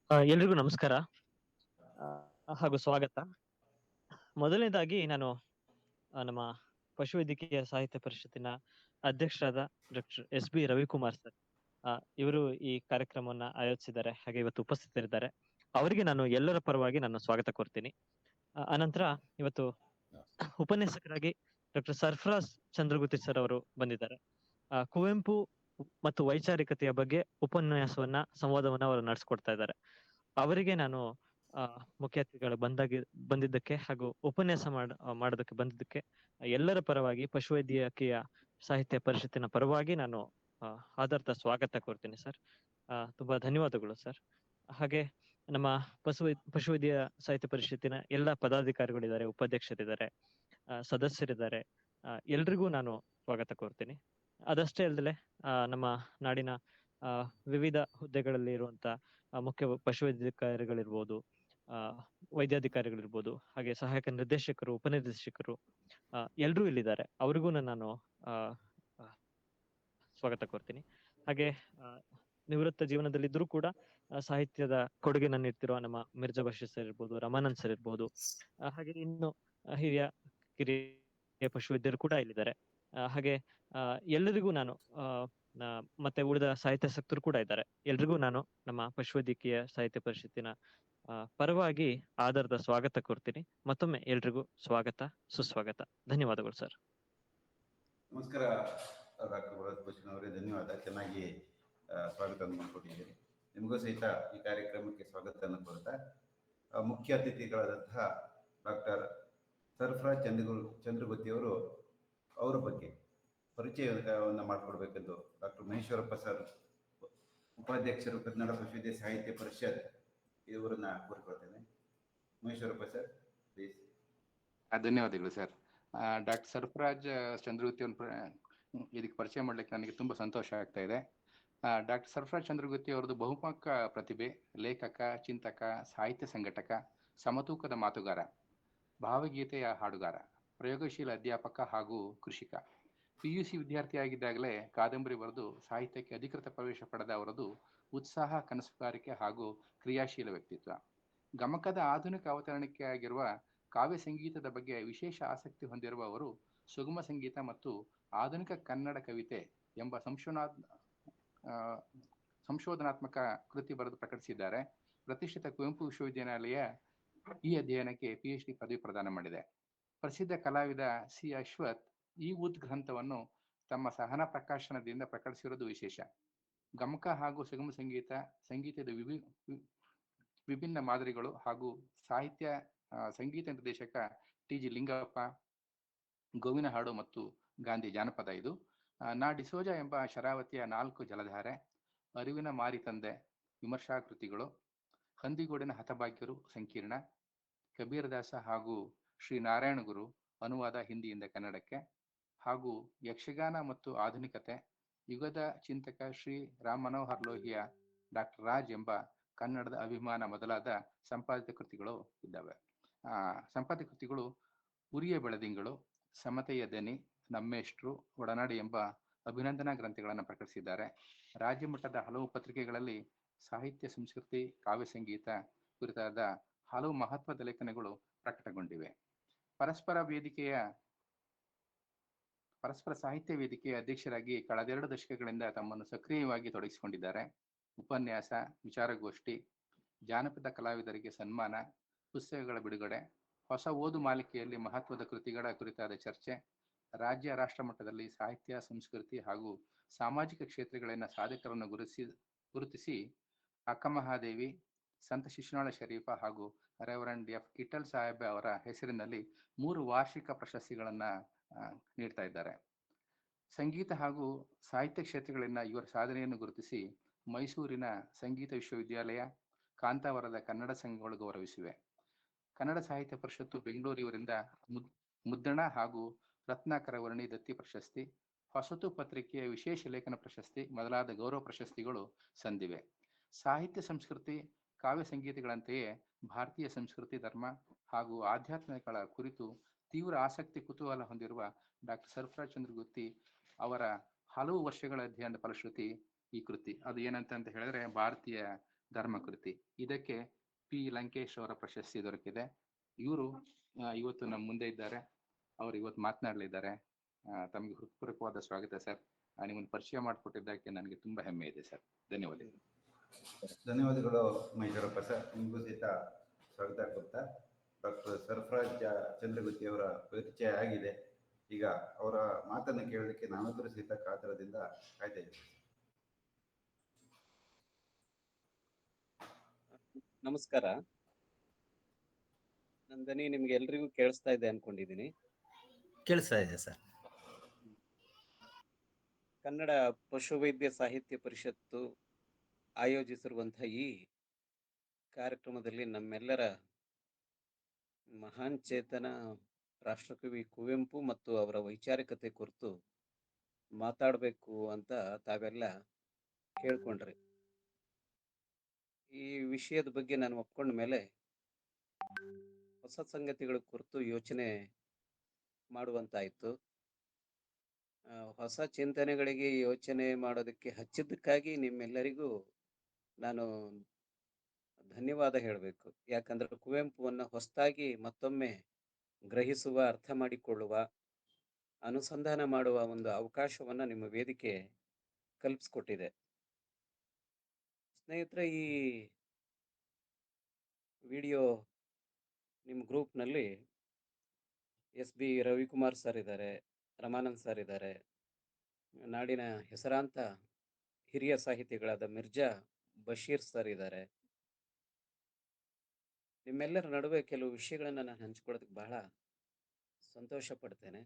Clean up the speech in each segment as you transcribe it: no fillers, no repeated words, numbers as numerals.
ಎಲ್ರಿಗೂ ನಮಸ್ಕಾರ ಹಾಗೂ ಸ್ವಾಗತ. ಮೊದಲನೇದಾಗಿ ನಾನು ನಮ್ಮ ಪಶುವೈದ್ಯಕೀಯ ಸಾಹಿತ್ಯ ಪರಿಷತ್ತಿನ ಅಧ್ಯಕ್ಷರಾದ ಡಾಕ್ಟರ್ ಎಸ್.ಬಿ. ರವಿಕುಮಾರ್ ಸರ್, ಇವರು ಈ ಕಾರ್ಯಕ್ರಮವನ್ನ ಆಯೋಜಿಸಿದ್ದಾರೆ, ಹಾಗೆ ಇವತ್ತು ಉಪಸ್ಥಿತರಿದ್ದಾರೆ. ಅವರಿಗೆ ನಾನು ಎಲ್ಲರ ಪರವಾಗಿ ನಾನು ಸ್ವಾಗತ ಕೋರ್ತೀನಿ. ಅನಂತರ ಇವತ್ತು ಉಪನ್ಯಾಸಕರಾಗಿ ಡಾಕ್ಟರ್ ಸರ್ಫರಾಜ್ ಚಂದ್ರಗುತ್ತಿ ಸರ್ ಅವರು ಬಂದಿದ್ದಾರೆ. ಕುವೆಂಪು ಮತ್ತು ವೈಚಾರಿಕತೆಯ ಬಗ್ಗೆ ಉಪನ್ಯಾಸವನ್ನ, ಸಂವಾದವನ್ನ ಅವರು ನಡೆಸ್ಕೊಡ್ತಾ ಇದ್ದಾರೆ. ಅವರಿಗೆ ನಾನು ಮುಖ್ಯ ಅತಿಥಿಗಳು ಬಂದಿದ್ದಕ್ಕೆ ಹಾಗೂ ಉಪನ್ಯಾಸ ಮಾಡೋದಕ್ಕೆ ಬಂದಿದ್ದಕ್ಕೆ ಎಲ್ಲರ ಪರವಾಗಿ ಪಶುವೈದ್ಯಕೀಯ ಸಾಹಿತ್ಯ ಪರಿಷತ್ತಿನ ಪರವಾಗಿ ನಾನು ಆಧಾರದ ಸ್ವಾಗತ ಕೋರ್ತೀನಿ ಸರ್. ತುಂಬಾ ಧನ್ಯವಾದಗಳು ಸರ್. ಹಾಗೆ ನಮ್ಮ ಪಶುವೈದ್ಯ ಸಾಹಿತ್ಯ ಪರಿಷತ್ತಿನ ಎಲ್ಲ ಪದಾಧಿಕಾರಿಗಳಿದ್ದಾರೆ, ಉಪಾಧ್ಯಕ್ಷರಿದ್ದಾರೆ, ಸದಸ್ಯರಿದ್ದಾರೆ. ಎಲ್ರಿಗೂ ನಾನು ಸ್ವಾಗತ ಕೋರ್ತೀನಿ. ಅದಷ್ಟೇ ಅಲ್ಲದೆ ನಮ್ಮ ನಾಡಿನ ವಿವಿಧ ಹುದ್ದೆಗಳಲ್ಲಿ ಇರುವಂತ ಮುಖ್ಯ ಪಶುವೈದ್ಯಾಧಿಕಾರಿಗಳಿರ್ಬೋದು, ವೈದ್ಯಾಧಿಕಾರಿಗಳಿರ್ಬೋದು, ಹಾಗೆ ಸಹಾಯಕ ನಿರ್ದೇಶಕರು, ಉಪನಿರ್ದೇಶಕರು ಎಲ್ರೂ ಇಲ್ಲಿದ್ದಾರೆ. ಅವ್ರಿಗೂ ನಾನು ಸ್ವಾಗತ ಕೋರ್ತೀನಿ. ಹಾಗೆ ನಿವೃತ್ತ ಜೀವನದಲ್ಲಿದ್ದರೂ ಕೂಡ ಸಾಹಿತ್ಯದ ಕೊಡುಗೆನ ನೀಡ್ತಿರುವ ನಮ್ಮ ಮಿರ್ಜಾ ಬಶೀರ್ ಸರ್ ಇರ್ಬೋದು, ರಮಾನಂದ್ ಸರ್ ಇರ್ಬೋದು, ಹಾಗೆ ಇನ್ನು ಹಿರಿಯ ಕಿರಿಯ ಪಶುವೈದ್ಯರು ಕೂಡ ಇಲ್ಲಿದ್ದಾರೆ. ಹಾಗೆ ಎಲ್ಲರಿಗೂ ನಾನು ಮತ್ತೆ ಉಳಿದ ಸಾಹಿತ್ಯಾಸಕ್ತರು ಕೂಡ ಇದ್ದಾರೆ. ಎಲ್ರಿಗೂ ನಾನು ನಮ್ಮ ಪಶುವೈದ್ಯಕೀಯ ಸಾಹಿತ್ಯ ಪರಿಷತ್ತಿನ ಪರವಾಗಿ ಆಧಾರದ ಸ್ವಾಗತ ಕೋರ್ತೀನಿ. ಮತ್ತೊಮ್ಮೆ ಎಲ್ರಿಗೂ ಸ್ವಾಗತ, ಸುಸ್ವಾಗತ. ಧನ್ಯವಾದಗಳು ಸರ್. ನಮಸ್ಕಾರ ಡಾಕ್ಟರ್ ಭರತ್ ಭೂಷಣ್ ಅವರೇ, ಧನ್ಯವಾದ. ಚೆನ್ನಾಗಿ ಸ್ವಾಗತವನ್ನು ಮಾಡಿಕೊಟ್ಟಿದ್ದೀರಿ. ನಿಮಗೂ ಸಹಿತ ಈ ಕಾರ್ಯಕ್ರಮಕ್ಕೆ ಸ್ವಾಗತವನ್ನು ಕೋರ್ತಾ, ಮುಖ್ಯ ಅತಿಥಿಗಳಾದಂತಹ ಡಾಕ್ಟರ್ ಸರ್ಫರಾಜ್ ಚಂದ್ರಗುತ್ತಿಯವರು, ಅವರ ಬಗ್ಗೆ ಪರಿಚಯವನ್ನು ಮಾಡಿಕೊಡ್ಬೇಕೆಂದು ಡಾಕ್ಟರ್ ಮಹೇಶ್ವರಪ್ಪ ಸರ್, ಉಪಾಧ್ಯಕ್ಷರು, ಕನ್ನಡ ಪಶುವೈದ್ಯ ಸಾಹಿತ್ಯ ಪರಿಷತ್, ಇವರನ್ನ ಕೋರಿಕೊಳ್ತೇನೆ. Maheshwarappa sir, please. ಧನ್ಯವಾದಗಳು ಸರ್. ಡಾಕ್ಟರ್ ಸರ್ಫರಾಜ್ ಚಂದ್ರಗುತ್ತಿ ಇದಕ್ಕೆ ಪರಿಚಯ ಮಾಡ್ಲಿಕ್ಕೆ ನನಗೆ ತುಂಬ ಸಂತೋಷ ಆಗ್ತಾ ಇದೆ. ಡಾಕ್ಟರ್ ಸರ್ಫರಾಜ್ ಚಂದ್ರಗುತ್ತಿ ಅವರದ್ದು ಬಹುಮುಖ ಪ್ರತಿಭೆ: ಲೇಖಕ, ಚಿಂತಕ, ಸಾಹಿತ್ಯ ಸಂಘಟಕ, ಸಮತೂಕದ ಮಾತುಗಾರ, ಭಾವಗೀತೆಯ ಹಾಡುಗಾರ, ಪ್ರಯೋಗಶೀಲ ಅಧ್ಯಾಪಕ ಹಾಗೂ ಕೃಷಿಕ. PUC ವಿದ್ಯಾರ್ಥಿಯಾಗಿದ್ದಾಗಲೇ ಕಾದಂಬರಿ ಬರೆದು ಸಾಹಿತ್ಯಕ್ಕೆ ಅಧಿಕೃತ ಪ್ರವೇಶ ಪಡೆದ ಅವರದು ಉತ್ಸಾಹ, ಕನಸುಗಾರಿಕೆ ಹಾಗೂ ಕ್ರಿಯಾಶೀಲ ವ್ಯಕ್ತಿತ್ವ. ಗಮಕದ ಆಧುನಿಕ ಅವತರಣಿಕೆ ಆಗಿರುವ ಕಾವ್ಯ ಸಂಗೀತದ ಬಗ್ಗೆ ವಿಶೇಷ ಆಸಕ್ತಿ ಹೊಂದಿರುವ ಅವರು ಸುಗಮ ಸಂಗೀತ ಮತ್ತು ಆಧುನಿಕ ಕನ್ನಡ ಕವಿತೆ ಎಂಬ ಸಂಶೋಧನಾತ್ಮಕ ಕೃತಿ ಬರೆದು ಪ್ರಕಟಿಸಿದ್ದಾರೆ. ಪ್ರತಿಷ್ಠಿತ ಕುವೆಂಪು ವಿಶ್ವವಿದ್ಯಾನಿಲಯ ಈ ಅಧ್ಯಯನಕ್ಕೆ PhD ಪದವಿ ಪ್ರದಾನ ಮಾಡಿದೆ. ಪ್ರಸಿದ್ಧ ಕಲಾವಿದ C. ಅಶ್ವಥ್ ಈ ಉದ್ಗ್ರಂಥವನ್ನು ತಮ್ಮ ಸಹನಾ ಪ್ರಕಾಶನದಿಂದ ಪ್ರಕಟಿಸಿರುವುದು ವಿಶೇಷ. ಗಮಕ ಹಾಗೂ ಸುಗಮ ಸಂಗೀತದ ವಿಭಿನ್ನ ಮಾದರಿಗಳು ಹಾಗೂ ಸಂಗೀತ ನಿರ್ದೇಶಕ TG ಲಿಂಗಪ್ಪ, ಗೋವಿನ ಹಾಡು ಮತ್ತು ಗಾಂಧಿ ಜಾನಪದ. ಇದು ನಾ ಡಿಸೋಜ ಎಂಬ ಶರಾವತಿಯ 4 ಜಲಧಾರೆ, ಅರಿವಿನ ಮಾರಿ ತಂದೆ ವಿಮರ್ಶಾ ಕೃತಿಗಳು, ಹಂದಿಗೋಡಿನ ಹತಭಾಗ್ಯರು ಸಂಕೀರ್ಣ, ಕಬೀರದಾಸ ಹಾಗೂ ಶ್ರೀ ನಾರಾಯಣ ಗುರು ಅನುವಾದ ಹಿಂದಿಯಿಂದ ಕನ್ನಡಕ್ಕೆ, ಹಾಗೂ ಯಕ್ಷಗಾನ ಮತ್ತು ಆಧುನಿಕತೆ, ಯುಗದ ಚಿಂತಕ ಶ್ರೀ ರಾಮ್ ಮನೋಹರ್ ಲೋಹಿಯ ಡಾಕ್ಟರ್ ರಾಜ್ ಎಂಬ ಕನ್ನಡದ ಅಭಿಮಾನ ಮೊದಲಾದ ಸಂಪಾದಿತ ಕೃತಿಗಳು ಇದ್ದಾವೆ. ಸಂಪಾದಿತ ಕೃತಿಗಳು ಉರಿಯ ಬೆಳದಿಂಗಳು, ಸಮತೆಯ ದನಿ, ನಮ್ಮೇಷ್ಟ್ರು, ಒಡನಾಡಿ ಎಂಬ ಅಭಿನಂದನಾ ಗ್ರಂಥಗಳನ್ನು ಪ್ರಕಟಿಸಿದ್ದಾರೆ. ರಾಜ್ಯ ಮಟ್ಟದ ಹಲವು ಪತ್ರಿಕೆಗಳಲ್ಲಿ ಸಾಹಿತ್ಯ, ಸಂಸ್ಕೃತಿ, ಕಾವ್ಯ ಸಂಗೀತ ಕುರಿತಾದ ಹಲವು ಮಹತ್ವದ ಲೇಖನಗಳು ಪ್ರಕಟಗೊಂಡಿವೆ. ಪರಸ್ಪರ ಸಾಹಿತ್ಯ ವೇದಿಕೆಯ ಅಧ್ಯಕ್ಷರಾಗಿ ಕಳೆದ 2 ದಶಕಗಳಿಂದ ತಮ್ಮನ್ನು ಸಕ್ರಿಯವಾಗಿ ತೊಡಗಿಸಿಕೊಂಡಿದ್ದಾರೆ. ಉಪನ್ಯಾಸ, ವಿಚಾರಗೋಷ್ಠಿ, ಜಾನಪದ ಕಲಾವಿದರಿಗೆ ಸನ್ಮಾನ, ಪುಸ್ತಕಗಳ ಬಿಡುಗಡೆ, ಹೊಸ ಓದು ಮಾಲಿಕೆಯಲ್ಲಿ ಮಹತ್ವದ ಕೃತಿಗಳ ಕುರಿತಾದ ಚರ್ಚೆ, ರಾಜ್ಯ ರಾಷ್ಟ್ರ ಮಟ್ಟದಲ್ಲಿ ಸಾಹಿತ್ಯ, ಸಂಸ್ಕೃತಿ ಹಾಗೂ ಸಾಮಾಜಿಕ ಕ್ಷೇತ್ರಗಳಲ್ಲಿನ ಸಾಧಕರನ್ನು ಗುರುತಿಸಿ ಅಕ್ಕಮಹಾದೇವಿ, ಸಂತ ಶಿಶುನಾಳ ಶರೀಫ ಹಾಗೂ ರೆವರೆಂಡ್ F. ಕಿಟ್ಟಲ್ ಸಾಹೇಬ ಅವರ ಹೆಸರಿನಲ್ಲಿ 3 ವಾರ್ಷಿಕ ಪ್ರಶಸ್ತಿಗಳನ್ನ ನೀಡ್ತಾ ಇದ್ದಾರೆ. ಸಂಗೀತ ಹಾಗೂ ಸಾಹಿತ್ಯ ಕ್ಷೇತ್ರಗಳಲ್ಲಿನ ಇವರ ಸಾಧನೆಯನ್ನು ಗುರುತಿಸಿ ಮೈಸೂರಿನ ಸಂಗೀತ ವಿಶ್ವವಿದ್ಯಾಲಯ, ಕಾಂತಾವರದ ಕನ್ನಡ ಸಂಘಗಳು ಗೌರವಿಸಿವೆ. ಕನ್ನಡ ಸಾಹಿತ್ಯ ಪರಿಷತ್ತು ಬೆಂಗಳೂರು ಇವರಿಂದ ಮುದ್ದಣ ಹಾಗೂ ರತ್ನಾಕರ ವರ್ಣಿ ದತ್ತಿ ಪ್ರಶಸ್ತಿ, ಹೊಸತು ಪತ್ರಿಕೆಯ ವಿಶೇಷ ಲೇಖನ ಪ್ರಶಸ್ತಿ ಮೊದಲಾದ ಗೌರವ ಪ್ರಶಸ್ತಿಗಳು ಸಂದಿವೆ. ಸಾಹಿತ್ಯ, ಸಂಸ್ಕೃತಿ, ಕಾವ್ಯ ಸಂಗೀತಗಳಂತೆಯೇ ಭಾರತೀಯ ಸಂಸ್ಕೃತಿ, ಧರ್ಮ ಹಾಗೂ ಆಧ್ಯಾತ್ಮಗಳ ಕುರಿತು ತೀವ್ರ ಆಸಕ್ತಿ, ಕುತೂಹಲ ಹೊಂದಿರುವ ಡಾಕ್ಟರ್ ಸರ್ಫರಾಜ್ ಚಂದ್ರಗುತ್ತಿ ಅವರ ಹಲವು ವರ್ಷಗಳ ಅಧ್ಯಯನದ ಫಲಶ್ರುತಿ ಈ ಕೃತಿ. ಅದು ಏನಂತ ಹೇಳಿದ್ರೆ, ಭಾರತೀಯ ಧರ್ಮಕೃತಿ. ಇದಕ್ಕೆ ಪಿ ಲಂಕೇಶ್ ಅವರ ಪ್ರಶಸ್ತಿ ದೊರಕಿದೆ. ಇವರು ಇವತ್ತು ನಮ್ಮ ಮುಂದೆ ಇದ್ದಾರೆ. ಅವರು ಇವತ್ತು ಮಾತನಾಡಲಿದ್ದಾರೆ. ತಮಗೆ ಹೃತ್ಪೂರ್ವಕವಾದ ಸ್ವಾಗತ ಸರ್. ನಿಮ್ಮನ್ನು ಪರಿಚಯ ಮಾಡಿಕೊಟ್ಟಿದ್ದಕ್ಕೆ ನನಗೆ ತುಂಬಾ ಹೆಮ್ಮೆ ಇದೆ ಸರ್. ಧನ್ಯವಾದಗಳು. ಧನ್ಯವಾದಗಳು ಮಹೇಶ್ವರಪ್ಪ ಸರ್. ನಿಮಗೂ ಸಹಿತ ಸ್ವಾಗತ ಕೊಡ್ತಾ ಡಾಕ್ಟರ್ ಸರ್ಫರಾಜ್ ಚಂದ್ರಗುತ್ತಿ ಅವರ ಪರಿಚಯ ಆಗಿದೆ. ಈಗ ಅವರ ಮಾತನ್ನು ಕೇಳಲಿಕ್ಕೆ ನಾವೆಲ್ಲರೂ ಸಹಿತ ಕಾತರದಿಂದ ಕಾಯ್ತಾ ಇದ್ದೀವಿ. ನಮಸ್ಕಾರ. ನನ್ನ ಧ್ವನಿ ನಿಮ್ಗೆ ಎಲ್ರಿಗೂ ಕೇಳಿಸ್ತಾ ಇದೆ ಅನ್ಕೊಂಡಿದ್ದೀನಿ. ಕೇಳಿಸ್ತಾ ಇದೆ ಸರ್. ಕನ್ನಡ ಪಶುವೈದ್ಯ ಸಾಹಿತ್ಯ ಪರಿಷತ್ತು ಆಯೋಜಿಸಿರುವಂತಹ ಈ ಕಾರ್ಯಕ್ರಮದಲ್ಲಿ ನಮ್ಮೆಲ್ಲರ ಮಹಾನ್ ಚೇತನ ರಾಷ್ಟ್ರಕವಿ ಕುವೆಂಪು ಮತ್ತು ಅವರ ವೈಚಾರಿಕತೆ ಕುರಿತು ಮಾತಾಡಬೇಕು ಅಂತ ತಾವೆಲ್ಲ ಕೇಳ್ಕೊಂಡ್ರಿ. ಈ ವಿಷಯದ ಬಗ್ಗೆ ನಾನು ಒಪ್ಕೊಂಡ ಮೇಲೆ ಹೊಸ ಸಂಗತಿಗಳ ಕುರಿತು ಯೋಚನೆ ಮಾಡುವಂತಾಯ್ತು. ಹೊಸ ಚಿಂತನೆಗಳಿಗೆ ಯೋಚನೆ ಮಾಡೋದಕ್ಕೆ ಹಚ್ಚಿದ್ದಕ್ಕಾಗಿ ನಿಮ್ಮೆಲ್ಲರಿಗೂ ನಾನು ಧನ್ಯವಾದ ಹೇಳಬೇಕು. ಯಾಕಂದ್ರೆ ಕುವೆಂಪುವನ್ನ ಹೊಸದಾಗಿ ಮತ್ತೊಮ್ಮೆ ಗ್ರಹಿಸುವ, ಅರ್ಥ ಮಾಡಿಕೊಳ್ಳುವ, ಅನುಸಂಧಾನ ಮಾಡುವ ಒಂದು ಅವಕಾಶವನ್ನ ನಿಮ್ಮ ವೇದಿಕೆ ಕಲ್ಪಿಸ್ಕೊಟ್ಟಿದೆ. ಸ್ನೇಹಿತರೆ, ಈ ವಿಡಿಯೋ ನಿಮ್ಮ ಗ್ರೂಪ್ನಲ್ಲಿ ಎಸ್ ಬಿ ರವಿಕುಮಾರ್ ಸರ್ ಇದ್ದಾರೆ, ರಮಾನಂದ್ ಸರ್ ಇದ್ದಾರೆ, ನಾಡಿನ ಹೆಸರಾಂತ ಹಿರಿಯ ಸಾಹಿತಿಗಳಾದ ಮಿರ್ಜಾ ಬಶೀರ್ ಸರ್ ಇದ್ದಾರೆ. ನಿಮ್ಮೆಲ್ಲರ ನಡುವೆ ಕೆಲವು ವಿಷಯಗಳನ್ನ ನಾನು ಹಂಚ್ಕೊಳ್ಳೋದಕ್ಕೆ ಬಹಳ ಸಂತೋಷ ಪಡ್ತೇನೆ.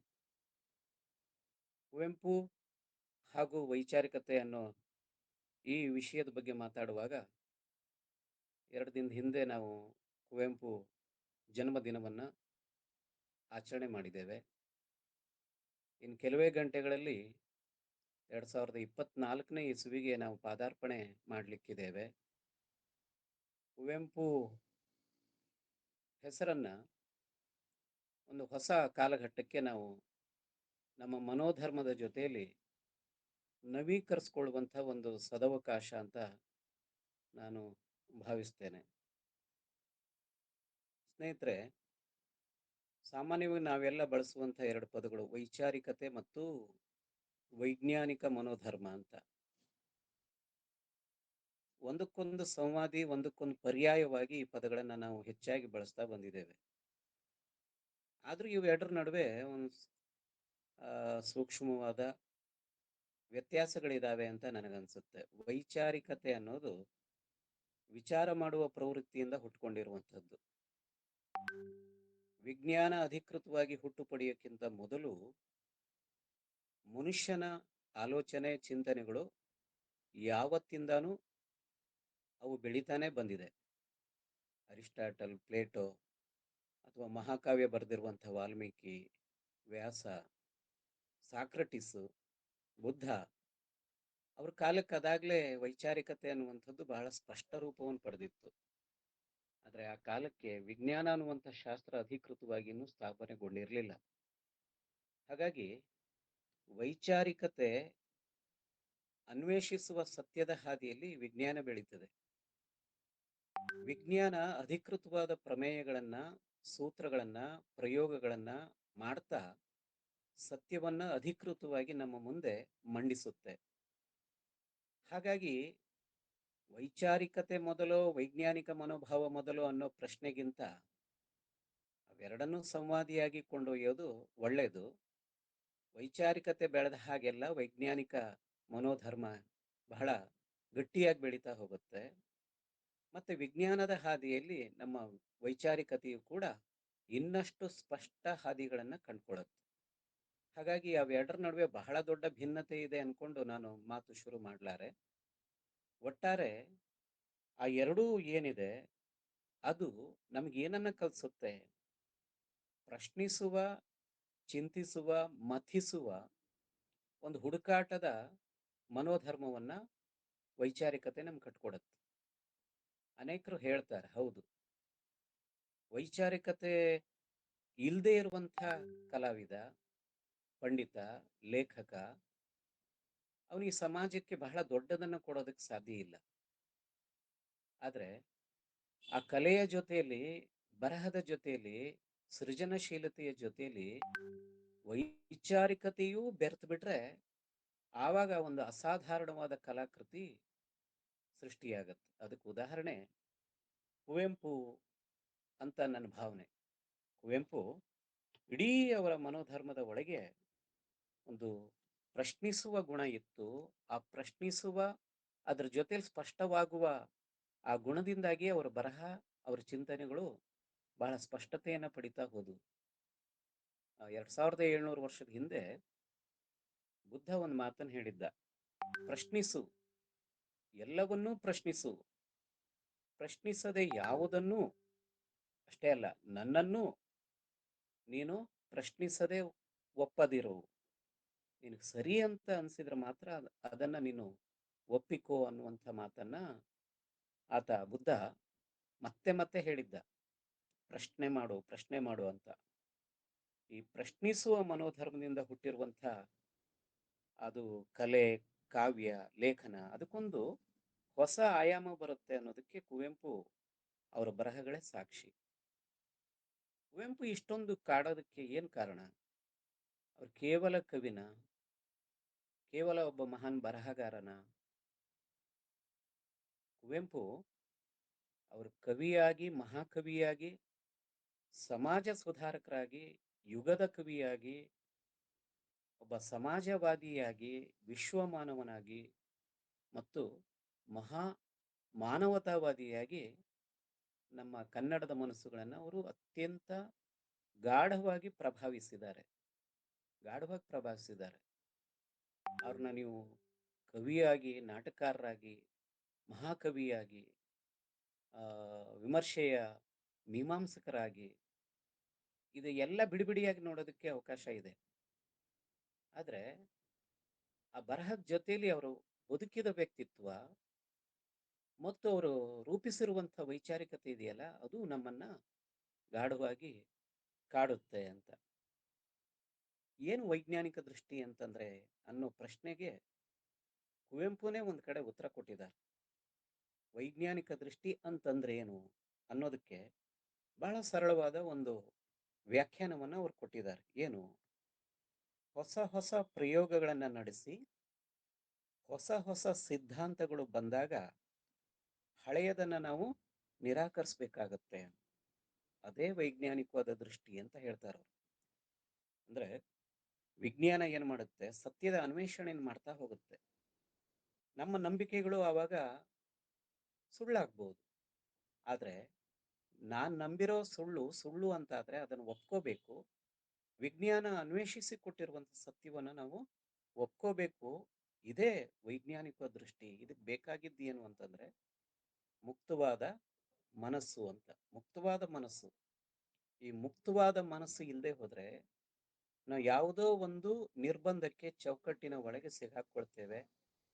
ಕುವೆಂಪು ಹಾಗೂ ವೈಚಾರಿಕತೆ ಅನ್ನೋ ಈ ವಿಷಯದ ಬಗ್ಗೆ ಮಾತಾಡುವಾಗ 2 ದಿನದ ಹಿಂದೆ ನಾವು ಕುವೆಂಪು ಜನ್ಮದಿನವನ್ನ ಆಚರಣೆ ಮಾಡಿದ್ದೇವೆ. ಇನ್ನು ಕೆಲವೇ ಗಂಟೆಗಳಲ್ಲಿ 2024ನೇ ಇಸವಿಗೆ ನಾವು ಪಾದಾರ್ಪಣೆ ಮಾಡಲಿಕ್ಕಿದ್ದೇವೆ. ಕುವೆಂಪು ಹೆಸರನ್ನ ಒಂದು ಹೊಸ ಕಾಲಘಟ್ಟಕ್ಕೆ ನಾವು ನಮ್ಮ ಮನೋಧರ್ಮದ ಜೊತೆಯಲ್ಲಿ ನವೀಕರಿಸ್ಕೊಳ್ಳುವಂಥ ಒಂದು ಸದವಕಾಶ ಅಂತ ನಾನು ಭಾವಿಸ್ತೇನೆ. ಸ್ನೇಹಿತರೆ, ಸಾಮಾನ್ಯವಾಗಿ ನಾವೆಲ್ಲ ಬಳಸುವಂಥ 2 ಪದಗಳು ವೈಚಾರಿಕತೆ ಮತ್ತು ವೈಜ್ಞಾನಿಕ ಮನೋಧರ್ಮ ಅಂತ. ಒಂದಕ್ಕೊಂದು ಸಂವಾದಿ, ಒಂದಕ್ಕೊಂದು ಪರ್ಯಾಯವಾಗಿ ಈ ಪದಗಳನ್ನ ನಾವು ಹೆಚ್ಚಾಗಿ ಬಳಸ್ತಾ ಬಂದಿದ್ದೇವೆ. ಆದ್ರೂ ಇವೆರಡರ ನಡುವೆ ಒಂದು ಸೂಕ್ಷ್ಮವಾದ ವ್ಯತ್ಯಾಸಗಳಿದಾವೆ ಅಂತ ನನಗನ್ಸುತ್ತೆ. ವೈಚಾರಿಕತೆ ಅನ್ನೋದು ವಿಚಾರ ಮಾಡುವ ಪ್ರವೃತ್ತಿಯಿಂದ ಹುಟ್ಟುಕೊಂಡಿರುವಂಥದ್ದು. ವಿಜ್ಞಾನ ಅಧಿಕೃತವಾಗಿ ಹುಟ್ಟು ಪಡೆಯೋಕ್ಕಿಂತ ಮೊದಲು ಮನುಷ್ಯನ ಆಲೋಚನೆ, ಚಿಂತನೆಗಳು ಯಾವತ್ತಿಂದಾನೂ ಅವು ಬೆಳೀತಾನೆ ಬಂದಿದೆ. ಅರಿಸ್ಟಾಟಲ್, ಪ್ಲೇಟೋ ಅಥವಾ ಮಹಾಕಾವ್ಯ ಬರೆದಿರುವಂಥ ವಾಲ್ಮೀಕಿ, ವ್ಯಾಸ, ಸಾಕ್ರಟಿಸ್, ಬುದ್ಧ ಅವ್ರ ಕಾಲಕ್ಕೆ ಅದಾಗಲೇ ವೈಚಾರಿಕತೆ ಅನ್ನುವಂಥದ್ದು ಬಹಳ ಸ್ಪಷ್ಟ ರೂಪವನ್ನು ಪಡೆದಿತ್ತು. ಆದರೆ ಆ ಕಾಲಕ್ಕೆ ವಿಜ್ಞಾನ ಅನ್ನುವಂಥ ಶಾಸ್ತ್ರ ಅಧಿಕೃತವಾಗಿ ಇನ್ನೂ ಸ್ಥಾಪನೆಗೊಂಡಿರಲಿಲ್ಲ. ಹಾಗಾಗಿ ವೈಚಾರಿಕತೆ ಅನ್ವೇಷಿಸುವ ಸತ್ಯದ ಹಾದಿಯಲ್ಲಿ ವಿಜ್ಞಾನ ಬೆಳೀತದೆ. ವಿಜ್ಞಾನ ಅಧಿಕೃತವಾದ ಪ್ರಮೇಯಗಳನ್ನ, ಸೂತ್ರಗಳನ್ನ, ಪ್ರಯೋಗಗಳನ್ನ ಮಾಡ್ತಾ ಸತ್ಯವನ್ನ ಅಧಿಕೃತವಾಗಿ ನಮ್ಮ ಮುಂದೆ ಮಂಡಿಸುತ್ತೆ. ಹಾಗಾಗಿ ವೈಚಾರಿಕತೆ ಮೊದಲೋ ವೈಜ್ಞಾನಿಕ ಮನೋಭಾವ ಮೊದಲೋ ಅನ್ನೋ ಪ್ರಶ್ನೆಗಿಂತ ಅವೆರಡನ್ನೂ ಸಂವಾದಿಯಾಗಿ ಕೊಂಡೊಯ್ಯೋದು ಒಳ್ಳೆಯದು. ವೈಚಾರಿಕತೆ ಬೆಳೆದ ಹಾಗೆಲ್ಲ ವೈಜ್ಞಾನಿಕ ಮನೋಧರ್ಮ ಬಹಳ ಗಟ್ಟಿಯಾಗಿ ಬೆಳೀತಾ ಹೋಗುತ್ತೆ. ಮತ್ತೆ ವಿಜ್ಞಾನದ ಹಾದಿಯಲ್ಲಿ ನಮ್ಮ ವೈಚಾರಿಕತೆಯು ಕೂಡ ಇನ್ನಷ್ಟು ಸ್ಪಷ್ಟ ಹಾದಿಗಳನ್ನ ಕಂಡುಕೊಳ್ಳುತ್ತೆ. ಹಾಗಾಗಿ ಅವೆರಡರ ನಡುವೆ ಬಹಳ ದೊಡ್ಡ ಭಿನ್ನತೆ ಇದೆ ಅನ್ಕೊಂಡು ನಾನು ಮಾತು ಶುರು ಮಾಡ್ಲಾರೆ. ಒಟ್ಟಾರೆ ಆ ಎರಡೂ ಏನಿದೆ ಅದು ನಮಗೇನನ್ನ ಕಲಿಸುತ್ತೆ? ಪ್ರಶ್ನಿಸುವ, ಚಿಂತಿಸುವ, ಮಥಿಸುವ ಒಂದು ಹುಡುಕಾಟದ ಮನೋಧರ್ಮವನ್ನ ವೈಚಾರಿಕತೆ ನಮ್ಗೆ ಕಟ್ಕೊಡುತ್ತೆ. ಅನೇಕರು ಹೇಳ್ತಾರೆ, ಹೌದು, ವೈಚಾರಿಕತೆ ಇಲ್ಲದೆ ಇರುವಂಥ ಕಲಾವಿದ, ಪಂಡಿತ, ಲೇಖಕ ಅವನಿಗೆ ಸಮಾಜಕ್ಕೆ ಬಹಳ ದೊಡ್ಡದನ್ನ ಕೊಡೋದಕ್ಕೆ ಸಾಧ್ಯ ಇಲ್ಲ. ಆದ್ರೆ ಆ ಕಲೆಯ ಜೊತೆಯಲ್ಲಿ, ಬರಹದ ಜೊತೆಯಲ್ಲಿ, ಸೃಜನಶೀಲತೆಯ ಜೊತೆಯಲ್ಲಿ ವೈಚಾರಿಕತೆಯೂ ಬೆರೆತು ಬಿಟ್ರೆ ಆವಾಗ ಒಂದು ಅಸಾಧಾರಣವಾದ ಕಲಾಕೃತಿ ಸೃಷ್ಟಿಯಾಗತ್ತೆ. ಅದಕ್ಕೆ ಉದಾಹರಣೆ ಕುವೆಂಪು ಅಂತ ನನ್ನ ಭಾವನೆ. ಕುವೆಂಪು ಇಡೀ ಅವರ ಮನೋಧರ್ಮದ ಒಳಗೆ ಒಂದು ಪ್ರಶ್ನಿಸುವ ಗುಣ ಇತ್ತು. ಆ ಪ್ರಶ್ನಿಸುವ, ಅದ್ರ ಜೊತೆಲಿ ಸ್ಪಷ್ಟವಾಗುವ ಆ ಗುಣದಿಂದಾಗಿ ಅವರ ಬರಹ, ಅವರ ಚಿಂತನೆಗಳು ಬಹಳ ಸ್ಪಷ್ಟತೆಯನ್ನ ಪಡಿತಾ ಹೋದವು. 2700 ವರ್ಷದ ಹಿಂದೆ ಬುದ್ಧ ಒಂದು ಮಾತನ್ನು ಹೇಳಿದ್ದ, ಪ್ರಶ್ನಿಸು, ಎಲ್ಲವನ್ನೂ ಪ್ರಶ್ನಿಸು, ಪ್ರಶ್ನಿಸದೆ ಯಾವುದನ್ನೂ, ಅಷ್ಟೇ ಅಲ್ಲ ನನ್ನನ್ನು ನೀನು ಪ್ರಶ್ನಿಸದೆ ಒಪ್ಪದಿರು. ನಿನಗೆ ಸರಿ ಅಂತ ಅನ್ಸಿದ್ರೆ ಮಾತ್ರ ಅದನ್ನ ನೀನು ಒಪ್ಪಿಕೋ ಅನ್ನುವಂಥ ಮಾತನ್ನ ಆತ ಬುದ್ಧ ಮತ್ತೆ ಮತ್ತೆ ಹೇಳಿದ್ದ. ಪ್ರಶ್ನೆ ಮಾಡು, ಪ್ರಶ್ನೆ ಮಾಡು ಅಂತ. ಈ ಪ್ರಶ್ನಿಸುವ ಮನೋಧರ್ಮದಿಂದ ಹುಟ್ಟಿರುವಂಥ ಅದು ಕಲೆ, ಕಾವ್ಯ, ಲೇಖನ, ಅದಕ್ಕೊಂದು ಹೊಸ ಆಯಾಮ ಬರುತ್ತೆ ಅನ್ನೋದಕ್ಕೆ ಕುವೆಂಪು ಅವರ ಬರಹಗಳೇ ಸಾಕ್ಷಿ. ಕುವೆಂಪು ಇಷ್ಟೊಂದು ಕಾಡೋದಕ್ಕೆ ಏನ್ ಕಾರಣ? ಅವ್ರು ಕೇವಲ ಕವಿನ, ಕೇವಲ ಒಬ್ಬ ಮಹಾನ್ ಬರಹಗಾರನ? ಕುವೆಂಪು ಅವರು ಕವಿಯಾಗಿ, ಮಹಾಕವಿಯಾಗಿ, ಸಮಾಜ ಸುಧಾರಕರಾಗಿ, ಯುಗದ ಕವಿಯಾಗಿ, ಒಬ್ಬ ಸಮಾಜವಾದಿಯಾಗಿ, ವಿಶ್ವಮಾನವನಾಗಿ ಮತ್ತು ಮಹಾ ಮಾನವತಾವಾದಿಯಾಗಿ ನಮ್ಮ ಕನ್ನಡದ ಮನಸ್ಸುಗಳನ್ನು ಅವರು ಅತ್ಯಂತ ಗಾಢವಾಗಿ ಪ್ರಭಾವಿಸಿದ್ದಾರೆ. ಅವ್ರನ್ನ ನೀವು ಕವಿಯಾಗಿ, ನಾಟಕಕಾರರಾಗಿ, ಮಹಾಕವಿಯಾಗಿ, ವಿಮರ್ಶೆಯ ಮೀಮಾಂಸಕರಾಗಿ, ಇದು ಎಲ್ಲ ಬಿಡಿಬಿಡಿಯಾಗಿ ನೋಡೋದಕ್ಕೆ ಅವಕಾಶ ಇದೆ. ಆದ್ರೆ ಆ ಬರಹದ ಜೊತೆಯಲ್ಲಿ ಅವರು ಬದುಕಿದ ವ್ಯಕ್ತಿತ್ವ ಮತ್ತು ಅವರು ರೂಪಿಸಿರುವಂಥ ವೈಚಾರಿಕತೆ ಇದೆಯಲ್ಲ, ಅದು ನಮ್ಮನ್ನ ಗಾಢವಾಗಿ ಕಾಡುತ್ತೆ ಅಂತ. ಏನು ವೈಜ್ಞಾನಿಕ ದೃಷ್ಟಿ ಅಂತಂದ್ರೆ ಅನ್ನೋ ಪ್ರಶ್ನೆಗೆ ಕುವೆಂಪುನೇ ಒಂದು ಕಡೆ ಉತ್ತರ ಕೊಟ್ಟಿದ್ದಾರೆ. ವೈಜ್ಞಾನಿಕ ದೃಷ್ಟಿ ಅಂತಂದ್ರೆ ಏನು ಅನ್ನೋದಕ್ಕೆ ಬಹಳ ಸರಳವಾದ ಒಂದು ವ್ಯಾಖ್ಯಾನವನ್ನು ಅವ್ರು ಕೊಟ್ಟಿದ್ದಾರೆ. ಏನು? ಹೊಸ ಹೊಸ ಪ್ರಯೋಗಗಳನ್ನ ನಡೆಸಿ ಹೊಸ ಹೊಸ ಸಿದ್ಧಾಂತಗಳು ಬಂದಾಗ ಹಳೆಯದನ್ನ ನಾವು ನಿರಾಕರಿಸ್ಬೇಕಾಗತ್ತೆ. ಅದೇ ವೈಜ್ಞಾನಿಕವಾದ ದೃಷ್ಟಿ ಅಂತ ಹೇಳ್ತಾರೆ. ಅಂದ್ರೆ ವಿಜ್ಞಾನ ಏನ್ ಮಾಡುತ್ತೆ? ಸತ್ಯದ ಅನ್ವೇಷಣೆಯನ್ನು ಮಾಡ್ತಾ ಹೋಗುತ್ತೆ. ನಮ್ಮ ನಂಬಿಕೆಗಳು ಆವಾಗ ಸುಳ್ಳಾಗ್ಬೋದು. ಆದ್ರೆ ನಾನ್ ನಂಬಿರೋ ಸುಳ್ಳು ಅಂತಾದ್ರೆ ಅದನ್ನು ಒಪ್ಕೋಬೇಕು. ವಿಜ್ಞಾನ ಅನ್ವೇಷಿಸಿ ಕೊಟ್ಟಿರುವಂತ ಸತ್ಯವನ್ನ ನಾವು ಒಪ್ಕೋಬೇಕು. ಇದೇ ವೈಜ್ಞಾನಿಕ ದೃಷ್ಟಿ. ಇದಕ್ಕೆ ಬೇಕಾಗಿದ್ದು ಏನು ಅಂತಂದ್ರೆ ಮುಕ್ತವಾದ ಮನಸ್ಸು ಅಂತ. ಮುಕ್ತವಾದ ಮನಸ್ಸು. ಈ ಮುಕ್ತವಾದ ಮನಸ್ಸು ಇಲ್ಲದೆ ಹೋದ್ರೆ ನಾವು ಯಾವುದೋ ಒಂದು ನಿರ್ಬಂಧಕ್ಕೆ, ಚೌಕಟ್ಟಿನ ಒಳಗೆ ಸಿಗಾಕೊಳ್ತೇವೆ.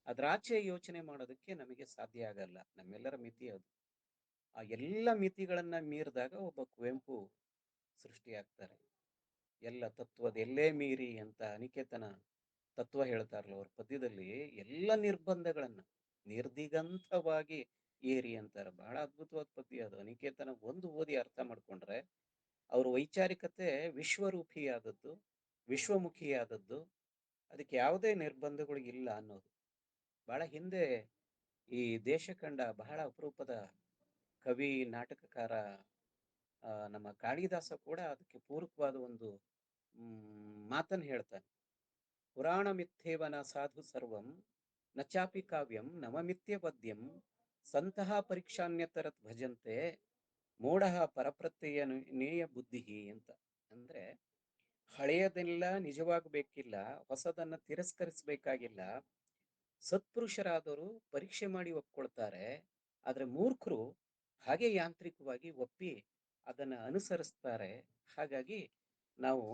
ಅದ್ರಾಚೆ ಯೋಚನೆ ಮಾಡೋದಕ್ಕೆ ನಮಗೆ ಸಾಧ್ಯ ಆಗಲ್ಲ. ನಮ್ಮೆಲ್ಲರ ಮಿತಿ ಅದು. ಆ ಎಲ್ಲ ಮಿತಿಗಳನ್ನ ಮೀರಿದಾಗ ಒಬ್ಬ ಕುವೆಂಪು ಸೃಷ್ಟಿಯಾಗ್ತಾರೆ. ಎಲ್ಲ ತತ್ವದ ಎಲ್ಲೇ ಮೀರಿ ಅಂತ ಅನಿಕೇತನ ತತ್ವ ಹೇಳ್ತಾರಲ್ಲ ಅವ್ರ ಪದ್ಯದಲ್ಲಿ, ಎಲ್ಲ ನಿರ್ಬಂಧಗಳನ್ನ ನಿರ್ದಿಗಂತವಾಗಿ ಏರಿ ಅಂತಾರೆ. ಬಹಳ ಅದ್ಭುತವಾದ ಪದ್ಯ ಅದು. ಅನಿಕೇತನ ಒಂದು ಓದಿ ಅರ್ಥ ಮಾಡ್ಕೊಂಡ್ರೆ ಅವ್ರ ವೈಚಾರಿಕತೆ ವಿಶ್ವರೂಪಿಯಾದದ್ದು, ವಿಶ್ವಮುಖಿಯಾದದ್ದು, ಅದಕ್ಕೆ ಯಾವುದೇ ನಿರ್ಬಂಧಗಳು ಇಲ್ಲ ಅನ್ನೋದು. ಬಹಳ ಹಿಂದೆ ಈ ದೇಶ ಕಂಡ ಬಹಳ ಅಪರೂಪದ ಕವಿ, ನಾಟಕಕಾರ ನಮ್ಮ ಕಾಳಿದಾಸ ಕೂಡ ಅದಕ್ಕೆ ಪೂರಕವಾದ ಒಂದು ಮಾತನ್ನು ಹೇಳ್ತಾನೆ. ಪುರಾಣ ಮಿಥ್ಯೇವನ ಸಾಧು ಸರ್ವಂ ನ ಚಾಪಿ ಕಾವ್ಯಂ ನವಮಿತ್ಯ ಪದ್ಯಂ ಸಂತಹ ಪರೀಕ್ಷಾನ್ಯತರತ್ ಭಜಂತೆ ಮೂಢ ಪರಪ್ರತ್ಯಯ ನೇಯ ಬುದ್ಧಿ ಅಂತ. ಅಂದ್ರೆ ಹಳೆಯದೆಲ್ಲ ನಿಜವಾಗಬೇಕಿಲ್ಲ, ಹೊಸದನ್ನ ತಿರಸ್ಕರಿಸಬೇಕಾಗಿಲ್ಲ. ಸತ್ಪುರುಷರಾದವರು ಪರೀಕ್ಷೆ ಮಾಡಿ ಒಪ್ಕೊಳ್ತಾರೆ. ಆದ್ರೆ ಮೂರ್ಖರು ಹಾಗೆ ಯಾಂತ್ರಿಕವಾಗಿ ಒಪ್ಪಿ ಅದನ್ನ ಅನುಸರಿಸ್ತಾರೆ. ಹಾಗಾಗಿ ನಾವು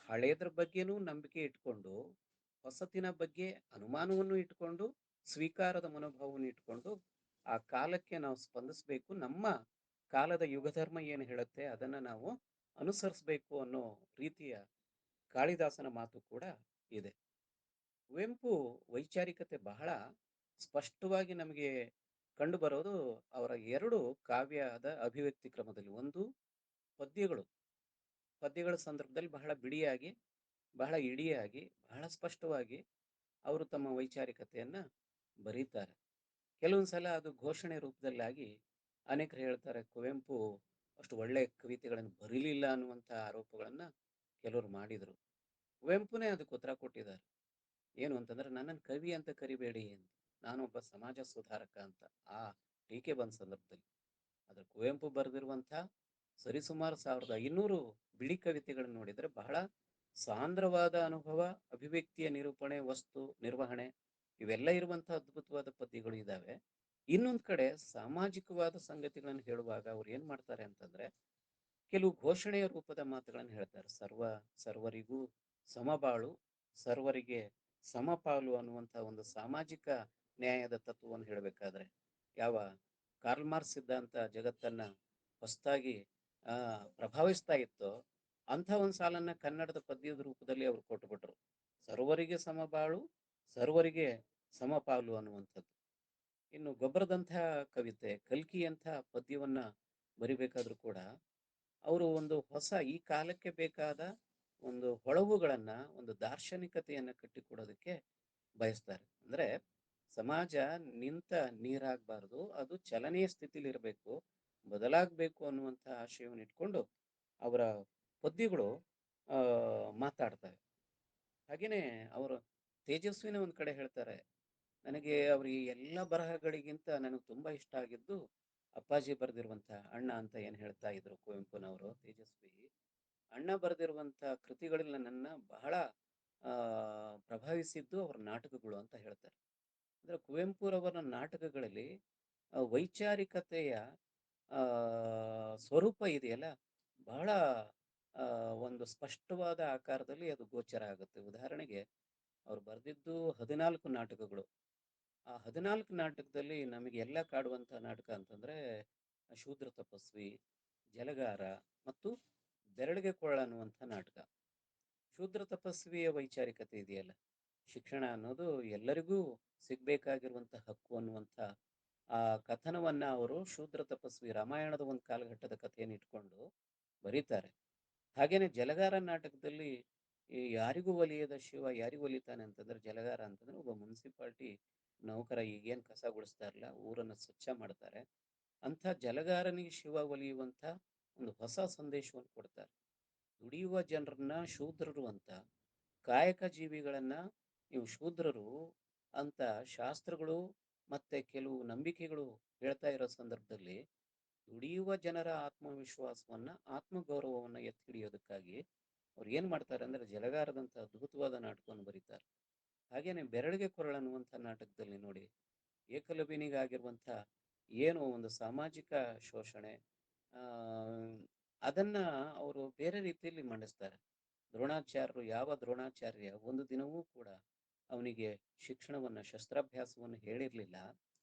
ಹಳೆಯದ್ರ ಬಗ್ಗೆನೂ ನಂಬಿಕೆ ಇಟ್ಕೊಂಡು, ಹೊಸತಿನ ಬಗ್ಗೆ ಅನುಮಾನವನ್ನು ಇಟ್ಕೊಂಡು, ಸ್ವೀಕಾರದ ಮನೋಭಾವವನ್ನು ಇಟ್ಕೊಂಡು ಆ ಕಾಲಕ್ಕೆ ನಾವು ಸ್ಪಂದಿಸಬೇಕು. ನಮ್ಮ ಕಾಲದ ಯುಗಧರ್ಮ ಏನು ಹೇಳುತ್ತೆ ಅದನ್ನ ನಾವು ಅನುಸರಿಸಬೇಕು ಅನ್ನೋ ರೀತಿಯ ಕಾಳಿದಾಸನ ಮಾತು ಕೂಡ ಇದೆ. ಕುವೆಂಪು ವೈಚಾರಿಕತೆ ಬಹಳ ಸ್ಪಷ್ಟವಾಗಿ ನಮಗೆ ಕಂಡು ಬರೋದು ಅವರ 2 ಕಾವ್ಯದ ಅಭಿವ್ಯಕ್ತಿ ಕ್ರಮದಲ್ಲಿ. ಒಂದು ಪದ್ಯಗಳು. ಪದ್ಯಗಳ ಸಂದರ್ಭದಲ್ಲಿ ಬಹಳ ಬಿಡಿಯಾಗಿ, ಬಹಳ ಇಡಿಯಾಗಿ, ಬಹಳ ಸ್ಪಷ್ಟವಾಗಿ ಅವರು ತಮ್ಮ ವೈಚಾರಿಕತೆಯನ್ನ ಬರೀತಾರೆ. ಕೆಲವೊಂದು ಸಲ ಅದು ಘೋಷಣೆ ರೂಪದಲ್ಲಾಗಿ ಅನೇಕರು ಹೇಳ್ತಾರೆ ಕುವೆಂಪು ಅಷ್ಟು ಒಳ್ಳೆ ಕವಿತೆಗಳನ್ನು ಬರೀಲಿಲ್ಲ ಅನ್ನುವಂಥ ಆರೋಪಗಳನ್ನ ಕೆಲವರು ಮಾಡಿದರು. ಕುವೆಂಪುನೇ ಅದಕ್ಕೆ ಉತ್ತರ ಕೊಟ್ಟಿದ್ದಾರೆ. ಏನು ಅಂತಂದ್ರೆ ನನ್ನನ್ನು ಕವಿ ಅಂತ ಕರಿಬೇಡಿ ಅಂತ, ನಾನೊಬ್ಬ ಸಮಾಜ ಸುಧಾರಕ ಅಂತ. ಆ ಟೀಕೆ ಬಂದ ಸಂದರ್ಭದಲ್ಲಿ ಆದ್ರೆ ಕುವೆಂಪು ಬರೆದಿರುವಂಥ ಸರಿಸುಮಾರು 1500 ಬಿಡಿ ಕವಿತೆಗಳನ್ನು ನೋಡಿದ್ರೆ ಬಹಳ ಸಾಂದ್ರವಾದ ಅನುಭವ, ಅಭಿವ್ಯಕ್ತಿಯ ನಿರೂಪಣೆ, ವಸ್ತು ನಿರ್ವಹಣೆ ಇವೆಲ್ಲ ಇರುವಂಥ ಅದ್ಭುತವಾದ ಪದ್ಯಗಳು ಇದ್ದಾವೆ. ಇನ್ನೊಂದು ಕಡೆ ಸಾಮಾಜಿಕವಾದ ಸಂಗತಿಗಳನ್ನು ಹೇಳುವಾಗ ಅವ್ರು ಏನ್ ಮಾಡ್ತಾರೆ ಅಂತಂದ್ರೆ ಕೆಲವು ಘೋಷಣೆಯ ರೂಪದ ಮಾತುಗಳನ್ನು ಹೇಳ್ತಾರೆ. ಸರ್ವರಿಗೂ ಸಮಬಾಳು, ಸರ್ವರಿಗೆ ಸಮಪಾಲು ಅನ್ನುವಂಥ ಒಂದು ಸಾಮಾಜಿಕ ನ್ಯಾಯದ ತತ್ವವನ್ನು ಹೇಳಬೇಕಾದ್ರೆ ಯಾವ ಕಾರ್ಲ್ ಮಾರ್ಕ್ಸ್ ಸಿದ್ಧಾಂತ ಜಗತ್ತನ್ನ ಹೊಸದಾಗಿ ಪ್ರಭಾವಿಸ್ತಾ ಇತ್ತೋ ಅಂಥ ಒಂದು ಸಾಲನ್ನ ಕನ್ನಡದ ಪದ್ಯದ ರೂಪದಲ್ಲಿ ಅವರು ಕೊಟ್ಟುಬಿಟ್ರು. ಸರ್ವರಿಗೆ ಸಮಬಾಳು, ಸರ್ವರಿಗೆ ಸಮಪಾಲು ಅನ್ನುವಂಥದ್ದು. ಇನ್ನು ಗೊಬ್ಬರದಂಥ ಕವಿತೆ, ಕಲ್ಕಿಯಂಥ ಪದ್ಯವನ್ನ ಬರಿಬೇಕಾದ್ರೂ ಕೂಡ ಅವರು ಒಂದು ಹೊಸ ಈ ಕಾಲಕ್ಕೆ ಬೇಕಾದ ಒಂದು ಹೊಳವುಗಳನ್ನ, ಒಂದು ದಾರ್ಶನಿಕತೆಯನ್ನ ಕಟ್ಟಿಕೊಡೋದಕ್ಕೆ ಬಯಸ್ತಾರೆ. ಅಂದ್ರೆ ಸಮಾಜ ನಿಂತ ನೀರಾಗಬಾರ್ದು, ಅದು ಚಲನೆಯ ಸ್ಥಿತಿಲಿ ಇರಬೇಕು, ಬದಲಾಗಬೇಕು ಅನ್ನುವಂಥ ಆಶಯವನ್ನು ಇಟ್ಕೊಂಡು ಅವರ ಪದ್ಯಗಳು ಮಾತಾಡ್ತವೆ. ಹಾಗೇನೆ ಅವರು ತೇಜಸ್ವಿನ ಒಂದ್ ಕಡೆ ಹೇಳ್ತಾರೆ, ನನಗೆ ಅವ್ರ ಈ ಎಲ್ಲ ಬರಹಗಳಿಗಿಂತ ನನಗೆ ತುಂಬಾ ಇಷ್ಟ ಆಗಿದ್ದು ಅಪ್ಪಾಜಿ ಬರೆದಿರುವಂತ ಅಣ್ಣ ಅಂತ ಏನ್ ಹೇಳ್ತಾ ಇದ್ರು ಕುವೆಂಪುನವರು. ತೇಜಸ್ವಿ ಅಣ್ಣ ಬರೆದಿರುವಂತ ಕೃತಿಗಳಲ್ಲಿ ನನ್ನ ಬಹಳ ಪ್ರಭಾವಿಸಿದ್ದು ಅವರ ನಾಟಕಗಳು ಅಂತ ಹೇಳ್ತಾರೆ. ಅಂದ್ರೆ ಕುವೆಂಪುರವರ ನಾಟಕಗಳಲ್ಲಿ ವೈಚಾರಿಕತೆಯ ಆ ಸ್ವರೂಪ ಇದೆಯಲ್ಲ, ಬಹಳ ಒಂದು ಸ್ಪಷ್ಟವಾದ ಆಕಾರದಲ್ಲಿ ಅದು ಗೋಚರ ಆಗುತ್ತೆ. ಉದಾಹರಣೆಗೆ ಅವ್ರು ಬರೆದಿದ್ದು 14 ನಾಟಕಗಳು. ಆ 14 ನಾಟಕದಲ್ಲಿ ನಮಗೆ ಎಲ್ಲ ಕಾಡುವಂತ ನಾಟಕ ಅಂತಂದ್ರೆ ಶೂದ್ರ ತಪಸ್ವಿ, ಜಲಗಾರ ಮತ್ತು ಬೆರಳಿಗೆ ಕೊಳ್ಳ ಅನ್ನುವಂಥ ನಾಟಕ. ಶೂದ್ರ ತಪಸ್ವಿಯ ವೈಚಾರಿಕತೆ ಇದೆಯಲ್ಲ, ಶಿಕ್ಷಣ ಅನ್ನೋದು ಎಲ್ಲರಿಗೂ ಸಿಗ್ಬೇಕಾಗಿರುವಂತ ಹಕ್ಕು ಅನ್ನುವಂಥ ಆ ಕಥನವನ್ನ ಅವರು ಶೂದ್ರ ತಪಸ್ವಿ ರಾಮಾಯಣದ ಒಂದು ಕಾಲಘಟ್ಟದ ಕಥೆಯನ್ನು ಇಟ್ಕೊಂಡು ಬರೀತಾರೆ. ಹಾಗೇನೆ ಜಲಗಾರ ನಾಟಕದಲ್ಲಿ ಈ ಯಾರಿಗೂ ಒಲಿಯದ ಶಿವ ಯಾರಿಗೂ ಒಲಿತಾನೆ ಅಂತಂದ್ರೆ, ಜಲಗಾರ ಅಂತಂದ್ರೆ ಒಬ್ಬ ಮುನ್ಸಿಪಾಲ್ಟಿ ನೌಕರ, ಈಗೇನ್ ಕಸ ಗುಡಿಸ್ತಾರಲ್ಲ, ಊರನ್ನ ಸ್ವಚ್ಛ ಮಾಡ್ತಾರೆ, ಅಂಥ ಜಲಗಾರನಿಗೆ ಶಿವ ಒಲಿಯುವಂತ ಒಂದು ಹೊಸ ಸಂದೇಶವನ್ನು ಕೊಡ್ತಾರೆ. ದುಡಿಯುವ ಜನರನ್ನ ಶೂದ್ರರು ಅಂತ, ಕಾಯಕ ಜೀವಿಗಳನ್ನ ನೀವು ಶೂದ್ರರು ಅಂತ ಶಾಸ್ತ್ರಗಳು ಮತ್ತೆ ಕೆಲವು ನಂಬಿಕೆಗಳು ಹೇಳ್ತಾ ಇರೋ ಸಂದರ್ಭದಲ್ಲಿ ದುಡಿಯುವ ಜನರ ಆತ್ಮವಿಶ್ವಾಸವನ್ನ, ಆತ್ಮಗೌರವವನ್ನ ಎತ್ತಿ ಹಿಡಿಯೋದಕ್ಕಾಗಿ ಅವ್ರು ಏನ್ ಮಾಡ್ತಾರೆ ಅಂದ್ರೆ ಜಲಗಾರದಂತ ಅದ್ಭುತವಾದ ನಾಟಕವನ್ನು ಬರೀತಾರೆ. ಹಾಗೇನೆ ಬೆರಳಿಗೆ ಕೊರಳು ಅನ್ನುವಂಥ ನಾಟಕದಲ್ಲಿ ನೋಡಿ, ಏಕಲವ್ಯನಿಗಾಗಿರುವಂಥ ಏನು ಒಂದು ಸಾಮಾಜಿಕ ಶೋಷಣೆ, ಆ ಅದನ್ನ ಅವರು ಬೇರೆ ರೀತಿಯಲ್ಲಿ ಮಂಡಿಸ್ತಾರೆ. ದ್ರೋಣಾಚಾರ್ಯರು ಯಾವ ದ್ರೋಣಾಚಾರ್ಯ ಒಂದು ದಿನವೂ ಕೂಡ ಅವನಿಗೆ ಶಿಕ್ಷಣವನ್ನ, ಶಸ್ತ್ರಾಭ್ಯಾಸವನ್ನು ಹೇಳಿರ್ಲಿಲ್ಲ.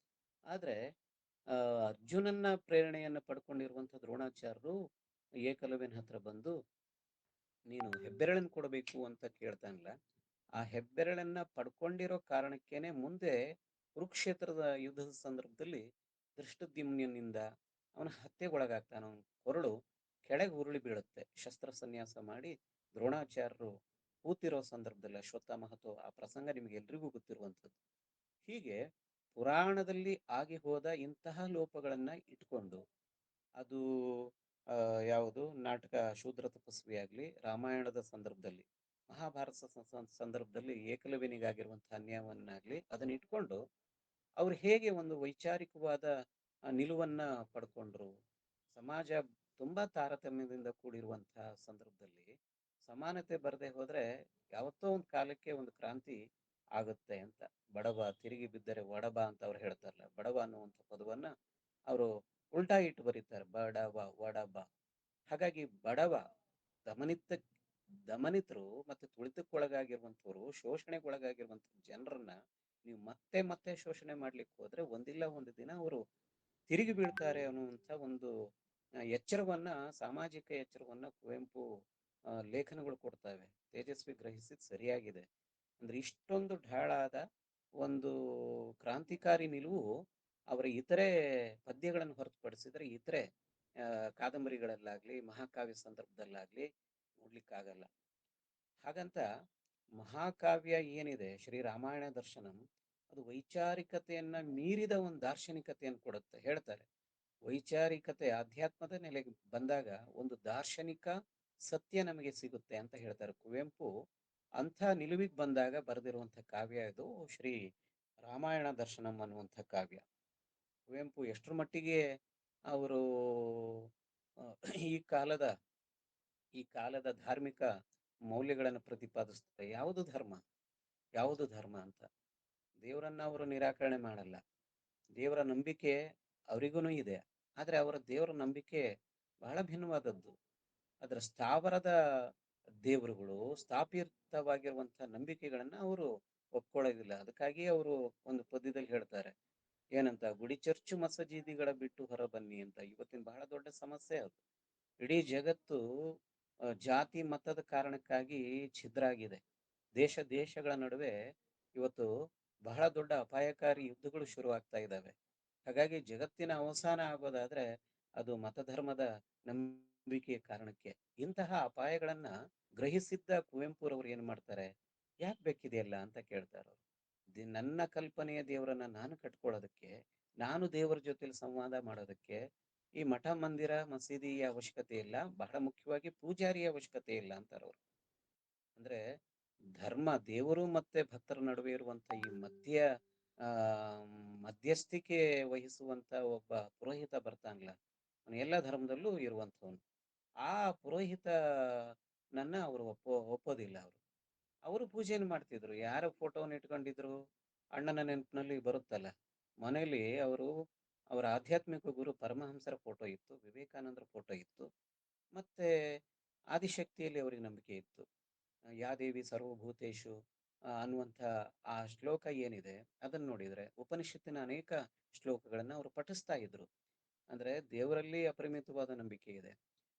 ಆದ್ರೆ ಅರ್ಜುನನ್ನ ಪ್ರೇರಣೆಯನ್ನ ಪಡ್ಕೊಂಡಿರುವಂಥ ದ್ರೋಣಾಚಾರ್ಯರು ಏಕಲವ್ಯನ ಹತ್ರ ಬಂದು ನೀನು ಹೆಬ್ಬೆರಳನ್ನು ಕೊಡಬೇಕು ಅಂತ ಕೇಳ್ತಾನಲ್ಲ, ಆ ಹೆಬ್ಬೆರಳನ್ನ ಪಡ್ಕೊಂಡಿರೋ ಕಾರಣಕ್ಕೇನೆ ಮುಂದೆ ಕುರುಕ್ಷೇತ್ರದ ಯುದ್ಧದ ಸಂದರ್ಭದಲ್ಲಿ ಧೃಷ್ಟದ್ಯುಮ್ನಿಂದ ಅವನ ಹತ್ಯೆಗೊಳಗಾಗ್ತಾನ. ಅವನ ಕೊರಳು ಕೆಳಗೆ ಉರುಳಿ ಬೀಳುತ್ತೆ. ಶಸ್ತ್ರ ಸನ್ಯಾಸ ಮಾಡಿ ದ್ರೋಣಾಚಾರ್ಯರು ಕೂತಿರೋ ಸಂದರ್ಭದಲ್ಲಿ ಅಶ್ವತ್ಥಾಮಹತು, ಆ ಪ್ರಸಂಗ ನಿಮಗೆ ಎಲ್ರಿಗೂ ಗೊತ್ತಿರುವಂಥದ್ದು. ಹೀಗೆ ಪುರಾಣದಲ್ಲಿ ಆಗಿ ಹೋದ ಇಂತಹ ಲೋಪಗಳನ್ನ ಇಟ್ಕೊಂಡು ಅದು ಯಾವುದು ನಾಟಕ ಶೂದ್ರ ತಪಸ್ವಿ ಆಗ್ಲಿ, ರಾಮಾಯಣದ ಸಂದರ್ಭದಲ್ಲಿ, ಮಹಾಭಾರತ ಸಂದರ್ಭದಲ್ಲಿ ಏಕಲವ್ಯನಿಗಾಗಿರುವಂತಹ ಅನ್ಯಾಯವನ್ನಾಗ್ಲಿ ಅದನ್ನ ಇಟ್ಕೊಂಡು ಅವ್ರು ಹೇಗೆ ಒಂದು ವೈಚಾರಿಕವಾದ ನಿಲುವನ್ನ ಪಡ್ಕೊಂಡ್ರು. ಸಮಾಜ ತುಂಬಾ ತಾರತಮ್ಯದಿಂದ ಕೂಡಿರುವಂತಹ ಸಂದರ್ಭದಲ್ಲಿ ಸಮಾನತೆ ಬರದೆ ಹೋದ್ರೆ ಯಾವತ್ತೋ ಒಂದು ಕಾಲಕ್ಕೆ ಒಂದು ಕ್ರಾಂತಿ ಆಗುತ್ತೆ ಅಂತ. ಬಡವ ತಿರುಗಿ ಬಿದ್ದರೆ ಒಡಬ ಅಂತ ಅವ್ರು ಹೇಳ್ತಾರಲ್ಲ, ಬಡವ ಅನ್ನುವಂಥ ಪದವನ್ನ ಅವರು ಉಲ್ಟಾ ಇಟ್ಟು ಬರೀತಾರೆ, ಬಡವ ಒಡಬ. ಹಾಗಾಗಿ ಬಡವ ದಮನಿತರು ಮತ್ತೆ ತುಳಿತಕ್ಕೊಳಗಾಗಿರುವಂಥವ್ರು, ಶೋಷಣೆಗೊಳಗಾಗಿರುವಂಥ ಜನರನ್ನ ನೀವು ಮತ್ತೆ ಮತ್ತೆ ಶೋಷಣೆ ಮಾಡ್ಲಿಕ್ಕೆ ಹೋದ್ರೆ ಒಂದಿಲ್ಲ ಒಂದು ದಿನ ಅವರು ತಿರುಗಿ ಬೀಳ್ತಾರೆ ಅನ್ನುವಂಥ ಒಂದು ಎಚ್ಚರವನ್ನ, ಸಾಮಾಜಿಕ ಎಚ್ಚರವನ್ನ ಕುವೆಂಪು ಲೇಖನಗಳು ಕೊಡ್ತವೆ. ತೇಜಸ್ವಿ ಗ್ರಹಿಸಿದ್ ಸರಿಯಾಗಿದೆ. ಅಂದ್ರೆ ಇಷ್ಟೊಂದು ಢಾಳಾದ ಒಂದು ಕ್ರಾಂತಿಕಾರಿ ನಿಲುವು ಅವರ ಇತರೆ ಪದ್ಯಗಳನ್ನು ಹೊರತುಪಡಿಸಿದ್ರೆ ಇತರೆ ಕಾದಂಬರಿಗಳಲ್ಲಾಗ್ಲಿ ಮಹಾಕಾವ್ಯ ಸಂದರ್ಭದಲ್ಲಾಗ್ಲಿ ನೋಡ್ಲಿಕ್ಕಾಗಲ್ಲ. ಹಾಗಂತ ಮಹಾಕಾವ್ಯ ಏನಿದೆ ಶ್ರೀ ರಾಮಾಯಣ ದರ್ಶನಂ, ಅದು ವೈಚಾರಿಕತೆಯನ್ನ ಮೀರಿದ ಒಂದು ದಾರ್ಶನಿಕತೆಯನ್ನು ಕೊಡುತ್ತೆ. ಹೇಳ್ತಾರೆ, ವೈಚಾರಿಕತೆ ಆಧ್ಯಾತ್ಮದ ನೆಲೆಗೆ ಬಂದಾಗ ಒಂದು ದಾರ್ಶನಿಕ ಸತ್ಯ ನಮಗೆ ಸಿಗುತ್ತೆ ಅಂತ ಹೇಳ್ತಾರೆ. ಕುವೆಂಪು ಅಂಥ ನಿಲುವಿಗೆ ಬಂದಾಗ ಬರೆದಿರುವಂಥ ಕಾವ್ಯ ಇದು ಶ್ರೀ ರಾಮಾಯಣ ದರ್ಶನಂ ಅನ್ನುವಂಥ ಕಾವ್ಯ. ಕುವೆಂಪು ಎಷ್ಟರ ಮಟ್ಟಿಗೆ ಅವರು ಈ ಕಾಲದ ಈ ಕಾಲದ ಧಾರ್ಮಿಕ ಮೌಲ್ಯಗಳನ್ನು ಪ್ರತಿಪಾದಿಸ್ತಾರೆ. ಯಾವುದು ಧರ್ಮ ಅಂತ ದೇವರನ್ನ ಅವರು ನಿರಾಕರಣೆ ಮಾಡಲ್ಲ. ದೇವರ ನಂಬಿಕೆ ಅವರಿಗೂ ಇದೆ. ಆದ್ರೆ ಅವರ ದೇವರ ನಂಬಿಕೆ ಬಹಳ ಭಿನ್ನವಾದದ್ದು. ಅದರ ಸ್ಥಾವರದ ದೇವರುಗಳು ಸ್ಥಾಪಿತವಾಗಿರುವಂತಹ ನಂಬಿಕೆಗಳನ್ನ ಅವರು ಒಪ್ಕೊಳ್ಳೋದಿಲ್ಲ. ಅದಕ್ಕಾಗಿ ಅವರು ಒಂದು ಪದ್ಯದಲ್ಲಿ ಹೇಳ್ತಾರೆ ಏನಂತ, ಗುಡಿ ಚರ್ಚು ಮಸಜೀದಿಗಳ ಬಿಟ್ಟು ಹೊರ ಬನ್ನಿ ಅಂತ. ಇವತ್ತಿನ ಬಹಳ ದೊಡ್ಡ ಸಮಸ್ಯೆ ಅದು. ಇಡೀ ಜಗತ್ತು ಜಾತಿ ಮತದ ಕಾರಣಕ್ಕಾಗಿ ಛಿದ್ರ ಆಗಿದೆ. ದೇಶಗಳ ನಡುವೆ ಇವತ್ತು ಬಹಳ ದೊಡ್ಡ ಅಪಾಯಕಾರಿ ಯುದ್ಧಗಳು ಶುರುವಾಗ್ತಾ ಇದ್ದಾವೆ. ಹಾಗಾಗಿ ಜಗತ್ತಿನ ಅವಸಾನ ಆಗೋದಾದ್ರೆ ಅದು ಮತಧರ್ಮದ ನಂಬಿಕೆಯ ಕಾರಣಕ್ಕೆ. ಇಂತಹ ಅಪಾಯಗಳನ್ನ ಗ್ರಹಿಸಿದ್ದ ಕುವೆಂಪುರವರು ಏನ್ ಮಾಡ್ತಾರೆ, ಯಾಕೆ ಬೇಕಿದೆಯಲ್ಲ ಅಂತ ಕೇಳ್ತಾರೆ ಅವರು. ನನ್ನ ಕಲ್ಪನೆಯ ದೇವರನ್ನ ನಾನು ಕಟ್ಕೊಳ್ಳೋದಕ್ಕೆ, ನಾನು ದೇವರ ಜೊತೆಲಿ ಸಂವಾದ ಮಾಡೋದಕ್ಕೆ ಈ ಮಠ ಮಂದಿರ ಮಸೀದಿಯ ಅವಶ್ಯಕತೆ ಇಲ್ಲ, ಬಹಳ ಮುಖ್ಯವಾಗಿ ಪೂಜಾರಿಯ ಅವಶ್ಯಕತೆ ಇಲ್ಲ ಅಂತಾರೆ ಅವರು. ಅಂದ್ರೆ ಧರ್ಮ, ದೇವರು ಮತ್ತೆ ಭಕ್ತರ ನಡುವೆ ಇರುವಂತ ಈ ಆ ಮಧ್ಯಸ್ಥಿಕೆ ವಹಿಸುವಂತ ಒಬ್ಬ ಪುರೋಹಿತ ಬರ್ತಾನಲ್ಲ, ಅವನು ಎಲ್ಲ ಧರ್ಮದಲ್ಲೂ ಇರುವಂತವನು. ಆ ಪುರೋಹಿತ ನನ್ನ ಅವರು ಒಪ್ಪೋದಿಲ್ಲ. ಅವರು ಪೂಜೆಯನ್ನು ಮಾಡ್ತಿದ್ರು. ಯಾರ ಫೋಟೋವನ್ನು ಇಟ್ಕೊಂಡಿದ್ರು, ಅಣ್ಣನ ನೆನಪಿನಲ್ಲಿ ಬರುತ್ತಲ್ಲ, ಮನೆಯಲ್ಲಿ ಅವರ ಆಧ್ಯಾತ್ಮಿಕ ಗುರು ಪರಮಹಂಸರ ಫೋಟೋ ಇತ್ತು, ವಿವೇಕಾನಂದರ ಫೋಟೋ ಇತ್ತು, ಮತ್ತೆ ಆದಿಶಕ್ತಿಯಲ್ಲಿ ಅವರಿಗೆ ನಂಬಿಕೆ ಇತ್ತು. ಯಾ ದೇವಿ ಸರ್ವಭೂತೇಶು ಅನ್ನುವಂಥ ಆ ಶ್ಲೋಕ ಏನಿದೆ ಅದನ್ನ ನೋಡಿದ್ರೆ ಉಪನಿಷತ್ತಿನ ಅನೇಕ ಶ್ಲೋಕಗಳನ್ನ ಅವರು ಪಠಿಸ್ತಾ ಇದ್ರು. ಅಂದ್ರೆ ದೇವರಲ್ಲಿ ಅಪರಿಮಿತವಾದ ನಂಬಿಕೆ ಇದೆ.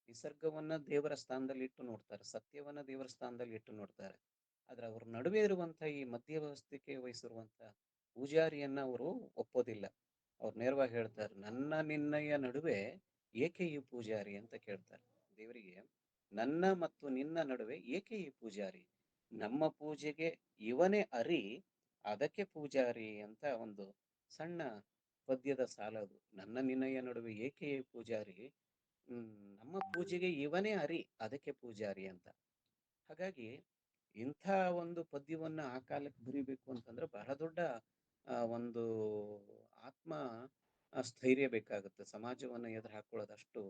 ನಿಸರ್ಗವನ್ನ ದೇವರ ಸ್ಥಾನದಲ್ಲಿ ಇಟ್ಟು ನೋಡ್ತಾರೆ, ಸತ್ಯವನ್ನ ದೇವರ ಸ್ಥಾನದಲ್ಲಿ ಇಟ್ಟು ನೋಡ್ತಾರೆ. ಆದ್ರೆ ಅವ್ರ ನಡುವೆ ಇರುವಂತ ಈ ಮಧ್ಯವಸ್ಥಿಕೆ ವಹಿಸಿರುವಂತ ಪೂಜಾರಿಯನ್ನ ಅವರು ಒಪ್ಪೋದಿಲ್ಲ. ಅವ್ರು ನೇರವಾಗಿ ಹೇಳ್ತಾರೆ, ನನ್ನ ನಿನ್ನಯ ನಡುವೆ ಏಕೆ ಈ ಪೂಜಾರಿ ಅಂತ ಕೇಳ್ತಾರೆ ದೇವರಿಗೆ. ನನ್ನ ಮತ್ತು ನಿನ್ನ ನಡುವೆ ಏಕೆ ಈ ಪೂಜಾರಿ, ನಮ್ಮ ಪೂಜೆಗೆ ಇವನೇ ಅರಿ, ಅದಕ್ಕೆ ಪೂಜಾರಿ ಅಂತ ಒಂದು ಸಣ್ಣ ಪದ್ಯದ ಸಾಲ ಅದು. ನನ್ನ ನಿನ್ನಯ ನಡುವೆ ಏಕೆ ಈ ಪೂಜಾರಿ, ನಮ್ಮ ಪೂಜೆಗೆ ಇವನೇ ಅರಿ, ಅದಕ್ಕೆ ಪೂಜಾರಿ ಅಂತ. ಹಾಗಾಗಿ ಇಂಥ ಒಂದು ಪದ್ಯವನ್ನ ಆ ಕಾಲಕ್ಕೆ ಬರಿಬೇಕು ಅಂತಂದ್ರೆ ಬಹಳ ದೊಡ್ಡ ಒಂದು ಆತ್ಮ ಸ್ಥೈರ್ಯ ಬೇಕಾಗುತ್ತೆ. ಸಮಾಜವನ್ನು ಎದುರು ಹಾಕೊಳ್ಳೋದಷ್ಟು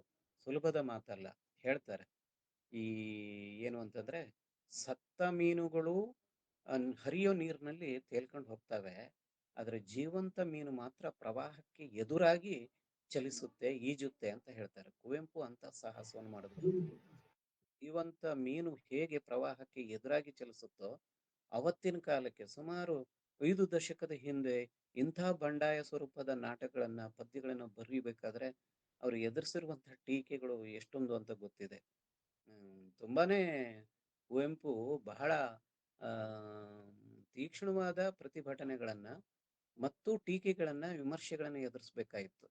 ಸುಲಭದ ಮಾತಲ್ಲ. ಹೇಳ್ತಾರೆ, ಈ ಏನು ಅಂತಂದ್ರೆ, ಸತ್ತ ಮೀನುಗಳು ಹರಿಯೋ ನೀರಿನಲ್ಲಿ ತೇಲ್ಕೊಂಡು ಹೋಗ್ತವೆ, ಆದ್ರೆ ಜೀವಂತ ಮೀನು ಮಾತ್ರ ಪ್ರವಾಹಕ್ಕೆ ಎದುರಾಗಿ ಚಲಿಸುತ್ತೆ, ಈಜುತ್ತೆ ಅಂತ ಹೇಳ್ತಾರೆ. ಕುವೆಂಪು ಅಂತ ಸಾಹಸವನ್ನು ಮಾಡಿದ್ರು. ಜೀವಂತ ಮೀನು ಹೇಗೆ ಪ್ರವಾಹಕ್ಕೆ ಎದುರಾಗಿ ಚಲಿಸುತ್ತೋ, ಅವತ್ತಿನ ಕಾಲಕ್ಕೆ ಸುಮಾರು 5 ದಶಕದ ಹಿಂದೆ ಇಂಥ ಬಂಡಾಯ ಸ್ವರೂಪದ ನಾಟಕಗಳನ್ನ ಪದ್ಯಗಳನ್ನ ಬರೀಬೇಕಾದ್ರೆ ಅವ್ರು ಎದುರಿಸಿರುವಂತಹ ಟೀಕೆಗಳು ಎಷ್ಟೊಂದು ಅಂತ ಗೊತ್ತಿದೆ. ತುಂಬಾನೇ ಕುವೆಂಪು ಬಹಳ ಆ ತೀಕ್ಷ್ಣವಾದ ಪ್ರತಿಭಟನೆಗಳನ್ನ ಮತ್ತು ಟೀಕೆಗಳನ್ನ ವಿಮರ್ಶೆಗಳನ್ನ ಎದುರಿಸ್ಬೇಕಾಯಿತು.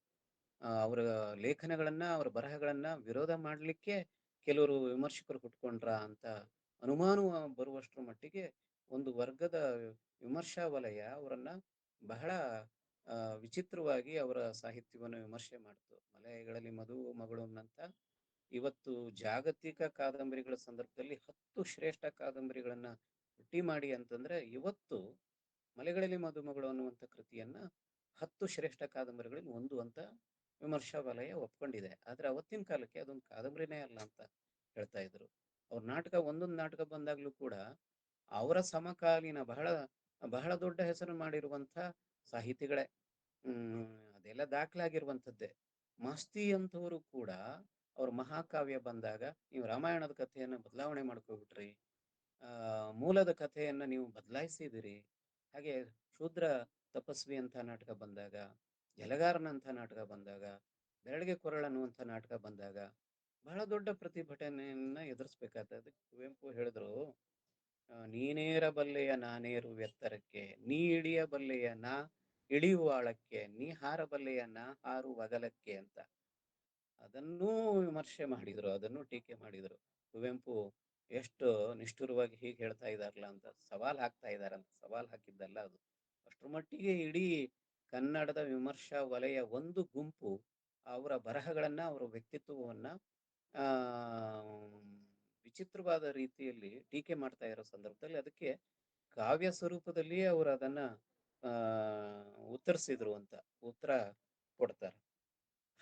ಅವರ ಲೇಖನಗಳನ್ನ ಅವರ ಬರಹಗಳನ್ನ ವಿರೋಧ ಮಾಡಲಿಕ್ಕೆ ಕೆಲವರು ವಿಮರ್ಶಕರು ಹುಟ್ಕೊಂಡ್ರ ಅಂತ ಅನುಮಾನ ಬರುವಷ್ಟರ ಮಟ್ಟಿಗೆ ಒಂದು ವರ್ಗದ ವಿಮರ್ಶಾ ವಲಯ ಅವರನ್ನ ಬಹಳ ವಿಚಿತ್ರವಾಗಿ ಅವರ ಸಾಹಿತ್ಯವನ್ನು ವಿಮರ್ಶೆ ಮಾಡ್ತು. ಮಲೆಗಳಲ್ಲಿ ಮಧು ಮಗಳು ಅಂತ ಇವತ್ತು ಜಾಗತಿಕ ಕಾದಂಬರಿಗಳ ಸಂದರ್ಭದಲ್ಲಿ 10 ಶ್ರೇಷ್ಠ ಕಾದಂಬರಿಗಳನ್ನ ಪಟ್ಟಿ ಮಾಡಿ ಅಂತಂದ್ರೆ, ಇವತ್ತು ಮಲೆಗಳಲ್ಲಿ ಮದುಮಗಳು ಅನ್ನುವಂಥ ಕೃತಿಯನ್ನ 10 ಶ್ರೇಷ್ಠ ಕಾದಂಬರಿಗಳಲ್ಲಿ ಒಂದು ಅಂತ ವಿಮರ್ಶಾ ವಲಯ ಒಪ್ಕೊಂಡಿದೆ. ಆದ್ರೆ ಅವತ್ತಿನ ಕಾಲಕ್ಕೆ ಅದೊಂದು ಕಾದಂಬರಿನೇ ಅಲ್ಲ ಅಂತ ಹೇಳ್ತಾ ಇದ್ರು. ಅವ್ರ ನಾಟಕ, ಒಂದೊಂದು ನಾಟಕ ಬಂದಾಗ್ಲೂ ಕೂಡ ಅವರ ಸಮಕಾಲೀನ ಬಹಳ ಬಹಳ ದೊಡ್ಡ ಹೆಸರು ಮಾಡಿರುವಂಥ ಸಾಹಿತಿಗಳೇ. ಅದೆಲ್ಲ ದಾಖಲಾಗಿರುವಂಥದ್ದೇ. ಮಾಸ್ತಿ ಅಂತವರು ಕೂಡ ಅವ್ರ ಮಹಾಕಾವ್ಯ ಬಂದಾಗ, ನೀವು ರಾಮಾಯಣದ ಕಥೆಯನ್ನು ಬದಲಾವಣೆ ಮಾಡ್ಕೊಬಿಟ್ರಿ, ಮೂಲದ ಕಥೆಯನ್ನ ನೀವು ಬದಲಾಯಿಸಿದಿರಿ. ಹಾಗೆ ಶೂದ್ರ ತಪಸ್ವಿ ಅಂತ ನಾಟಕ ಬಂದಾಗ, ಜಲಗಾರನಂಥ ನಾಟಕ ಬಂದಾಗ, ಬೆರಳಿಗೆ ಕೊರಳು ಅನ್ನುವಂಥ ನಾಟಕ ಬಂದಾಗ ಬಹಳ ದೊಡ್ಡ ಪ್ರತಿಭಟನೆಯನ್ನ ಎದುರಿಸ್ಬೇಕಾಗ್ತದೆ. ಕುವೆಂಪು ಹೇಳಿದ್ರು, ನೀನೇರಬಲ್ಲೆಯ ನಾನೇರು ಎತ್ತರಕ್ಕೆ, ನೀ ಇಳಿಯಬಲ್ಲೆಯ ನಾ ಇಳಿಯುವಾಳಕ್ಕೆ ನೀ ಹಾರಬಲ್ಲೆಯ ನಾ ಹಾರುವಗಲಕ್ಕೆ ಅಂತ ಅದನ್ನೂ ವಿಮರ್ಶೆ ಮಾಡಿದ್ರು, ಅದನ್ನು ಟೀಕೆ ಮಾಡಿದ್ರು. ಕುವೆಂಪು ಎಷ್ಟು ನಿಷ್ಠುರವಾಗಿ ಹೀಗೆ ಹೇಳ್ತಾ ಇದಾರಲ್ಲ ಅಂತ ಸವಾಲ್ ಹಾಕ್ತಾ ಇದಾರಂತ. ಸವಾಲ್ ಹಾಕಿದ್ದಲ್ಲ ಅದು. ಅಷ್ಟ್ರ ಮಟ್ಟಿಗೆ ಇಡೀ ಕನ್ನಡದ ವಿಮರ್ಶಾ ವಲಯ ಒಂದು ಗುಂಪು ಅವರ ಬರಹಗಳನ್ನ, ಅವರ ವ್ಯಕ್ತಿತ್ವವನ್ನ ಆ ವಿಚಿತ್ರವಾದ ರೀತಿಯಲ್ಲಿ ಟೀಕೆ ಮಾಡ್ತಾ ಇರೋ ಸಂದರ್ಭದಲ್ಲಿ ಅದಕ್ಕೆ ಕಾವ್ಯ ಸ್ವರೂಪದಲ್ಲಿ ಅವರು ಅದನ್ನ ಆ ಉತ್ತರಿಸಿದ್ರು ಅಂತ ಉತ್ತರ ಕೊಡ್ತಾರೆ.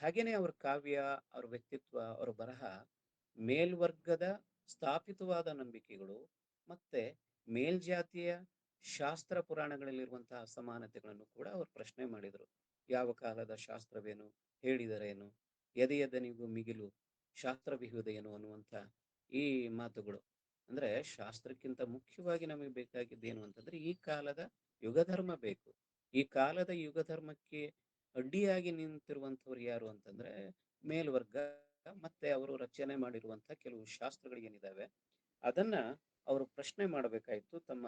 ಹಾಗೇನೆ ಅವ್ರ ಕಾವ್ಯ, ಅವ್ರ ವ್ಯಕ್ತಿತ್ವ, ಅವ್ರ ಬರಹ ಮೇಲ್ವರ್ಗದ ಸ್ಥಾಪಿತವಾದ ನಂಬಿಕೆಗಳು ಮತ್ತೆ ಮೇಲ್ಜಾತಿಯ ಶಾಸ್ತ್ರ ಪುರಾಣಗಳಲ್ಲಿರುವಂತಹ ಅಸಮಾನತೆಗಳನ್ನು ಕೂಡ ಅವ್ರು ಪ್ರಶ್ನೆ ಮಾಡಿದರು. ಯಾವ ಕಾಲದ ಶಾಸ್ತ್ರವೇನು, ಹೇಳಿದರೇನು, ಎದೆಯದನಿಗೂ ಮಿಗಿಲು ಶಾಸ್ತ್ರವಿಹುದೇನು ಅನ್ನುವಂಥ ಈ ಮಾತುಗಳು. ಅಂದ್ರೆ ಶಾಸ್ತ್ರಕ್ಕಿಂತ ಮುಖ್ಯವಾಗಿ ನಮಗೆ ಬೇಕಾಗಿದ್ದೇನು ಅಂತಂದ್ರೆ ಈ ಕಾಲದ ಯುಗಧರ್ಮ ಬೇಕು. ಈ ಕಾಲದ ಯುಗಧರ್ಮಕ್ಕೆ ಅಡ್ಡಿಯಾಗಿ ನಿಂತಿರುವಂಥವ್ರು ಯಾರು ಅಂತಂದ್ರೆ ಮೇಲ್ವರ್ಗ ಮತ್ತೆ ಅವರು ರಚನೆ ಮಾಡಿರುವಂತಹ ಕೆಲವು ಶಾಸ್ತ್ರಗಳು ಏನಿದಾವೆ ಅದನ್ನ ಅವರು ಪ್ರಶ್ನೆ ಮಾಡಬೇಕಾಯ್ತು ತಮ್ಮ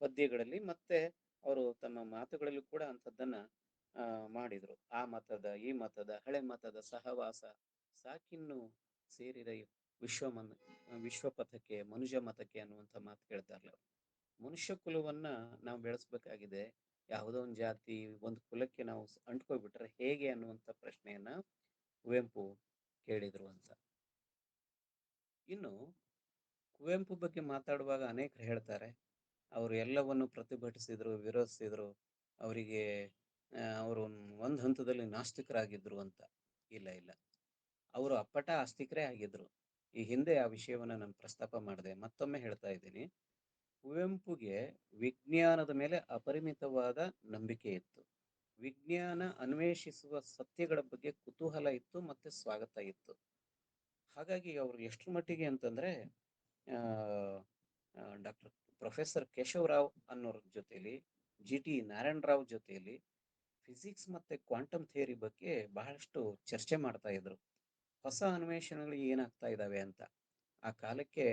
ಪದ್ಯಗಳಲ್ಲಿ, ಮತ್ತೆ ಅವರು ತಮ್ಮ ಮಾತುಗಳಲ್ಲೂ ಕೂಡ ಅಂಥದ್ದನ್ನ ಮಾಡಿದ್ರು. ಆ ಮತದ ಈ ಮತದ ಹಳೆ ಮತದ ಸಹವಾಸ ಸಾಕಿನ್ನು ಸೇರಿದ ವಿಶ್ವಪಥಕ್ಕೆ ಮನುಜ ಮತಕ್ಕೆ ಅನ್ನುವಂಥ ಮಾತು ಹೇಳ್ತಾರಲ್ಲ. ಮನುಷ್ಯ ಕುಲವನ್ನ ನಾವು ಬೆಳೆಸ್ಬೇಕಾಗಿದೆ. ಯಾವುದೋ ಒಂದು ಜಾತಿ, ಒಂದು ಕುಲಕ್ಕೆ ನಾವು ಅಂಟ್ಕೊಬಿಟ್ರೆ ಹೇಗೆ ಅನ್ನುವಂಥ ಪ್ರಶ್ನೆಯನ್ನ ಕುವೆಂಪು ಕೇಳಿದ್ರು ಅಂತ. ಇನ್ನು ಕುವೆಂಪು ಬಗ್ಗೆ ಮಾತಾಡುವಾಗ ಅನೇಕರು ಹೇಳ್ತಾರೆ ಅವರು ಎಲ್ಲವನ್ನು ಪ್ರತಿಭಟಿಸಿದ್ರು, ವಿರೋಧಿಸಿದ್ರು, ಅವರಿಗೆ ಅವರು ಒಂದು ಹಂತದಲ್ಲಿ ನಾಸ್ತಿಕರಾಗಿದ್ರು ಅಂತ. ಇಲ್ಲ ಇಲ್ಲ, ಅವರು ಅಪ್ಪಟ ಆಸ್ತಿಕರೇ ಆಗಿದ್ರು. ಈ ಹಿಂದೆ ಆ ವಿಷಯವನ್ನ ನಾನು ಪ್ರಸ್ತಾಪ ಮಾಡಿದೆ, ಮತ್ತೊಮ್ಮೆ ಹೇಳ್ತಾ ಇದ್ದೀನಿ. ಕುವೆಂಪುಗೆ ವಿಜ್ಞಾನದ ಮೇಲೆ ಅಪರಿಮಿತವಾದ ನಂಬಿಕೆ ಇತ್ತು. ವಿಜ್ಞಾನ ಅನ್ವೇಷಿಸುವ ಸತ್ಯಗಳ ಬಗ್ಗೆ ಕುತೂಹಲ ಇತ್ತು ಮತ್ತೆ ಸ್ವಾಗತ ಇತ್ತು. ಹಾಗಾಗಿ ಅವರು ಎಷ್ಟರ ಮಟ್ಟಿಗೆ ಅಂತಂದ್ರೆ ಡಾಕ್ಟರ್ ಪ್ರೊಫೆಸರ್ ಕೇಶವರಾವ್ ಅನ್ನೋರ ಜೊತೆಲಿ, GT ನಾರಾಯಣರಾವ್ ಜೊತೆಯಲ್ಲಿ ಫಿಸಿಕ್ಸ್ ಮತ್ತೆ ಕ್ವಾಂಟಮ್ ಥಿಯರಿ ಬಗ್ಗೆ ಬಹಳಷ್ಟು ಚರ್ಚೆ ಮಾಡ್ತಾ ಇದ್ರು. ಹೊಸ ಅನ್ವೇಷಣೆಗಳು ಏನಾಗ್ತಾ ಇದ್ದಾವೆ ಅಂತ. ಆ ಕಾಲಕ್ಕೆ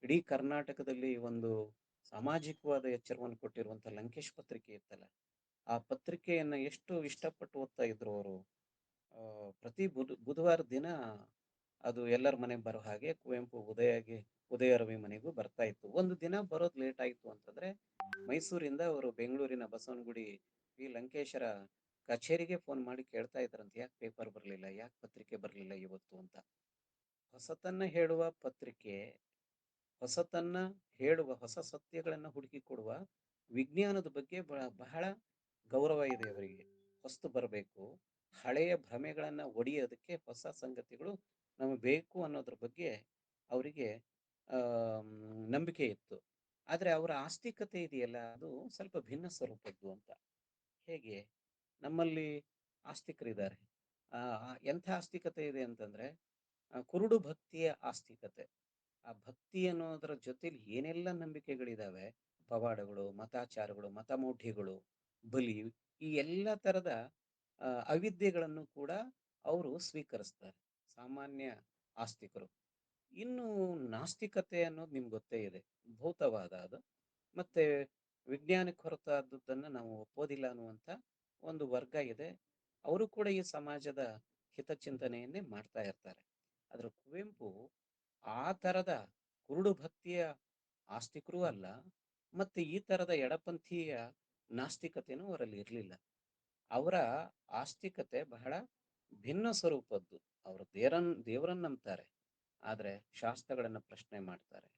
ಇಡೀ ಕರ್ನಾಟಕದಲ್ಲಿ ಒಂದು ಸಾಮಾಜಿಕವಾದ ಎಚ್ಚರವನ್ನು ಕೊಟ್ಟಿರುವಂತ ಲಂಕೇಶ್ ಪತ್ರಿಕೆ ಇತ್ತಲ್ಲ, ಆ ಪತ್ರಿಕೆಯನ್ನ ಎಷ್ಟು ಇಷ್ಟಪಟ್ಟು ಓದ್ತಾ ಇದ್ರು ಅವರು. ಪ್ರತಿ ಬುಧವಾರ ದಿನ ಅದು ಎಲ್ಲರ ಮನೆಗೆ ಬರೋ ಹಾಗೆ ಕುವೆಂಪು ಉದಯ ರವಿ ಮನೆಗೂ ಬರ್ತಾ ಇತ್ತು. ಒಂದು ದಿನ ಬರೋದು ಲೇಟ್ ಆಯ್ತು ಅಂತಂದ್ರೆ ಮೈಸೂರಿಂದ ಅವರು ಬೆಂಗಳೂರಿನ ಬಸವನಗುಡಿ ಈ ಲಂಕೇಶರ ಕಚೇರಿಗೆ ಫೋನ್ ಮಾಡಿ ಕೇಳ್ತಾ ಇದ್ರಂತ, ಯಾಕೆ ಪೇಪರ್ ಬರಲಿಲ್ಲ, ಯಾಕೆ ಪತ್ರಿಕೆ ಬರಲಿಲ್ಲ ಇವತ್ತು ಅಂತ. ಹೊಸತನ್ನ ಹೇಳುವ ಪತ್ರಿಕೆ, ಹೊಸತನ್ನ ಹೇಳುವ, ಹೊಸ ಸತ್ಯಗಳನ್ನ ಹುಡುಕಿ ಕೊಡುವ ವಿಜ್ಞಾನದ ಬಗ್ಗೆ ಬಹಳ ಗೌರವ ಇದೆ ಅವರಿಗೆ. ಹೊಸ್ತು ಬರಬೇಕು, ಹಳೆಯ ಭ್ರಮೆಗಳನ್ನ ಒಡೆಯೋದಕ್ಕೆ ಹೊಸ ಸಂಗತಿಗಳು ನಮಗೆ ಬೇಕು ಅನ್ನೋದ್ರ ಬಗ್ಗೆ ಅವರಿಗೆ ನಂಬಿಕೆ ಇತ್ತು. ಆದ್ರೆ ಅವರ ಆಸ್ತಿಕತೆ ಇದೆಯಲ್ಲ, ಅದು ಸ್ವಲ್ಪ ಭಿನ್ನ ಸ್ವರೂಪದ್ದು ಅಂತ. ಹೇಗೆ ನಮ್ಮಲ್ಲಿ ಆಸ್ತಿಕರಿದ್ದಾರೆ, ಎಂಥ ಆಸ್ತಿಕತೆ ಇದೆ ಅಂತಂದ್ರೆ ಕುರುಡು ಭಕ್ತಿಯ ಆಸ್ತಿಕತೆ. ಆ ಭಕ್ತಿ ಅನ್ನೋದರ ಜೊತೆಲಿ ಏನೆಲ್ಲ ನಂಬಿಕೆಗಳಿದಾವೆ, ಪವಾಡಗಳು, ಮತಾಚಾರಗಳು, ಮತಮೌಢ್ಯಗಳು, ಬಲಿ, ಈ ಎಲ್ಲ ತರದ ಅವಿದ್ಯೆಗಳನ್ನು ಕೂಡ ಅವರು ಸ್ವೀಕರಿಸ್ತಾರೆ, ಸಾಮಾನ್ಯ ಆಸ್ತಿಕರು. ಇನ್ನು ನಾಸ್ತಿಕತೆ ಅನ್ನೋದು ನಿಮ್ಗೆ ಗೊತ್ತೇ ಇದೆ, ಭೌತವಾದ ಅದು. ಮತ್ತೆ ವಿಜ್ಞಾನಕ್ಕೆ ಹೊರತಾದದ್ದನ್ನ ನಾವು ಒಪ್ಪೋದಿಲ್ಲ ಅನ್ನುವಂಥ ಒಂದು ವರ್ಗ ಇದೆ. ಅವರು ಕೂಡ ಈ ಸಮಾಜದ ಹಿತಚಿಂತನೆಯನ್ನೇ ಮಾಡ್ತಾ ಇರ್ತಾರೆ. ಆದ್ರೆ ಕುವೆಂಪು ಆ ತರದ ಕುರುಡು ಭಕ್ತಿಯ ಆಸ್ತಿಕರೂ ಅಲ್ಲ, ಮತ್ತೆ ಈ ತರದ ಎಡಪಂಥೀಯ ನಾಸ್ತಿಕತೆನೂ ಅವರಲ್ಲಿ ಇರಲಿಲ್ಲ. ಅವರ ಆಸ್ತಿಕತೆ ಬಹಳ ಭಿನ್ನ ಸ್ವರೂಪದ್ದು. ಅವರು ದೇವರನ್ನ ನಂಬ್ತಾರೆ, ಆದ್ರೆ ಶಾಸ್ತ್ರಗಳನ್ನ ಪ್ರಶ್ನೆ ಮಾಡ್ತಾರೆ.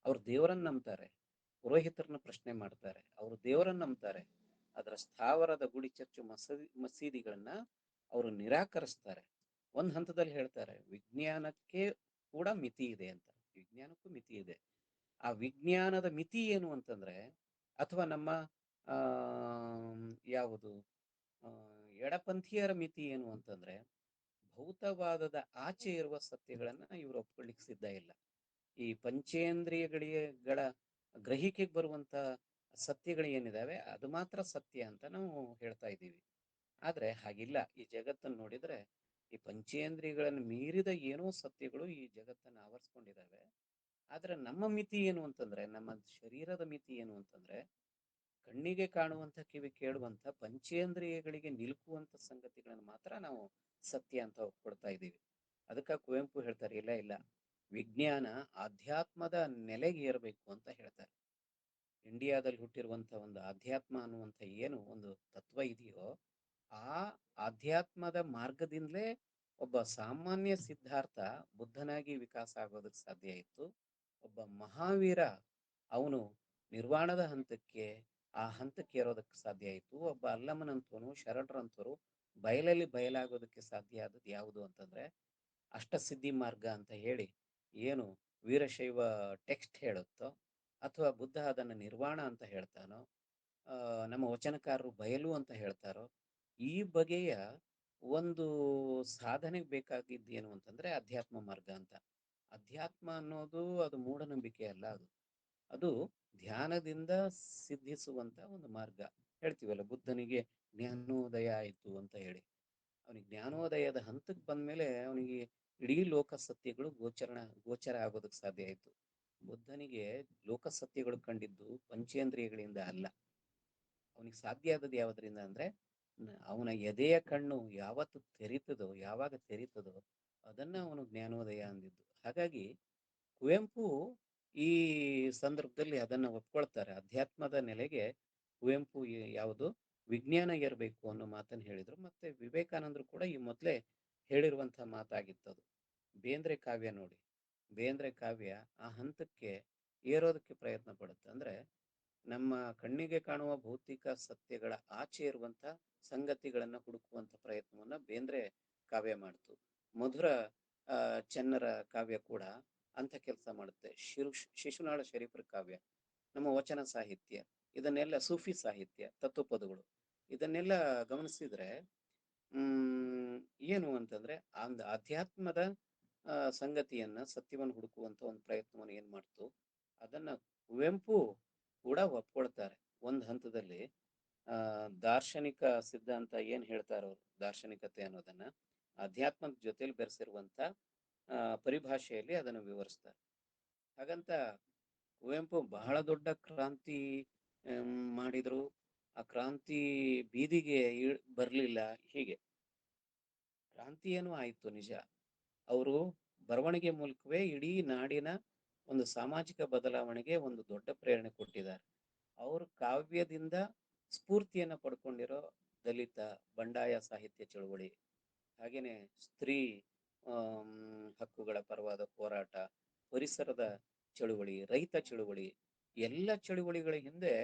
ಅವ್ರು ದೇವರನ್ನ ನಂಬ್ತಾರೆ, ಪುರೋಹಿತರನ್ನ ಪ್ರಶ್ನೆ ಮಾಡ್ತಾರೆ. ಅವರು ದೇವರನ್ನ ನಂಬ್ತಾರೆ, ಅದರ ಸ್ಥಾವರದ ಗುಡಿ, ಚರ್ಚು, ಮಸೀದಿಗಳನ್ನ ಅವರು ನಿರಾಕರಿಸ್ತಾರೆ. ಒಂದ್ ಹಂತದಲ್ಲಿ ಹೇಳ್ತಾರೆ ವಿಜ್ಞಾನಕ್ಕೆ ಕೂಡ ಮಿತಿ ಇದೆ ಅಂತ. ವಿಜ್ಞಾನಕ್ಕೂ ಮಿತಿ ಇದೆ. ಆ ವಿಜ್ಞಾನದ ಮಿತಿ ಏನು ಅಂತಂದ್ರೆ, ಅಥವಾ ನಮ್ಮ ಆ ಯಾವುದು ಎಡಪಂಥೀಯರ ಮಿತಿ ಏನು ಅಂತಂದ್ರೆ, ಭೌತವಾದದ ಆಚೆ ಇರುವ ಸತ್ಯಗಳನ್ನ ಇವರು ಒಪ್ಕೊಳ್ಳಿಕ್ ಸಿದ್ಧ ಇಲ್ಲ. ಈ ಪಂಚೇಂದ್ರಿಯಗಳ ಗ್ರಹಿಕೆಗೆ ಬರುವಂತ ಸತ್ಯಗಳು ಏನಿದಾವೆ ಅದು ಮಾತ್ರ ಸತ್ಯ ಅಂತ ನಾವು ಹೇಳ್ತಾ ಇದ್ದೀವಿ. ಆದ್ರೆ ಹಾಗಿಲ್ಲ. ಈ ಜಗತ್ತನ್ನು ನೋಡಿದ್ರೆ ಈ ಪಂಚೇಂದ್ರಿಯಗಳನ್ನು ಮೀರಿದ ಏನೋ ಸತ್ಯಗಳು ಈ ಜಗತ್ತನ್ನು ಆವರಿಸ್ಕೊಂಡಿದ್ದಾವೆ. ಆದ್ರೆ ನಮ್ಮ ಮಿತಿ ಏನು ಅಂತಂದ್ರೆ, ನಮ್ಮ ಶರೀರದ ಮಿತಿ ಏನು ಅಂತಂದ್ರೆ, ಕಣ್ಣಿಗೆ ಕಾಣುವಂತ ಕಿವಿ ಕೇಳುವಂತ ಪಂಚೇಂದ್ರಿಯಗಳಿಗೆ ನಿಲುಕುವಂತ ಸಂಗತಿಗಳನ್ನು ಮಾತ್ರ ನಾವು ಸತ್ಯ ಅಂತ ಒಪ್ಕೊಳ್ತಾ ಇದ್ದೀವಿ. ಅದಕ್ಕ ಕುವೆಂಪು ಹೇಳ್ತಾರೆ, ಇಲ್ಲ ಇಲ್ಲ, ವಿಜ್ಞಾನ ಆಧ್ಯಾತ್ಮದ ನೆಲೆಗೆ ಏರಬೇಕು ಅಂತ ಹೇಳ್ತಾರೆ. ಇಂಡಿಯಾದಲ್ಲಿ ಹುಟ್ಟಿರುವಂತ ಒಂದು ಆಧ್ಯಾತ್ಮ ಅನ್ನುವಂಥ ಏನು ಒಂದು ತತ್ವ ಇದೆಯೋ, ಆ ಆಧ್ಯಾತ್ಮದ ಮಾರ್ಗದಿಂದಲೇ ಒಬ್ಬ ಸಾಮಾನ್ಯ ಸಿದ್ಧಾರ್ಥ ಬುದ್ಧನಾಗಿ ವಿಕಾಸ ಆಗೋದಕ್ಕೆ ಸಾಧ್ಯ ಇತ್ತು. ಒಬ್ಬ ಮಹಾವೀರ ಅವನು ನಿರ್ವಾಣದ ಹಂತಕ್ಕೆ ಆ ಹಂತಕ್ಕೆ ಏರೋದಕ್ಕೆ ಸಾಧ್ಯ ಆಯಿತು. ಒಬ್ಬ ಅಲ್ಲಮನಂತವನು ಶರಣರಂತವರು ಬಯಲಲ್ಲಿ ಬಯಲಾಗೋದಕ್ಕೆ ಸಾಧ್ಯ ಆದದ್ದು ಯಾವುದು ಅಂತಂದ್ರೆ ಅಷ್ಟಸಿದ್ಧಿ ಮಾರ್ಗ ಅಂತ ಹೇಳಿ ಏನು ವೀರಶೈವ ಟೆಕ್ಸ್ಟ್ ಹೇಳುತ್ತೋ, ಅಥವಾ ಬುದ್ಧ ಅದನ್ನು ನಿರ್ವಾಣ ಅಂತ ಹೇಳ್ತಾನೋ, ನಮ್ಮ ವಚನಕಾರರು ಬಯಲು ಅಂತ ಹೇಳ್ತಾರೋ, ಈ ಬಗೆಯ ಒಂದು ಸಾಧನೆಗೆ ಬೇಕಾಗಿದ್ದು ಏನು ಅಂತಂದ್ರೆ ಅಧ್ಯಾತ್ಮ ಮಾರ್ಗ ಅಂತ. ಅಧ್ಯಾತ್ಮ ಅನ್ನೋದು ಅದು ಮೂಢನಂಬಿಕೆ ಅಲ್ಲ, ಅದು ಧ್ಯಾನದಿಂದ ಸಿದ್ಧಿಸುವಂತ ಒಂದು ಮಾರ್ಗ. ಹೇಳ್ತೀವಲ್ಲ, ಬುದ್ಧನಿಗೆ ಜ್ಞಾನೋದಯ ಆಯಿತು ಅಂತ ಹೇಳಿ. ಅವನಿಗೆ ಜ್ಞಾನೋದಯದ ಹಂತಕ್ಕೆ ಬಂದ್ಮೇಲೆ ಅವನಿಗೆ ಇಡೀ ಲೋಕ ಸತ್ಯಗಳು ಗೋಚರ ಆಗೋದಕ್ಕೆ ಸಾಧ್ಯ ಆಯಿತು. ಬುದ್ಧನಿಗೆ ಲೋಕ ಸತ್ಯಗಳು ಕಂಡಿದ್ದು ಪಂಚೇಂದ್ರಿಯಗಳಿಂದ ಅಲ್ಲ. ಅವನಿಗೆ ಸಾಧ್ಯ ಆದದ್ದು ಯಾವುದರಿಂದ ಅಂದ್ರೆ ಅವನ ಎದೆಯ ಕಣ್ಣು ಯಾವಾಗ ತೆರೀತದೋ ಅದನ್ನ ಅವನು ಜ್ಞಾನೋದಯ ಅಂದಿದ್ದು. ಹಾಗಾಗಿ ಕುವೆಂಪು ಈ ಸಂದರ್ಭದಲ್ಲಿ ಅದನ್ನ ಒಪ್ಕೊಳ್ತಾರೆ. ಅಧ್ಯಾತ್ಮದ ನೆಲೆಗೆ ಕುವೆಂಪು ಯಾವುದು ವಿಜ್ಞಾನ ಇರಬೇಕು ಅನ್ನೋ ಮಾತನ್ನು ಹೇಳಿದ್ರು. ಮತ್ತೆ ವಿವೇಕಾನಂದರು ಕೂಡ ಈ ಮೊದಲೇ ಹೇಳಿರುವಂತಹ ಮಾತಾಗಿತ್ತದು. ಬೇಂದ್ರೆ ಕಾವ್ಯ ನೋಡಿ, ಬೇಂದ್ರೆ ಕಾವ್ಯ ಆ ಹಂತಕ್ಕೆ ಏರೋದಕ್ಕೆ ಪ್ರಯತ್ನ ಪಡುತ್ತೆ. ಅಂದ್ರೆ ನಮ್ಮ ಕಣ್ಣಿಗೆ ಕಾಣುವ ಭೌತಿಕ ಸತ್ಯಗಳ ಆಚೆ ಇರುವಂತ ಸಂಗತಿಗಳನ್ನ ಹುಡುಕುವಂತ ಪ್ರಯತ್ನವನ್ನ ಬೇಂದ್ರೆ ಕಾವ್ಯ ಮಾಡ್ತು. ಮಧುರ ಚೆನ್ನರ ಕಾವ್ಯ ಕೂಡ ಅಂತ ಕೆಲಸ ಮಾಡುತ್ತೆ. ಶಿಶುನಾಳ ಶರೀಫರ ಕಾವ್ಯ, ನಮ್ಮ ವಚನ ಸಾಹಿತ್ಯ, ಇದನ್ನೆಲ್ಲ ಸೂಫಿ ಸಾಹಿತ್ಯ, ತತ್ವಪದಗಳು, ಇದನ್ನೆಲ್ಲ ಗಮನಿಸಿದ್ರೆ ಏನು ಅಂತಂದ್ರೆ ಒಂದು ಅಧ್ಯಾತ್ಮದ ಸಂಗತಿಯನ್ನ ಸತ್ಯವನ್ನು ಹುಡುಕುವಂತ ಒಂದು ಪ್ರಯತ್ನವನ್ನು ಏನ್ ಮಾಡ್ತು, ಅದನ್ನ ಕುವೆಂಪು ಕೂಡ ಒಪ್ಕೊಳ್ತಾರೆ. ಒಂದು ಹಂತದಲ್ಲಿ ದಾರ್ಶನಿಕ ಸಿದ್ಧಾಂತ ಏನ್ ಹೇಳ್ತಾರ ಅವರು, ದಾರ್ಶನಿಕತೆ ಅನ್ನೋದನ್ನ ಅಧ್ಯಾತ್ಮದ ಜೊತೆಲಿ ಬೆರೆಸಿರುವಂತ ಪರಿಭಾಷೆಯಲ್ಲಿ ಅದನ್ನು ವಿವರಿಸ್ತಾರೆ. ಹಾಗಂತ ಕುವೆಂಪು ಬಹಳ ದೊಡ್ಡ ಕ್ರಾಂತಿ ಮಾಡಿದ್ರು. ಆ ಕ್ರಾಂತಿ ಬೀದಿಗೆ ಬರ್ಲಿಲ್ಲ. ಹೀಗೆ ಕ್ರಾಂತಿ ಏನೂ ಆಯ್ತು ನಿಜ. ಅವರು ಬರವಣಿಗೆ ಮೂಲಕವೇ ಇಡೀ ನಾಡಿನ ಒಂದು ಸಾಮಾಜಿಕ ಬದಲಾವಣೆಗೆ ಒಂದು ದೊಡ್ಡ ಪ್ರೇರಣೆ ಕೊಟ್ಟಿದ್ದಾರೆ. ಅವರು ಕಾವ್ಯದಿಂದ ಸ್ಫೂರ್ತಿಯನ್ನ ಪಡ್ಕೊಂಡಿರೋ ದಲಿತ ಬಂಡಾಯ ಸಾಹಿತ್ಯ ಚಳುವಳಿ, ಹಾಗೇನೆ ಸ್ತ್ರೀ ಹಕ್ಕುಗಳ ಪರವಾದ ಹೋರಾಟ, ಪರಿಸರದ ಚಳುವಳಿ, ರೈತ ಚಳುವಳಿ, ಎಲ್ಲ ಚಳುವಳಿಗಳ ಹಿಂದೆ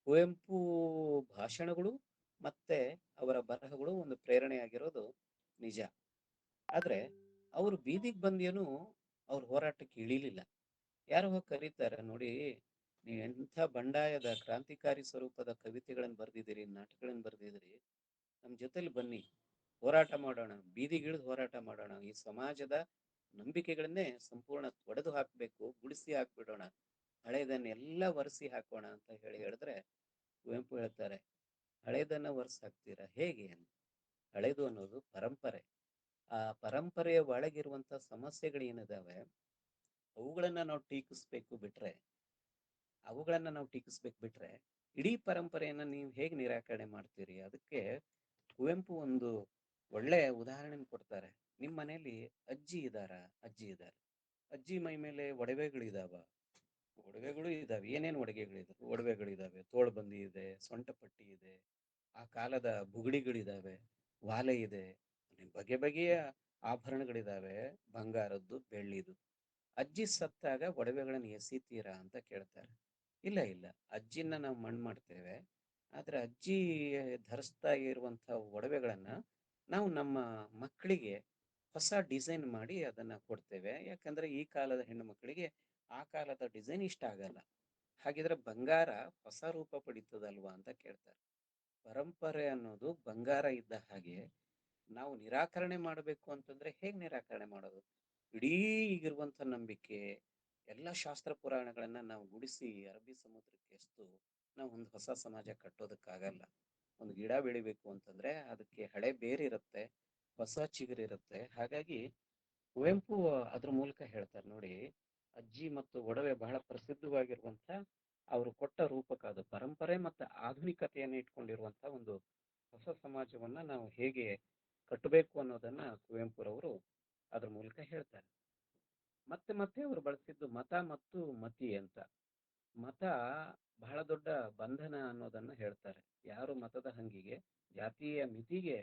ಕುವೆಂಪು ಭಾಷಣಗಳು ಮತ್ತೆ ಅವರ ಬರಹಗಳು ಒಂದು ಪ್ರೇರಣೆಯಾಗಿರೋದು ನಿಜ. ಆದ್ರೆ ಅವರು ಬೀದಿಗೆ ಬಂದೇನು ಅವ್ರ ಹೋರಾಟಕ್ಕೆ ಇಳಿಲಿಲ್ಲ. ಯಾರು ಹೋಗಿ ಕರೀತಾರೆ ನೋಡಿ, ನೀವು ಎಂಥ ಬಂಡಾಯದ ಕ್ರಾಂತಿಕಾರಿ ಸ್ವರೂಪದ ಕವಿತೆಗಳನ್ನು ಬರೆದಿದ್ದೀರಿ, ನಾಟಕಗಳನ್ನು ಬರೆದಿದ್ದೀರಿ, ನಮ್ಮ ಜೊತೆಲಿ ಬನ್ನಿ, ಹೋರಾಟ ಮಾಡೋಣ, ಬೀದಿಗಿಳಿದು ಹೋರಾಟ ಮಾಡೋಣ, ಈ ಸಮಾಜದ ನಂಬಿಕೆಗಳನ್ನೇ ಸಂಪೂರ್ಣ ಒಡೆದು ಹಾಕಬೇಕು, ಗುಡಿಸಿ ಹಾಕ್ಬಿಡೋಣ, ಹಳೇದನ್ನೆಲ್ಲ ಒರೆಸಿ ಹಾಕೋಣ ಅಂತ ಹೇಳಿದ್ರೆ ಕುವೆಂಪು ಹೇಳ್ತಾರೆ, ಹಳೇದನ್ನ ಒರೆಸಿ ಹಾಕ್ತೀರಾ ಹೇಗೆ? ಹಳೇದು ಅನ್ನೋದು ಪರಂಪರೆ. ಆ ಪರಂಪರೆಯ ಒಳಗಿರುವಂತ ಸಮಸ್ಯೆಗಳೇನಿದಾವೆ ಅವುಗಳನ್ನ ನಾವು ಟೀಕಿಸ್ಬೇಕು ಬಿಟ್ರೆ ಇಡೀ ಪರಂಪರೆಯನ್ನ ನೀವು ಹೇಗೆ ನಿರಾಕರಣೆ ಮಾಡ್ತೀರಿ? ಅದಕ್ಕೆ ಕುವೆಂಪು ಒಂದು ಒಳ್ಳೆ ಉದಾಹರಣೆ ಕೊಡ್ತಾರೆ. ನಿಮ್ಮ ಮನೆಯಲ್ಲಿ ಅಜ್ಜಿ ಇದಾರೆ, ಅಜ್ಜಿ ಮೈ ಮೇಲೆ ಒಡವೆಗಳು ಇದಾವೆ. ಏನೇನು ಒಡವೆಗಳಿದಾವೆ? ತೋಳ್ಬಂದಿ ಇದೆ, ಸೊಂಟ ಪಟ್ಟಿ ಇದೆ, ಆ ಕಾಲದ ಬುಗುಡಿಗಳಿದಾವೆ, ವಾಲೆ ಇದೆ, ಬಗೆ ಬಗೆಯ ಆಭರಣಗಳಿದಾವೆ, ಬಂಗಾರದ್ದು, ಬೆಳ್ಳಿದು. ಅಜ್ಜಿ ಸತ್ತಾಗ ಒಡವೆಗಳನ್ನು ಎಸಿತೀರಾ ಅಂತ ಕೇಳ್ತಾರೆ. ಇಲ್ಲ, ಅಜ್ಜಿನ ನಾವು ಮಣ್ಣು ಮಾಡ್ತೇವೆ, ಆದ್ರೆ ಅಜ್ಜಿ ಧರಿಸ್ತಾ ಇರುವಂತ ಒಡವೆಗಳನ್ನ ನಾವು ನಮ್ಮ ಮಕ್ಕಳಿಗೆ ಹೊಸ ಡಿಸೈನ್ ಮಾಡಿ ಅದನ್ನ ಕೊಡ್ತೇವೆ. ಯಾಕಂದ್ರೆ ಈ ಕಾಲದ ಹೆಣ್ಣು ಮಕ್ಕಳಿಗೆ ಆ ಕಾಲದ ಡಿಸೈನ್ ಇಷ್ಟ ಆಗಲ್ಲ. ಹಾಗಿದ್ರೆ ಬಂಗಾರ ಹೊಸ ರೂಪ ಪಡಿತದಲ್ವಾ ಅಂತ ಕೇಳ್ತಾರೆ. ಪರಂಪರೆ ಅನ್ನೋದು ಬಂಗಾರ ಇದ್ದ ಹಾಗೆ ನಾವು ನಿರಾಕರಣೆ ಮಾಡಬೇಕು ಅಂತಂದ್ರೆ ಹೇಗ್ ನಿರಾಕರಣೆ ಮಾಡೋದು? ಇಡೀ ಈಗಿರುವಂತ ನಂಬಿಕೆ ಎಲ್ಲ ಶಾಸ್ತ್ರ ಪುರಾಣಗಳನ್ನ ನಾವು ಗುಡಿಸಿ ಅರಬ್ಬಿ ಸಮುದ್ರಕ್ಕೆ ಎಸ್ತು ನಾವು ಒಂದು ಹೊಸ ಸಮಾಜ ಕಟ್ಟೋದಕ್ಕಾಗಲ್ಲ. ಒಂದು ಗಿಡ ಬೆಳಿಬೇಕು ಅಂತಂದ್ರೆ ಅದಕ್ಕೆ ಹಳೆ ಬೇರಿರುತ್ತೆ, ಹೊಸ ಚಿಗುರಿರುತ್ತೆ. ಹಾಗಾಗಿ ಕುವೆಂಪು ಅದ್ರ ಮೂಲಕ ಹೇಳ್ತಾರೆ ನೋಡಿ, ಅಜ್ಜಿ ಮತ್ತು ಒಡವೆ ಬಹಳ ಪ್ರಸಿದ್ಧವಾಗಿರುವಂತ ಅವರು ಕೊಟ್ಟ ರೂಪಕ ಅದು ಪರಂಪರೆ ಮತ್ತು ಆಧುನಿಕತೆಯನ್ನು ಇಟ್ಕೊಂಡಿರುವಂತ ಒಂದು ಹೊಸ ಸಮಾಜವನ್ನ ನಾವು ಹೇಗೆ ಕಟ್ಟಬೇಕು ಅನ್ನೋದನ್ನ ಕುವೆಂಪುರವರು ಅದ್ರ ಮೂಲಕ ಹೇಳ್ತಾರೆ. ಮತ್ತೆ ಮತ್ತೆ ಅವರು ಬಳಸಿದ್ದು ಮತ ಮತ್ತು ಮತಿ ಅಂತ. ಮತ ಬಹಳ ದೊಡ್ಡ ಬಂಧನ ಅನ್ನೋದನ್ನ ಹೇಳ್ತಾರೆ. ಯಾರು ಮತದ ಹಂಗಿಗೆ ಜಾತಿಯ ಮಿತಿಗೆ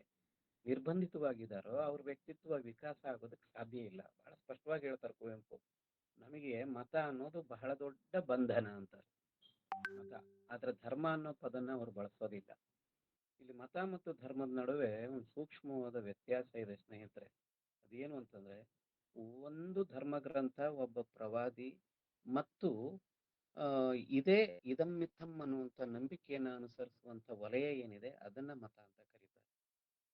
ನಿರ್ಬಂಧಿತವಾಗಿದ್ದಾರೋ ಅವ್ರ ವ್ಯಕ್ತಿತ್ವ ವಿಕಾಸ ಆಗೋದಕ್ಕೆ ಸಾಧ್ಯ ಇಲ್ಲ. ಬಹಳ ಸ್ಪಷ್ಟವಾಗಿ ಹೇಳ್ತಾರೆ ಕುವೆಂಪು. ನಮಗೆ ಮತ ಅನ್ನೋದು ಬಹಳ ದೊಡ್ಡ ಬಂಧನ ಅಂತಾರೆ. ಮತ ಆದ್ರೆ ಧರ್ಮ ಅನ್ನೋ ಪದನ ಅವ್ರು ಬಳಸೋದಿಲ್ಲ. ಇಲ್ಲಿ ಮತ ಮತ್ತು ಧರ್ಮದ ನಡುವೆ ಒಂದು ಸೂಕ್ಷ್ಮವಾದ ವ್ಯತ್ಯಾಸ ಇದೆ ಸ್ನೇಹಿತರೆ. ಅದೇನು ಅಂತಂದ್ರೆ, ಒಂದು ಧರ್ಮ ಗ್ರಂಥ, ಒಬ್ಬ ಪ್ರವಾದಿ ಮತ್ತು ಇದೇ ಇದಂ ಮಿಥಂ ಅನ್ನುವಂಥ ನಂಬಿಕೆಯನ್ನ ಅನುಸರಿಸುವಂತ ವಲಯ ಏನಿದೆ ಅದನ್ನ ಮತ ಅಂತ ಕರೀತಾರೆ.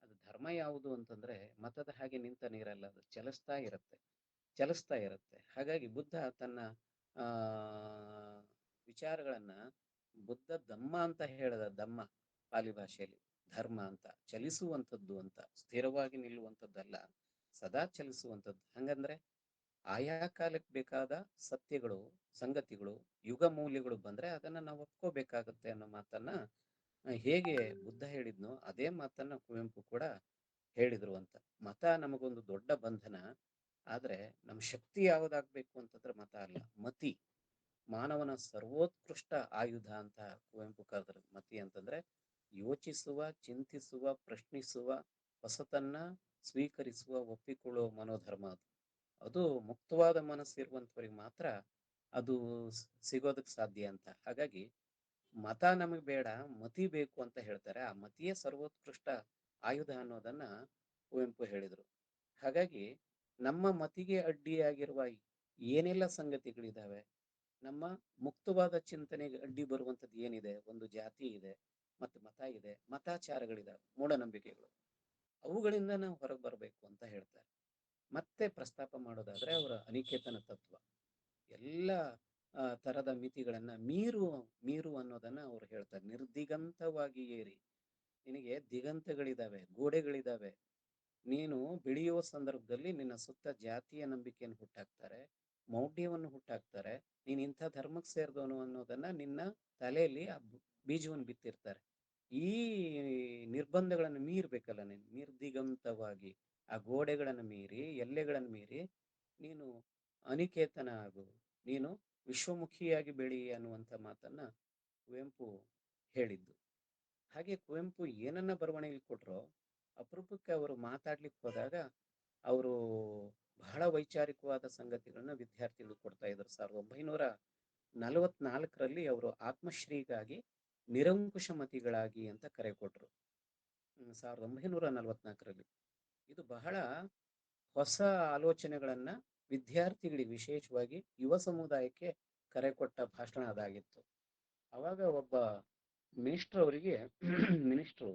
ಅದು ಧರ್ಮ ಯಾವುದು ಅಂತಂದ್ರೆ ಮತದ ಹಾಗೆ ನಿಂತ ನೀರಲ್ಲ, ಅದು ಚಲಿಸ್ತಾ ಇರುತ್ತೆ. ಹಾಗಾಗಿ ಬುದ್ಧ ತನ್ನ ಆ ವಿಚಾರಗಳನ್ನ ಬುದ್ಧ ಧಮ್ಮ ಅಂತ ಹೇಳ್ದ. ಧಮ್ಮ ಪಾಲಿ ಭಾಷೆಯಲ್ಲಿ, ಧರ್ಮ ಅಂತ ಚಲಿಸುವಂಥದ್ದು ಅಂತ, ಸ್ಥಿರವಾಗಿ ನಿಲ್ಲುವಂಥದ್ದಲ್ಲ, ಸದಾ ಚಲಿಸುವಂಥದ್ದು. ಹಂಗಂದ್ರೆ ಆಯಾ ಕಾಲಕ್ಕೆ ಬೇಕಾದ ಸತ್ಯಗಳು, ಸಂಗತಿಗಳು, ಯುಗ ಮೌಲ್ಯಗಳು ಬಂದ್ರೆ ಅದನ್ನ ನಾವು ಒಪ್ಕೋಬೇಕಾಗತ್ತೆ ಅನ್ನೋ ಮಾತನ್ನ ಹೇಗೆ ಬುದ್ಧ ಹೇಳಿದ್ನೋ ಅದೇ ಮಾತನ್ನ ಕುವೆಂಪು ಕೂಡ ಹೇಳಿದ್ರು ಅಂತ. ಮತ ನಮಗೊಂದು ದೊಡ್ಡ ಬಂಧನ, ಆದ್ರೆ ನಮ್ಮ ಶಕ್ತಿ ಯಾವ್ದಾಗ್ಬೇಕು ಅಂತಂದ್ರೆ ಮತ ಅಲ್ಲ, ಮತಿ. ಮಾನವನ ಸರ್ವೋತ್ಕೃಷ್ಟ ಆಯುಧ ಅಂತ ಕುವೆಂಪು ಕರೆದ್ರು. ಮತಿ ಅಂತಂದ್ರೆ ಯೋಚಿಸುವ, ಚಿಂತಿಸುವ, ಪ್ರಶ್ನಿಸುವ, ಹೊಸತನ್ನ ಸ್ವೀಕರಿಸುವ, ಒಪ್ಪಿಕೊಳ್ಳುವ ಮನೋಧರ್ಮ ಅದು. ಅದು ಮುಕ್ತವಾದ ಮನಸ್ಸಿರುವಂಥವ್ರಿಗೆ ಮಾತ್ರ ಅದು ಸಿಗೋದಕ್ಕೆ ಸಾಧ್ಯ ಅಂತ. ಹಾಗಾಗಿ ಮತ ನಮಗೆ ಬೇಡ, ಮತಿ ಬೇಕು ಅಂತ ಹೇಳ್ತಾರೆ. ಆ ಮತಿಯೇ ಸರ್ವೋತ್ಕೃಷ್ಟ ಆಯುಧ ಅನ್ನೋದನ್ನ ಕುವೆಂಪು ಹೇಳಿದ್ರು. ಹಾಗಾಗಿ ನಮ್ಮ ಮತಿಗೆ ಅಡ್ಡಿಯಾಗಿರುವ ಏನೆಲ್ಲ ಸಂಗತಿಗಳಿದಾವೆ, ನಮ್ಮ ಮುಕ್ತವಾದ ಚಿಂತನೆಗೆ ಅಡ್ಡಿ ಬರುವಂಥದ್ದು ಏನಿದೆ, ಒಂದು ಜಾತಿ ಇದೆ, ಮತ್ತು ಮತ ಇದೆ, ಮತಾಚಾರಗಳಿದಾವೆ, ಮೂಢನಂಬಿಕೆಗಳು, ಅವುಗಳಿಂದ ನಾವು ಹೊರಗೆ ಬರಬೇಕು ಅಂತ ಹೇಳ್ತಾರೆ. ಮತ್ತೆ ಪ್ರಸ್ತಾಪ ಮಾಡೋದಾದ್ರೆ ಅವರ ಅನಿಕೇತನ ತತ್ವ, ಎಲ್ಲ ತರದ ಮಿತಿಗಳನ್ನ ಮೀರು ಅನ್ನೋದನ್ನ ಅವ್ರು ಹೇಳ್ತಾರೆ. ನಿರ್ದಿಗಂತವಾಗಿ ಏರಿ, ನಿನಗೆ ದಿಗಂತಗಳಿದಾವೆ, ಗೋಡೆಗಳಿದಾವೆ, ನೀನು ಬೆಳೆಯುವ ಸಂದರ್ಭದಲ್ಲಿ ನಿನ್ನ ಸುತ್ತ ಜಾತಿಯ ನಂಬಿಕೆಯನ್ನು ಹುಟ್ಟಾಕ್ತಾರೆ, ಮೌಢ್ಯವನ್ನು ಹುಟ್ಟಾಕ್ತಾರೆ, ನೀನ್ ಇಂಥ ಧರ್ಮಕ್ಕೆ ಸೇರಿದವನು ಅನ್ನೋದನ್ನ ನಿನ್ನ ತಲೆಯಲ್ಲಿ ಆ ಬೀಜವನ್ನು ಬಿತ್ತಿರ್ತಾರೆ. ಈ ನಿರ್ಬಂಧಗಳನ್ನು ಮೀರ್ಬೇಕಲ್ಲ ನೀನು, ನಿರ್ದಿಗಂತವಾಗಿ ಆ ಗೋಡೆಗಳನ್ನು ಮೀರಿ, ಎಲ್ಲೆಗಳನ್ನು ಮೀರಿ ನೀನು ಅನಿಕೇತನ ಆಗು, ನೀನು ವಿಶ್ವಮುಖಿಯಾಗಿ ಬೆಳಿ ಅನ್ನುವಂಥ ಮಾತನ್ನ ಕುವೆಂಪು ಹೇಳಿದ್ದು. ಹಾಗೆ ಕುವೆಂಪು ಏನನ್ನ ಬರವಣಿಗೆ ಕೊಟ್ರೋ, ಅಪರೂಪಕ್ಕೆ ಅವರು ಮಾತಾಡ್ಲಿಕ್ಕೆ ಹೋದಾಗ ಅವರು ಬಹಳ ವೈಚಾರಿಕವಾದ ಸಂಗತಿಗಳನ್ನ ವಿದ್ಯಾರ್ಥಿಗಳು ಕೊಡ್ತಾ ಇದ್ರು. 1944ರಲ್ಲಿ ಅವರು ಆತ್ಮಶ್ರೀಗಾಗಿ ನಿರಂಕುಶಮತಿಗಳಾಗಿ ಅಂತ ಕರೆ ಕೊಟ್ರು. 1944ರಲ್ಲಿ ಇದು ಬಹಳ ಹೊಸ ಆಲೋಚನೆಗಳನ್ನ ವಿದ್ಯಾರ್ಥಿಗಳಿಗೆ, ವಿಶೇಷವಾಗಿ ಯುವ ಸಮುದಾಯಕ್ಕೆ ಕರೆ ಕೊಟ್ಟ ಭಾಷಣ ಅದಾಗಿತ್ತು. ಅವಾಗ ಒಬ್ಬ ಮಿನಿಸ್ಟ್ರು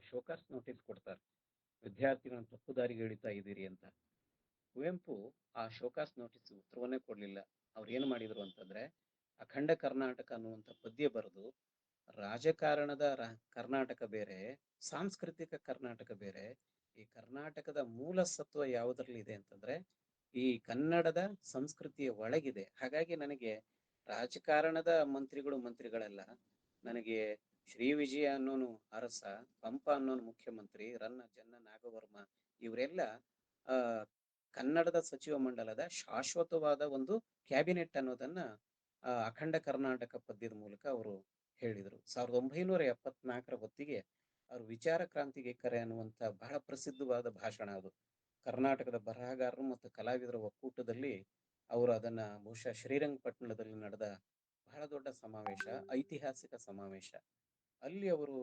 ಶೋಕಾಸ್ ನೋಟಿಸ್ ಕೊಡ್ತಾರೆ, ವಿದ್ಯಾರ್ಥಿಗಳನ್ನ ತಪ್ಪು ದಾರಿಗೆ ಎಳಿತಾ ಇದ್ದೀರಿ ಅಂತ. ಕುವೆಂಪು ಆ ಶೋಕಾಸ್ ನೋಟಿಸ್ ಉತ್ತರವನ್ನೇ ಕೊಡ್ಲಿಲ್ಲ. ಅವ್ರು ಏನ್ ಮಾಡಿದ್ರು ಅಂತಂದ್ರೆ, ಅಖಂಡ ಕರ್ನಾಟಕ ಅನ್ನುವಂಥ ಪದ್ಯ ಬರೆದು, ರಾಜಕಾರಣದ ಕರ್ನಾಟಕ ಬೇರೆ, ಸಾಂಸ್ಕೃತಿಕ ಕರ್ನಾಟಕ ಬೇರೆ, ಈ ಕರ್ನಾಟಕದ ಮೂಲ ಸತ್ವ ಯಾವುದ್ರಲ್ಲಿ ಇದೆ ಅಂತಂದ್ರೆ ಈ ಕನ್ನಡದ ಸಂಸ್ಕೃತಿಯ ಒಳಗಿದೆ. ಹಾಗಾಗಿ ನನಗೆ ರಾಜಕಾರಣದ ಮಂತ್ರಿಗಳಲ್ಲ, ನನಗೆ ಶ್ರೀ ವಿಜಯ ಅನ್ನೋನು ಅರಸ, ಪಂಪ ಅನ್ನೋನು ಮುಖ್ಯಮಂತ್ರಿ, ಜನ್ನ ನಾಗವರ್ಮ ಇವರೆಲ್ಲ ಕನ್ನಡದ ಸಚಿವ ಮಂಡಲದ ಶಾಶ್ವತವಾದ ಒಂದು ಕ್ಯಾಬಿನೆಟ್ ಅನ್ನೋದನ್ನ ಅಖಂಡ ಕರ್ನಾಟಕ ಪದ್ಯದ ಮೂಲಕ ಅವರು ಹೇಳಿದರು. 1974ರ ಹೊತ್ತಿಗೆ ಅವರು ವಿಚಾರ ಕ್ರಾಂತಿಗೆ ಕರೆ ಅನ್ನುವಂಥ ಬಹಳ ಪ್ರಸಿದ್ಧವಾದ ಭಾಷಣ ಅದು. ಕರ್ನಾಟಕದ ಬರಹಗಾರರು ಮತ್ತು ಕಲಾವಿದರ ಒಕ್ಕೂಟದಲ್ಲಿ ಅವರು ಅದನ್ನ ಬಹುಶಃ ಶ್ರೀರಂಗಪಟ್ಟಣದಲ್ಲಿ ನಡೆದ ಬಹಳ ದೊಡ್ಡ ಸಮಾವೇಶ, ಐತಿಹಾಸಿಕ ಸಮಾವೇಶ. ಅಲ್ಲಿ ಅವರು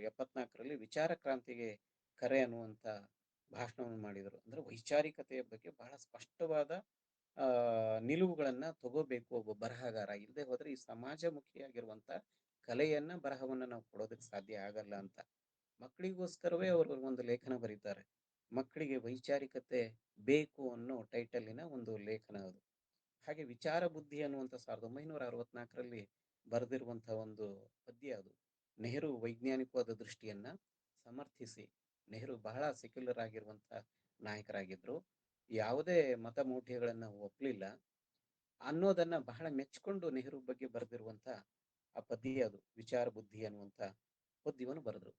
74ರಲ್ಲಿ ವಿಚಾರ ಕ್ರಾಂತಿಗೆ ಕರೆ ಅನ್ನುವಂಥ ಭಾಷಣವನ್ನು ಮಾಡಿದರು. ಅಂದ್ರೆ ವೈಚಾರಿಕತೆಯ ಬಗ್ಗೆ ಬಹಳ ಸ್ಪಷ್ಟವಾದ ನಿಲುವುಗಳನ್ನ ತಗೋಬೇಕು ಒಬ್ಬ ಬರಹಗಾರ. ಇಲ್ಲದೆ ಹೋದ್ರೆ ಈ ಸಮಾಜಮುಖಿಯಾಗಿರುವಂತ ಕಲೆಯನ್ನ, ಬರಹವನ್ನ ನಾವು ಕೊಡೋದಕ್ಕೆ ಸಾಧ್ಯ ಆಗಲ್ಲ ಅಂತ. ಮಕ್ಕಳಿಗೋಸ್ಕರವೇ ಅವರು ಒಂದು ಲೇಖನ ಬರೀತಾರೆ, ಮಕ್ಕಳಿಗೆ ವೈಚಾರಿಕತೆ ಬೇಕು ಅನ್ನೋ ಟೈಟಲಿನ ಒಂದು ಲೇಖನ ಅದು. ಹಾಗೆ ವಿಚಾರ ಬುದ್ಧಿ ಅನ್ನುವಂಥ 1964ರಲ್ಲಿ ಬರೆದಿರುವಂತಹ ಒಂದು ಪದ್ಯ ಅದು. ನೆಹರು ವೈಜ್ಞಾನಿಕವಾದ ದೃಷ್ಟಿಯನ್ನ ಸಮರ್ಥಿಸಿ, ನೆಹರು ಬಹಳ ಸೆಕ್ಯುಲರ್ ಆಗಿರುವಂತ ನಾಯಕರಾಗಿದ್ರು, ಯಾವುದೇ ಮತ ಮೌಢ್ಯಗಳನ್ನ ಒಪ್ಪಲಿಲ್ಲ. ಅನ್ನೋದನ್ನ ಬಹಳ ಮೆಚ್ಕೊಂಡು ನೆಹರು ಬಗ್ಗೆ ಬರೆದಿರುವಂತ ಆ ಪದ್ಯ ಅದು ವಿಚಾರ ಬುದ್ಧಿ ಅನ್ನುವಂತ ಪದ್ಯವನ್ನು ಬರೆದ್ರು.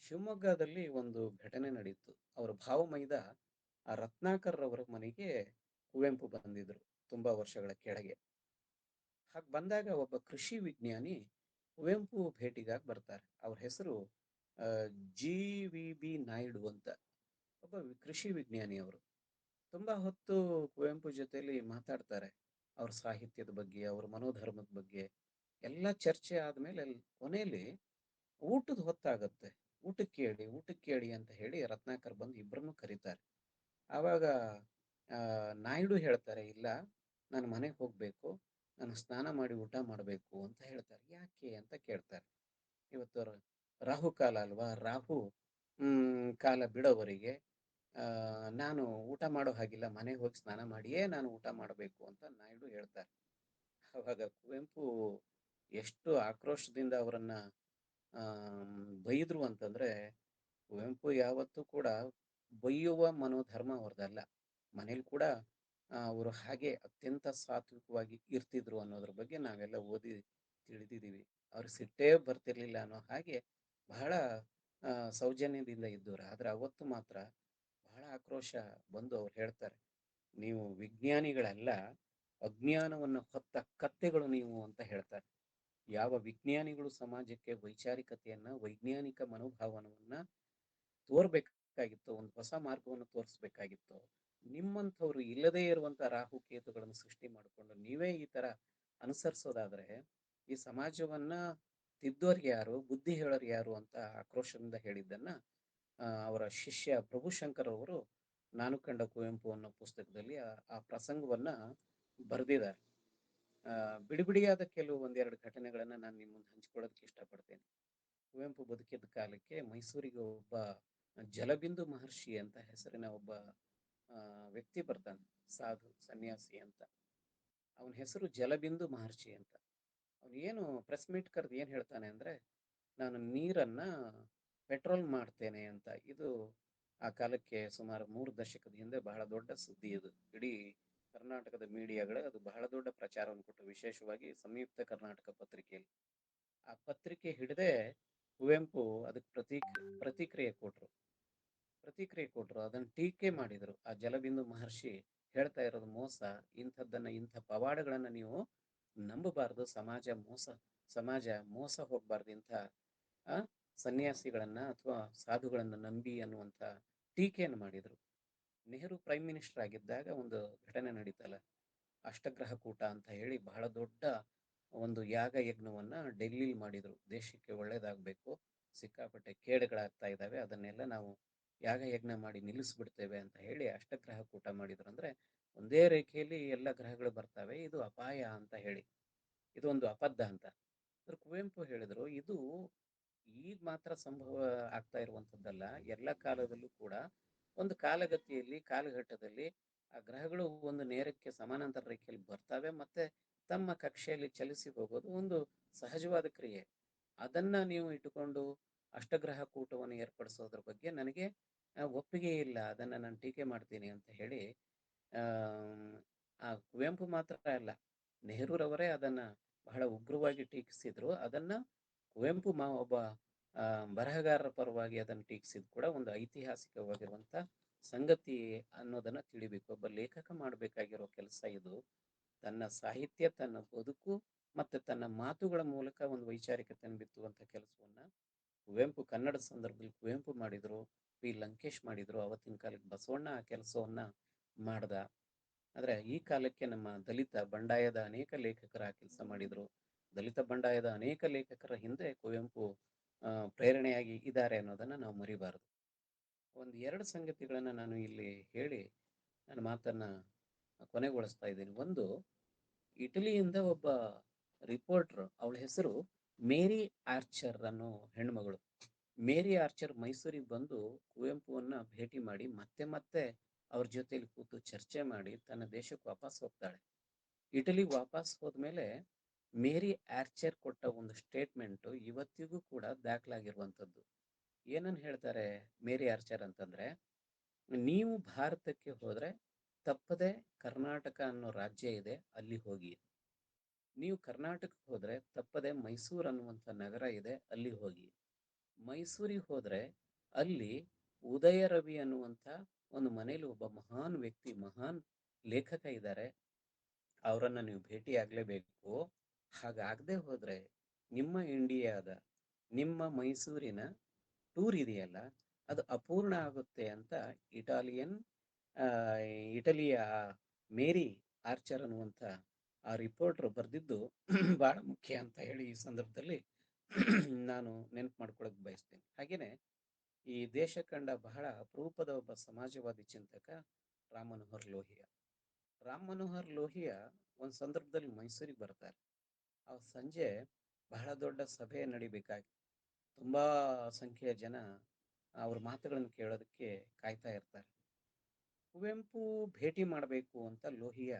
ಶಿವಮೊಗ್ಗದಲ್ಲಿ ಒಂದು ಘಟನೆ ನಡೆಯಿತು. ಅವರ ಭಾವಮೈದ ಆ ರತ್ನಾಕರ್ ಅವರ ಮನೆಗೆ ಕುವೆಂಪು ಬಂದಿದ್ರು ತುಂಬಾ ವರ್ಷಗಳ ಕೆಳಗೆ. ಹಾಗೆ ಬಂದಾಗ ಒಬ್ಬ ಕೃಷಿ ವಿಜ್ಞಾನಿ ಕುವೆಂಪು ಭೇಟಿಗಾಗಿ ಬರ್ತಾರೆ. ಅವ್ರ ಹೆಸರು GVB ನಾಯ್ಡು ಅಂತ, ಒಬ್ಬ ಕೃಷಿ ವಿಜ್ಞಾನಿ. ಅವರು ತುಂಬಾ ಹೊತ್ತು ಕುವೆಂಪು ಜೊತೆಲಿ ಮಾತಾಡ್ತಾರೆ. ಅವ್ರ ಸಾಹಿತ್ಯದ ಬಗ್ಗೆ, ಅವ್ರ ಮನೋಧರ್ಮದ ಬಗ್ಗೆ ಎಲ್ಲ ಚರ್ಚೆ ಆದ್ಮೇಲೆ ಕೊನೆಯಲ್ಲಿ ಊಟದ ಹೊತ್ತಾಗತ್ತೆ. ಊಟಕ್ಕೆ ಕೇಳಿ ಅಂತ ಹೇಳಿ ರತ್ನಾಕರ್ ಬಂದು ಇಬ್ಬರನ್ನು ಕರೀತಾರೆ. ಆವಾಗ ನಾಯ್ಡು ಹೇಳ್ತಾರೆ, ಇಲ್ಲ, ನಾನು ಮನೆಗೆ ಹೋಗ್ಬೇಕು, ನಾನು ಸ್ನಾನ ಮಾಡಿ ಊಟ ಮಾಡಬೇಕು ಅಂತ ಹೇಳ್ತಾರೆ. ಯಾಕೆ ಅಂತ ಕೇಳ್ತಾರೆ. ಇವತ್ತು ರಾಹುಕಾಲ ಅಲ್ವಾ, ರಾಹು ಕಾಲ ಬಿಡೋವರೆಗೆ ನಾನು ಊಟ ಮಾಡೋ ಹಾಗಿಲ್ಲ, ಮನೆಗೆ ಹೋಗಿ ಸ್ನಾನ ಮಾಡಿಯೇ ನಾನು ಊಟ ಮಾಡಬೇಕು ಅಂತ ನಾಯ್ಡು ಹೇಳ್ತಾರೆ. ಅವಾಗ ಕುವೆಂಪು ಎಷ್ಟು ಆಕ್ರೋಶದಿಂದ ಅವರನ್ನ ಬೈದ್ರು ಅಂತಂದ್ರೆ, ಕುವೆಂಪು ಯಾವತ್ತೂ ಕೂಡ ಬೈಯುವ ಮನೋಧರ್ಮ ಅವ್ರದ್ದಲ್ಲ. ಮನೇಲಿ ಕೂಡ ಅವರು ಹಾಗೆ ಅತ್ಯಂತ ಸಾತ್ವಿಕವಾಗಿ ಇರ್ತಿದ್ರು ಅನ್ನೋದ್ರ ಬಗ್ಗೆ ನಾವೆಲ್ಲ ಓದಿ ತಿಳಿದಿದ್ದೀವಿ. ಅವ್ರಿಗೆ ಸಿಟ್ಟೇ ಬರ್ತಿರ್ಲಿಲ್ಲ ಅನ್ನೋ ಹಾಗೆ ಬಹಳ ಸೌಜನ್ಯದಿಂದ ಇದ್ದವ್ರು. ಆದ್ರೆ ಅವತ್ತು ಮಾತ್ರ ಬಹಳ ಆಕ್ರೋಶ ಬಂದು ಅವ್ರು ಹೇಳ್ತಾರೆ, ನೀವು ವಿಜ್ಞಾನಿಗಳಲ್ಲ, ಅಜ್ಞಾನವನ್ನು ಹೊತ್ತ ಕತ್ತೆಗಳು ನೀವು ಅಂತ ಹೇಳ್ತಾರೆ. ಯಾವ ವಿಜ್ಞಾನಿಗಳು ಸಮಾಜಕ್ಕೆ ವೈಚಾರಿಕತೆಯನ್ನ, ವೈಜ್ಞಾನಿಕ ಮನೋಭಾವನವನ್ನ ತೋರ್ಬೇಕಾಗಿತ್ತು, ಒಂದು ಹೊಸ ಮಾರ್ಗವನ್ನು ತೋರಿಸ್ಬೇಕಾಗಿತ್ತು, ನಿಮ್ಮಂಥವ್ರು ಇಲ್ಲದೇ ಇರುವಂತ ರಾಹು ಕೇತುಗಳನ್ನು ಸೃಷ್ಟಿ ಮಾಡಿಕೊಂಡು ನೀವೇ ಈ ತರ ಅನುಸರಿಸೋದಾದ್ರೆ ಈ ಸಮಾಜವನ್ನ ತಿದ್ದೋರು ಯಾರು, ಬುದ್ಧಿ ಹೇಳೋರು ಯಾರು ಅಂತ ಆಕ್ರೋಶದಿಂದ ಹೇಳಿದ್ದನ್ನ ಅವರ ಶಿಷ್ಯ ಪ್ರಭುಶಂಕರ್ ಅವರು ನಾನು ಕಂಡ ಕುವೆಂಪು ಅನ್ನೋ ಪುಸ್ತಕದಲ್ಲಿ ಆ ಪ್ರಸಂಗವನ್ನ ಬರೆದಿದ್ದಾರೆ. ಬಿಡಿಬಿಡಿಯಾದ ಒಂದೆರಡು ಘಟನೆಗಳನ್ನ ನಾನು ನಿಮ್ಮ ಮುಂದೆ ಹಂಚ್ಕೊಳ್ಳೋದಕ್ಕೆ ಇಷ್ಟಪಡ್ತೇನೆ. ಕುವೆಂಪು ಬದುಕಿದ ಕಾಲಕ್ಕೆ ಮೈಸೂರಿಗೆ ಒಬ್ಬ ಜಲಬಿಂದು ಮಹರ್ಷಿ ಅಂತ ಹೆಸರಿನ ಒಬ್ಬ ವ್ಯಕ್ತಿ ಬರ್ತಾನೆ, ಸಾಧು ಸನ್ಯಾಸಿ ಅಂತ. ಅವನ ಹೆಸರು ಜಲಬಿಂದು ಮಹರ್ಷಿ ಅಂತ. ಅವನು ಏನು ಪ್ರೆಸ್ ಮೀಟ್ ಕರೆದು ಏನ್ ಹೇಳ್ತಾನೆ ಅಂದ್ರೆ, ನಾನು ನೀರನ್ನ ಪೆಟ್ರೋಲ್ ಮಾಡ್ತೇನೆ ಅಂತ. ಇದು ಆ ಕಾಲಕ್ಕೆ ಸುಮಾರು 3 ದಶಕದ ಹಿಂದೆ ಬಹಳ ದೊಡ್ಡ ಸುದ್ದಿ. ಇದು ಇಡೀ ಕರ್ನಾಟಕದ ಮೀಡಿಯಾಗಳು ಅದು ಬಹಳ ದೊಡ್ಡ ಪ್ರಚಾರವನ್ನು ಕೊಟ್ಟರು, ವಿಶೇಷವಾಗಿ ಸಂಯುಕ್ತ ಕರ್ನಾಟಕ ಪತ್ರಿಕೆಯಲ್ಲಿ. ಆ ಪತ್ರಿಕೆ ಹಿಡದೆ ಕುವೆಂಪು ಅದಕ್ಕೆ ಪ್ರತಿಕ್ರಿಯೆ ಕೊಟ್ರು, ಅದನ್ನ ಟೀಕೆ ಮಾಡಿದ್ರು. ಆ ಜಲಬಿಂದು ಮಹರ್ಷಿ ಹೇಳ್ತಾ ಇರೋದು ಮೋಸ, ಇಂಥ ಪವಾಡಗಳನ್ನ ನೀವು ನಂಬಬಾರದು, ಸಮಾಜ ಮೋಸ ಹೋಗ್ಬಾರ್ದು ಇಂಥ ಸನ್ಯಾಸಿಗಳನ್ನ ಅಥವಾ ಸಾಧುಗಳನ್ನ ನಂಬಿ ಅನ್ನುವಂಥ ಟೀಕೆಯನ್ನು ಮಾಡಿದ್ರು. ನೆಹರು ಪ್ರೈಮ್ ಮಿನಿಸ್ಟರ್ ಆಗಿದ್ದಾಗ ಒಂದು ಘಟನೆ ನಡೀತಲ್ಲ, ಅಷ್ಟಗ್ರಹ ಕೂಟ ಅಂತ ಹೇಳಿ ಬಹಳ ದೊಡ್ಡ ಒಂದು ಯಾಗ ಯಜ್ಞವನ್ನ ಡೆಲ್ಲಿಲಿ ಮಾಡಿದ್ರು. ದೇಶಕ್ಕೆ ಒಳ್ಳೇದಾಗ್ಬೇಕು, ಸಿಕ್ಕಾಪಟ್ಟೆ ಕೇಡುಗಳಾಗ್ತಾ ಇದ್ದಾವೆ, ಅದನ್ನೆಲ್ಲ ನಾವು ಯಾಗ ಯಜ್ಞ ಮಾಡಿ ನಿಲ್ಲಿಸ್ಬಿಡ್ತೇವೆ ಅಂತ ಹೇಳಿ ಅಷ್ಟಗ್ರಹ ಕೂಟ ಮಾಡಿದ್ರು. ಅಂದ್ರೆ ಒಂದೇ ರೇಖೆಯಲ್ಲಿ ಎಲ್ಲ ಗ್ರಹಗಳು ಬರ್ತವೆ, ಇದು ಅಪಾಯ ಅಂತ ಹೇಳಿ, ಇದು ಒಂದು ಅಬದ್ಧ ಅಂತ. ಅದ್ರ ಕುವೆಂಪು ಹೇಳಿದ್ರು, ಇದು ಈಗ ಮಾತ್ರ ಸಂಭವ ಆಗ್ತಾ ಇರುವಂತದ್ದಲ್ಲ, ಎಲ್ಲ ಕಾಲದಲ್ಲೂ ಕೂಡ ಒಂದು ಕಾಲಘಟ್ಟದಲ್ಲಿ ಆ ಗ್ರಹಗಳು ಒಂದು ನೇರಕ್ಕೆ ಸಮಾನಾಂತರ ರೇಖೆಯಲ್ಲಿ ಬರ್ತವೆ, ಮತ್ತೆ ತಮ್ಮ ಕಕ್ಷೆಯಲ್ಲಿ ಚಲಿಸಿ ಹೋಗೋದು ಒಂದು ಸಹಜವಾದ ಕ್ರಿಯೆ. ಅದನ್ನ ನೀವು ಇಟ್ಟುಕೊಂಡು ಅಷ್ಟಗ್ರಹ ಕೂಟವನ್ನು ಏರ್ಪಡಿಸೋದ್ರ ಬಗ್ಗೆ ನನಗೆ ಒಪ್ಪಿಗೆ ಇಲ್ಲ, ಅದನ್ನ ನಾನು ಟೀಕೆ ಮಾಡ್ತೀನಿ ಅಂತ ಹೇಳಿ ಆ ಕುವೆಂಪು ಮಾತ್ರ ಅಲ್ಲ, ನೆಹರೂರವರೇ ಅದನ್ನ ಬಹಳ ಉಗ್ರವಾಗಿ ಟೀಕಿಸಿದ್ರು. ಅದನ್ನ ಕುವೆಂಪು ಒಬ್ಬ ಬರಹಗಾರರ ಪರವಾಗಿ ಅದನ್ನು ಟೀಕಿಸಿದ್ ಕೂಡ ಒಂದು ಐತಿಹಾಸಿಕವಾಗಿರುವಂತ ಸಂಗತಿ ಅನ್ನೋದನ್ನ ತಿಳಿಬೇಕು. ಒಬ್ಬ ಲೇಖಕ ಮಾಡಬೇಕಾಗಿರೋ ಕೆಲಸ ಇದು. ತನ್ನ ಸಾಹಿತ್ಯ, ತನ್ನ ಬದುಕು ಮತ್ತೆ ತನ್ನ ಮಾತುಗಳ ಮೂಲಕ ಒಂದು ವೈಚಾರಿಕತೆಯನ್ನು ಬಿತ್ತುವಂತ ಕೆಲಸವನ್ನ ಕುವೆಂಪು ಕನ್ನಡದ ಸಂದರ್ಭದಲ್ಲಿ ಕುವೆಂಪು ಮಾಡಿದ್ರು, ಪಿ ಲಂಕೇಶ್ ಮಾಡಿದ್ರು. ಅವತ್ತಿನ ಕಾಲಕ್ಕೆ ಬಸವಣ್ಣ ಆ ಕೆಲಸವನ್ನ ಮಾಡ್ದ. ಆದ್ರೆ ಈ ಕಾಲಕ್ಕೆ ನಮ್ಮ ದಲಿತ ಬಂಡಾಯದ ಅನೇಕ ಲೇಖಕರ ಆ ಕೆಲಸ ಮಾಡಿದ್ರು. ದಲಿತ ಬಂಡಾಯದ ಅನೇಕ ಲೇಖಕರ ಹಿಂದೆ ಕುವೆಂಪು ಪ್ರೇರಣೆಯಾಗಿ ಇದ್ದಾರೆ ಅನ್ನೋದನ್ನ ನಾವು ಮರಿಬಾರದು. ಒಂದು 2 ಸಂಗತಿಗಳನ್ನ ನಾನು ಇಲ್ಲಿ ಹೇಳಿ ನನ್ನ ಮಾತನ್ನ ಕೊನೆಗೊಳಿಸ್ತಾ ಇದ್ದೀನಿ. ಒಂದು, ಇಟಲಿಯಿಂದ ಒಬ್ಬ ರಿಪೋರ್ಟರ್, ಅವಳ ಹೆಸರು ಮೇರಿ ಆರ್ಚರ್ ಅನ್ನೋ ಹೆಣ್ಮಗಳು. ಮೇರಿ ಆರ್ಚರ್ ಮೈಸೂರಿಗೆ ಬಂದು ಕುವೆಂಪುವನ್ನ ಭೇಟಿ ಮಾಡಿ ಮತ್ತೆ ಅವ್ರ ಜೊತೆಲಿ ಕೂತು ಚರ್ಚೆ ಮಾಡಿ ತನ್ನ ದೇಶಕ್ಕೆ ವಾಪಸ್ ಹೋಗ್ತಾಳೆ. ಇಟಲಿಗೆ ವಾಪಸ್ ಹೋದ್ಮೇಲೆ ಮೇರಿ ಆರ್ಚರ್ ಕೊಟ್ಟ ಒಂದು ಸ್ಟೇಟ್ಮೆಂಟ್ ಇವತ್ತಿಗೂ ಕೂಡ ದಾಖಲಾಗಿರುವಂಥದ್ದು. ಏನನ್ನು ಹೇಳ್ತಾರೆ ಮೇರಿ ಆರ್ಚರ್ ಅಂತಂದ್ರೆ, ನೀವು ಭಾರತಕ್ಕೆ ಹೋದ್ರೆ ತಪ್ಪದೆ ಕರ್ನಾಟಕ ಅನ್ನೋ ರಾಜ್ಯ ಇದೆ, ಅಲ್ಲಿ ಹೋಗಿ. ನೀವು ಕರ್ನಾಟಕಕ್ಕೆ ಹೋದ್ರೆ ತಪ್ಪದೆ ಮೈಸೂರು ಅನ್ನುವಂಥ ನಗರ ಇದೆ, ಅಲ್ಲಿ ಹೋಗಿ. ಮೈಸೂರಿಗೆ ಹೋದ್ರೆ ಅಲ್ಲಿ ಉದಯ ರವಿ ಅನ್ನುವಂಥ ಒಂದು ಮನೇಲಿ ಒಬ್ಬ ಮಹಾನ್ ವ್ಯಕ್ತಿ, ಮಹಾನ್ ಲೇಖಕ ಇದ್ದಾರೆ, ಅವರನ್ನ ನೀವು ಭೇಟಿ ಆಗ್ಲೇಬೇಕು. ಹಾಗಾಗದೆ ಹೋದ್ರೆ ನಿಮ್ಮ ಇಂಡಿಯಾದ, ನಿಮ್ಮ ಮೈಸೂರಿನ ಟೂರ್ ಇದೆಯಲ್ಲ, ಅದು ಅಪೂರ್ಣ ಆಗುತ್ತೆ ಅಂತ ಇಟಲಿಯ ಮೇರಿ ಆರ್ಚರ್ ಅನ್ನುವಂಥ ಆ ರಿಪೋರ್ಟರ್ ಬರೆದಿದ್ದು ಬಹಳ ಮುಖ್ಯ ಅಂತ ಹೇಳಿ ಈ ಸಂದರ್ಭದಲ್ಲಿ ನಾನು ನೆನಪು ಮಾಡ್ಕೊಳಕ್ ಬಯಸ್ತೇನೆ. ಹಾಗೇನೆ ಈ ದೇಶ ಕಂಡ ಬಹಳ ಅಪರೂಪದ ಒಬ್ಬ ಸಮಾಜವಾದಿ ಚಿಂತಕ ರಾಮ್ ಮನೋಹರ್ ಲೋಹಿಯಾ. ರಾಮ್ ಮನೋಹರ್ ಲೋಹಿಯಾ ಒಂದ್ ಸಂದರ್ಭದಲ್ಲಿ ಮೈಸೂರಿಗೆ ಬರ್ತಾರೆ. ಆ ಸಂಜೆ ಬಹಳ ದೊಡ್ಡ ಸಭೆ ನಡಿಬೇಕಾಗಿ ತುಂಬಾ ಸಂಖ್ಯೆಯ ಜನ ಅವ್ರ ಮಾತುಗಳನ್ನು ಕೇಳೋದಕ್ಕೆ ಕಾಯ್ತಾ ಇರ್ತಾರೆ. ಕುವೆಂಪು ಭೇಟಿ ಮಾಡಬೇಕು ಅಂತ ಲೋಹಿಯಾ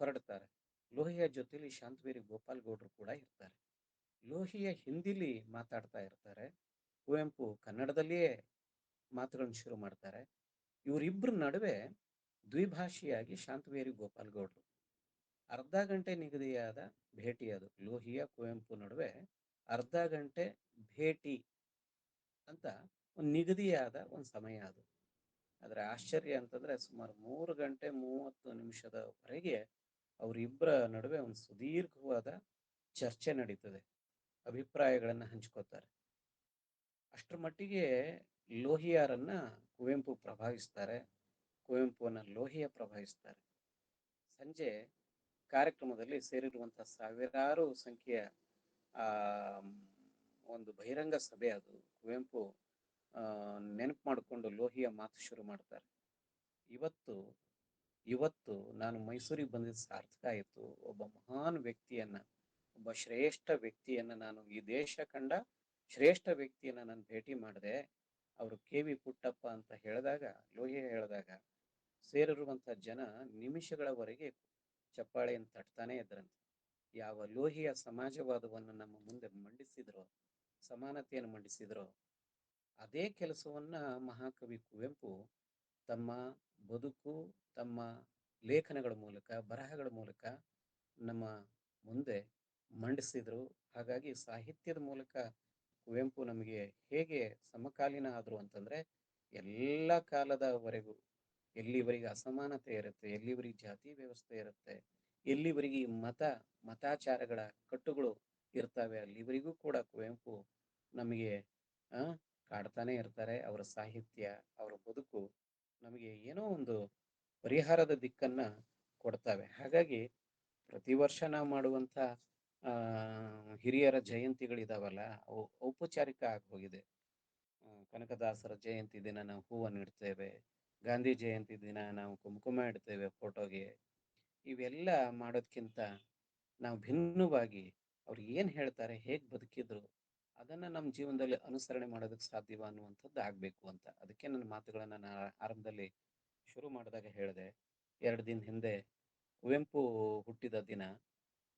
ಹೊರಡ್ತಾರೆ. ಲೋಹಿಯಾ ಜೊತೆಲಿ ಶಾಂತವೇರಿ ಗೋಪಾಲ್ ಗೌಡ್ರು ಕೂಡ ಇರ್ತಾರೆ. ಲೋಹಿಯಾ ಹಿಂದಿಲಿ ಮಾತಾಡ್ತಾ ಇರ್ತಾರೆ, ಕುವೆಂಪು ಕನ್ನಡದಲ್ಲಿಯೇ ಮಾತುಗಳನ್ನು ಶುರು ಮಾಡ್ತಾರೆ. ಇವರಿಬ್ಬರ ನಡುವೆ ದ್ವಿಭಾಷಿಯಾಗಿ ಶಾಂತವೇರಿ ಗೋಪಾಲ್ ಗೌಡ್ರು. ಅರ್ಧ ಗಂಟೆ ನಿಗದಿಯಾದ ಭೇಟಿ ಅದು. ಲೋಹಿಯಾ ಕುವೆಂಪು ನಡುವೆ ಅರ್ಧ ಗಂಟೆ ಭೇಟಿ ಅಂತ ಒಂದು ನಿಗದಿಯಾದ ಒಂದು ಸಮಯ ಅದು. ಆದ್ರೆ ಆಶ್ಚರ್ಯ ಅಂತಂದ್ರೆ ಸುಮಾರು 3 ಗಂಟೆ 30 ನಿಮಿಷದವರೆಗೆ ಅವರಿಬ್ಬರ ನಡುವೆ ಒಂದು ಸುದೀರ್ಘವಾದ ಚರ್ಚೆ ನಡೀತದೆ, ಅಭಿಪ್ರಾಯಗಳನ್ನ ಹಂಚ್ಕೋತಾರೆ. ಅಷ್ಟರ ಮಟ್ಟಿಗೆ ಲೋಹಿಯಾರನ್ನ ಕುವೆಂಪು ಪ್ರಭಾವಿಸ್ತಾರೆ, ಕುವೆಂಪುವನ್ನ ಲೋಹಿಯಾ ಪ್ರಭಾವಿಸ್ತಾರೆ. ಸಂಜೆ ಕಾರ್ಯಕ್ರಮದಲ್ಲಿ ಸೇರಿರುವಂತಹ ಸಾವಿರಾರು ಸಂಖ್ಯೆಯ ಆ ಒಂದು ಬಹಿರಂಗ ಸಭೆ ಅದು. ಕುವೆಂಪು ನೆನಪು ಮಾಡಿಕೊಂಡು ಲೋಹಿಯಾ ಮಾತು ಶುರು ಮಾಡ್ತಾರೆ. ಇವತ್ತು ನಾನು ಮೈಸೂರಿಗೆ ಬಂದಿದ್ದು ಸಾರ್ಥಕ ಆಯಿತು. ಒಬ್ಬ ಮಹಾನ್ ವ್ಯಕ್ತಿಯನ್ನ, ಒಬ್ಬ ಶ್ರೇಷ್ಠ ವ್ಯಕ್ತಿಯನ್ನ, ನಾನು ಈ ದೇಶ ಕಂಡ ಶ್ರೇಷ್ಠ ವ್ಯಕ್ತಿಯನ್ನ ನಾನು ಭೇಟಿ ಮಾಡಿದೆ. ಅವರು KV ಪುಟ್ಟಪ್ಪ ಅಂತ ಹೇಳಿದಾಗ, ಲೋಹಿಯಾ ಹೇಳಿದಾಗ ಸೇರಿರುವಂತ ಜನ ನಿಮಿಷಗಳವರೆಗೆ ಚಪ್ಪಾಳೆಯನ್ನು ತಟ್ತಾನೆ ಇದ್ರಂತೆ. ಯಾವ ಲೋಹಿಯಾ ಸಮಾಜವಾದವನ್ನು ನಮ್ಮ ಮುಂದೆ ಮಂಡಿಸಿದ್ರೋ, ಸಮಾನತೆಯನ್ನು ಮಂಡಿಸಿದ್ರೋ, ಅದೇ ಕೆಲಸವನ್ನ ಮಹಾಕವಿ ಕುವೆಂಪು ತಮ್ಮ ಬದುಕು, ತಮ್ಮ ಲೇಖನಗಳ ಮೂಲಕ, ಬರಹಗಳ ಮೂಲಕ ನಮ್ಮ ಮುಂದೆ ಮಂಡಿಸಿದ್ರು. ಹಾಗಾಗಿ ಸಾಹಿತ್ಯದ ಮೂಲಕ ಕುವೆಂಪು ನಮಗೆ ಹೇಗೆ ಸಮಕಾಲೀನ ಆದ್ರು ಅಂತಂದ್ರೆ, ಎಲ್ಲ ಕಾಲದವರೆಗೂ ಎಲ್ಲಿವರೆಗೆ ಅಸಮಾನತೆ ಇರುತ್ತೆ, ಎಲ್ಲಿವರೆಗೆ ಜಾತಿ ವ್ಯವಸ್ಥೆ ಇರುತ್ತೆ, ಎಲ್ಲಿವರೆಗೆ ಮತಾಚಾರಗಳ ಕಟ್ಟುಗಳು ಇರ್ತವೆ, ಅಲ್ಲಿವರೆಗೂ ಕೂಡ ಕುವೆಂಪು ನಮಗೆ ಕಾಡ್ತಾನೆ ಇರ್ತಾರೆ. ಅವರ ಸಾಹಿತ್ಯ, ಅವರ ಬದುಕು ನಮಗೆ ಏನೋ ಒಂದು ಪರಿಹಾರದ ದಿಕ್ಕನ್ನ ಕೊಡ್ತವೆ. ಹಾಗಾಗಿ ಪ್ರತಿ ವರ್ಷ ನಾವು ಮಾಡುವಂತ ಹಿರಿಯರ ಜಯಂತಿಗಳಿದಾವಲ್ಲ, ಅವು ಔಪಚಾರಿಕ ಆಗಿ ಹೋಗಿದೆ. ಕನಕದಾಸರ ಜಯಂತಿ ದಿನ ನಾವು ಹೂವನ್ನು ಇಡ್ತೇವೆ, ಗಾಂಧಿ ಜಯಂತಿ ದಿನ ನಾವು ಕುಂಕುಮ ಇಡ್ತೇವೆ ಫೋಟೋಗೆ. ಇವೆಲ್ಲ ಮಾಡೋದ್ಕಿಂತ ನಾವು ಭಿನ್ನವಾಗಿ ಅವ್ರು ಏನ್ ಹೇಳ್ತಾರೆ, ಹೇಗ್ ಬದುಕಿದ್ರು, ಅದನ್ನ ನಮ್ಮ ಜೀವನದಲ್ಲಿ ಅನುಸರಣೆ ಮಾಡೋದಕ್ಕೆ ಸಾಧ್ಯವ ಅನ್ನುವಂಥದ್ದು ಆಗ್ಬೇಕು ಅಂತ. ಅದಕ್ಕೆ ನನ್ನ ಮಾತುಗಳನ್ನ ನಾನು ಆರಂಭದಲ್ಲಿ ಶುರು ಮಾಡಿದಾಗ ಹೇಳಿದೆ, 2 ದಿನ ಹಿಂದೆ ಕುವೆಂಪು ಹುಟ್ಟಿದ ದಿನ.